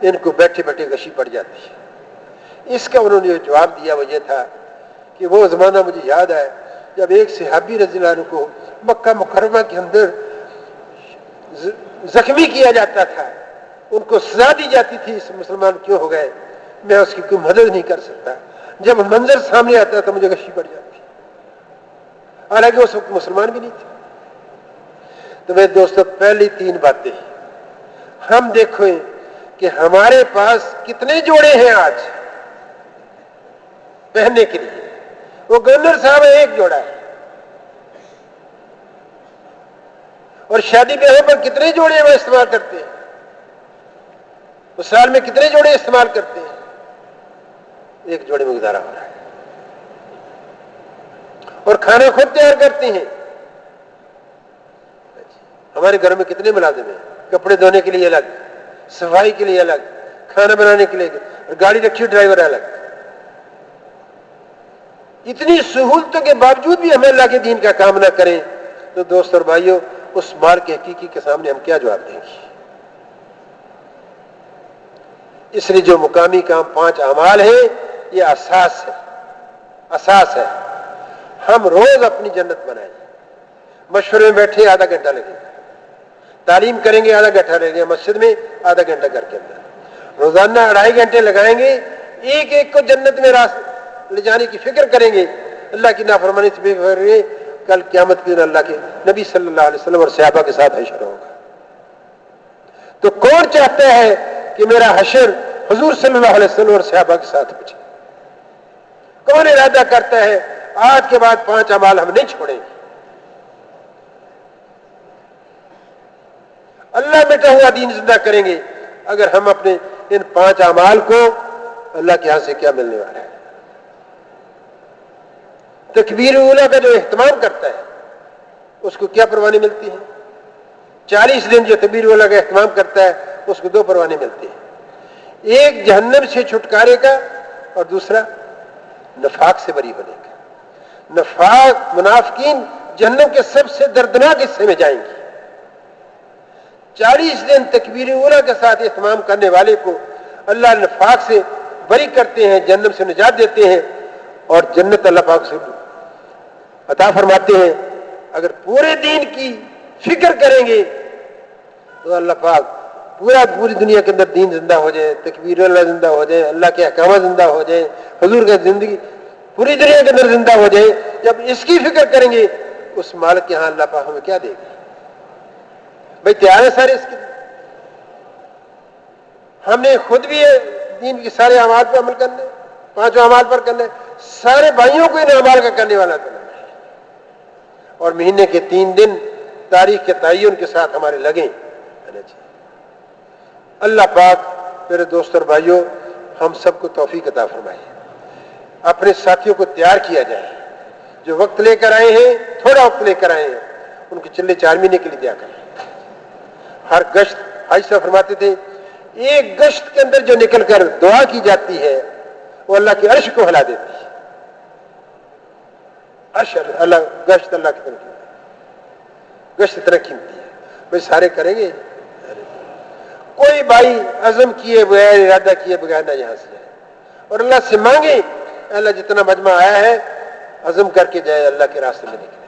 ان کو بیٹھے بیٹھے غشی پڑ جاتی ہے. اس کا انہوں نے جو جواب دیا وہ یہ تھا کہ وہ زمانہ مجھے یاد ہے جب ایک صحابی رضی اللہ عنہ کو مکہ مکرمہ کے اندر زخمی کیا جاتا تھا, ان کو سزا دی جاتی تھی, اس مسلمان کیوں ہو گئے, میں اس کی کوئی مدد نہیں کر سکتا. جب منظر سامنے آتا تو مجھے غشی پڑ جاتی, حالانکہ اس وقت مسلمان بھی نہیں تھے. تو میرے دوستوں, پہلی 3 باتیں ہم دیکھیں کہ ہمارے پاس کتنے جوڑے ہیں آج پہننے کے لیے. وہ گورنر صاحب ایک جوڑا ہے, اور شادی بیاہ پر کتنے جوڑے وہ استعمال کرتے ہیں. وہ سال میں کتنے جوڑے استعمال کرتے ہیں؟ ایک جوڑے میں گزارا ہو رہا ہے. اور کھانا خود تیار کرتے ہیں. ہمارے گھروں میں کتنے ملازم ہیں؟ کپڑے دھونے کے لیے الگ، صفائی کے لیے الگ، کھانا بنانے کے لیے الگ، اور گاڑی رکھی ڈرائیور الگ. اتنی سہولتوں کے باوجود بھی ہمیں اللہ کے دین کا کام نہ کریں تو دوست اور بھائیوں، اس مال کے حقیقی کے سامنے ہم کیا جواب دیں گے؟ اس لیے جو مقامی کام 5 اعمال ہیں یہ اساس ہے. ہم روز اپنی جنت بنائیں. مشورے میں بیٹھے آدھا گھنٹہ لگے گا، تعلیم کریں گے آدھا گھنٹہ لگے گا، مسجد میں آدھا گھنٹہ کر کے اندر روزانہ 2.5 گھنٹے لگائیں گے. ایک ایک کو جنت میں لے جانے کی فکر کریں گے. اللہ کی نافرمانی سے بے فکر رہے. کل قیامت کے دن اللہ کے نبی صلی اللہ علیہ وسلم اور صحابہ کے ساتھ حشر ہوگا. تو کون چاہتا ہے کہ میرا حشر حضور صلی اللہ علیہ وسلم اور صحابہ کے ساتھ ہو جائے؟ کون ارادہ کرتا ہے آج کے بعد 5 اعمال ہم نہیں چھوڑیں گے؟ اللہ مٹا ہوا دین زندہ کریں گے اگر ہم اپنے ان 5 اعمال کو اللہ کے ہاں سے کیا ملنے والا ہے؟ تکبیر اولیٰ کا جو اہتمام کرتا ہے اس کو کیا پروانی ملتی ہے؟ 40 دن جو تکبیر اولیٰ کا اہتمام کرتا ہے اس کو 2 پروانے ملتے ہیں. ایک جہنم سے چھٹکارے کا اور دوسرا نفاق سے بری ہونے کا. نفاق منافقین جہنم کے سب سے دردناک حصے میں جائیں گے. 40 دن تکبیر اولیٰ کے ساتھ اہتمام کرنے والے کو اللہ نفاق سے بری کرتے ہیں، جہنم سے نجات دیتے ہیں اور جنت اللہ پاک سے عطا فرماتے ہیں. اگر پورے دین کی فکر کریں گے تو اللہ پاک پوری دنیا کے اندر دین زندہ ہو جائے، تکبیر اللہ زندہ ہو جائے، اللہ کے احکامات زندہ ہو جائے، حضور کی زندگی پوری دنیا کے اندر زندہ ہو جائے. جب اس کی فکر کریں گے اس مالک کے ہاں اللہ پاک ہمیں کیا دے گا؟ بھائی تیار ہے سارے اس کے؟ ہم نے خود بھی دین کے سارے اعمال پر عمل کرنا ہے، 5 اعمال پر کرنا ہے. سارے بھائیوں کو ان اعمال کا کرنے والا کرنا ہے. اور مہینے کے 3 دن تاریخ کے تعین کے ساتھ ہمارے لگیں. اللہ پاک میرے دوست اور بھائیوں ہم سب کو توفیق عطا فرمائے. اپنے ساتھیوں کو تیار کیا جائے. جو وقت لے کر آئے ہیں، تھوڑا وقت لے کر آئے ہیں، ان کے چلے 4 مہینے کے لیے دیا کریں. ہر گشت حاجی صاحب فرماتے تھے ایک گشت کے اندر جو نکل کر دعا کی جاتی ہے وہ اللہ کے عرش کو ہلا دیتی ہے. عرش اللہ، گشت اللہ کی طرف کی گشت اتنا قیمتی ہے. بھائی سارے کریں گے؟ کوئی بھائی عزم کیے بغیر، ارادہ کیے بغیر نہ یہاں سے جائے اور اللہ سے مانگے اللہ جتنا مجمع آیا ہے عزم کر کے جائے، اللہ کے راستے میں نکلے.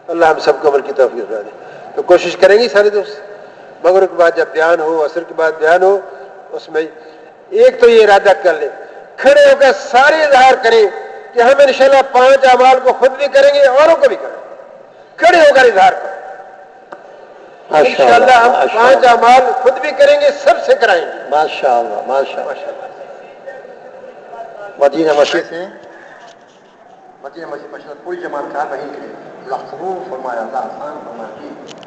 اللہ ہم سب کو عمل کی توفیق دے. تو کوشش کریں گے سارے دوست. مغرب کے بعد جب بیان ہو، عصر کے بعد بیان ہو، اس میں ایک تو یہ ارادہ کر لیں، کھڑے ہو کر سارے اظہار کریں کہ ہم انشاءاللہ 5 اعمال کو خود بھی کریں گے، اوروں کو بھی کریں گے. کھڑے ہو کر اظہار کریں انشاءاللہ ہم 5 اعمال خود بھی کریں گے، سب سے کرائیں گے. ماشاءاللہ ماشاءاللہ. مدینہ مسجد سے مدینہ مسجد پوری جماعت کا رہی ہے. اللہ قبول فرمائے، اللہ آسان فرمائے.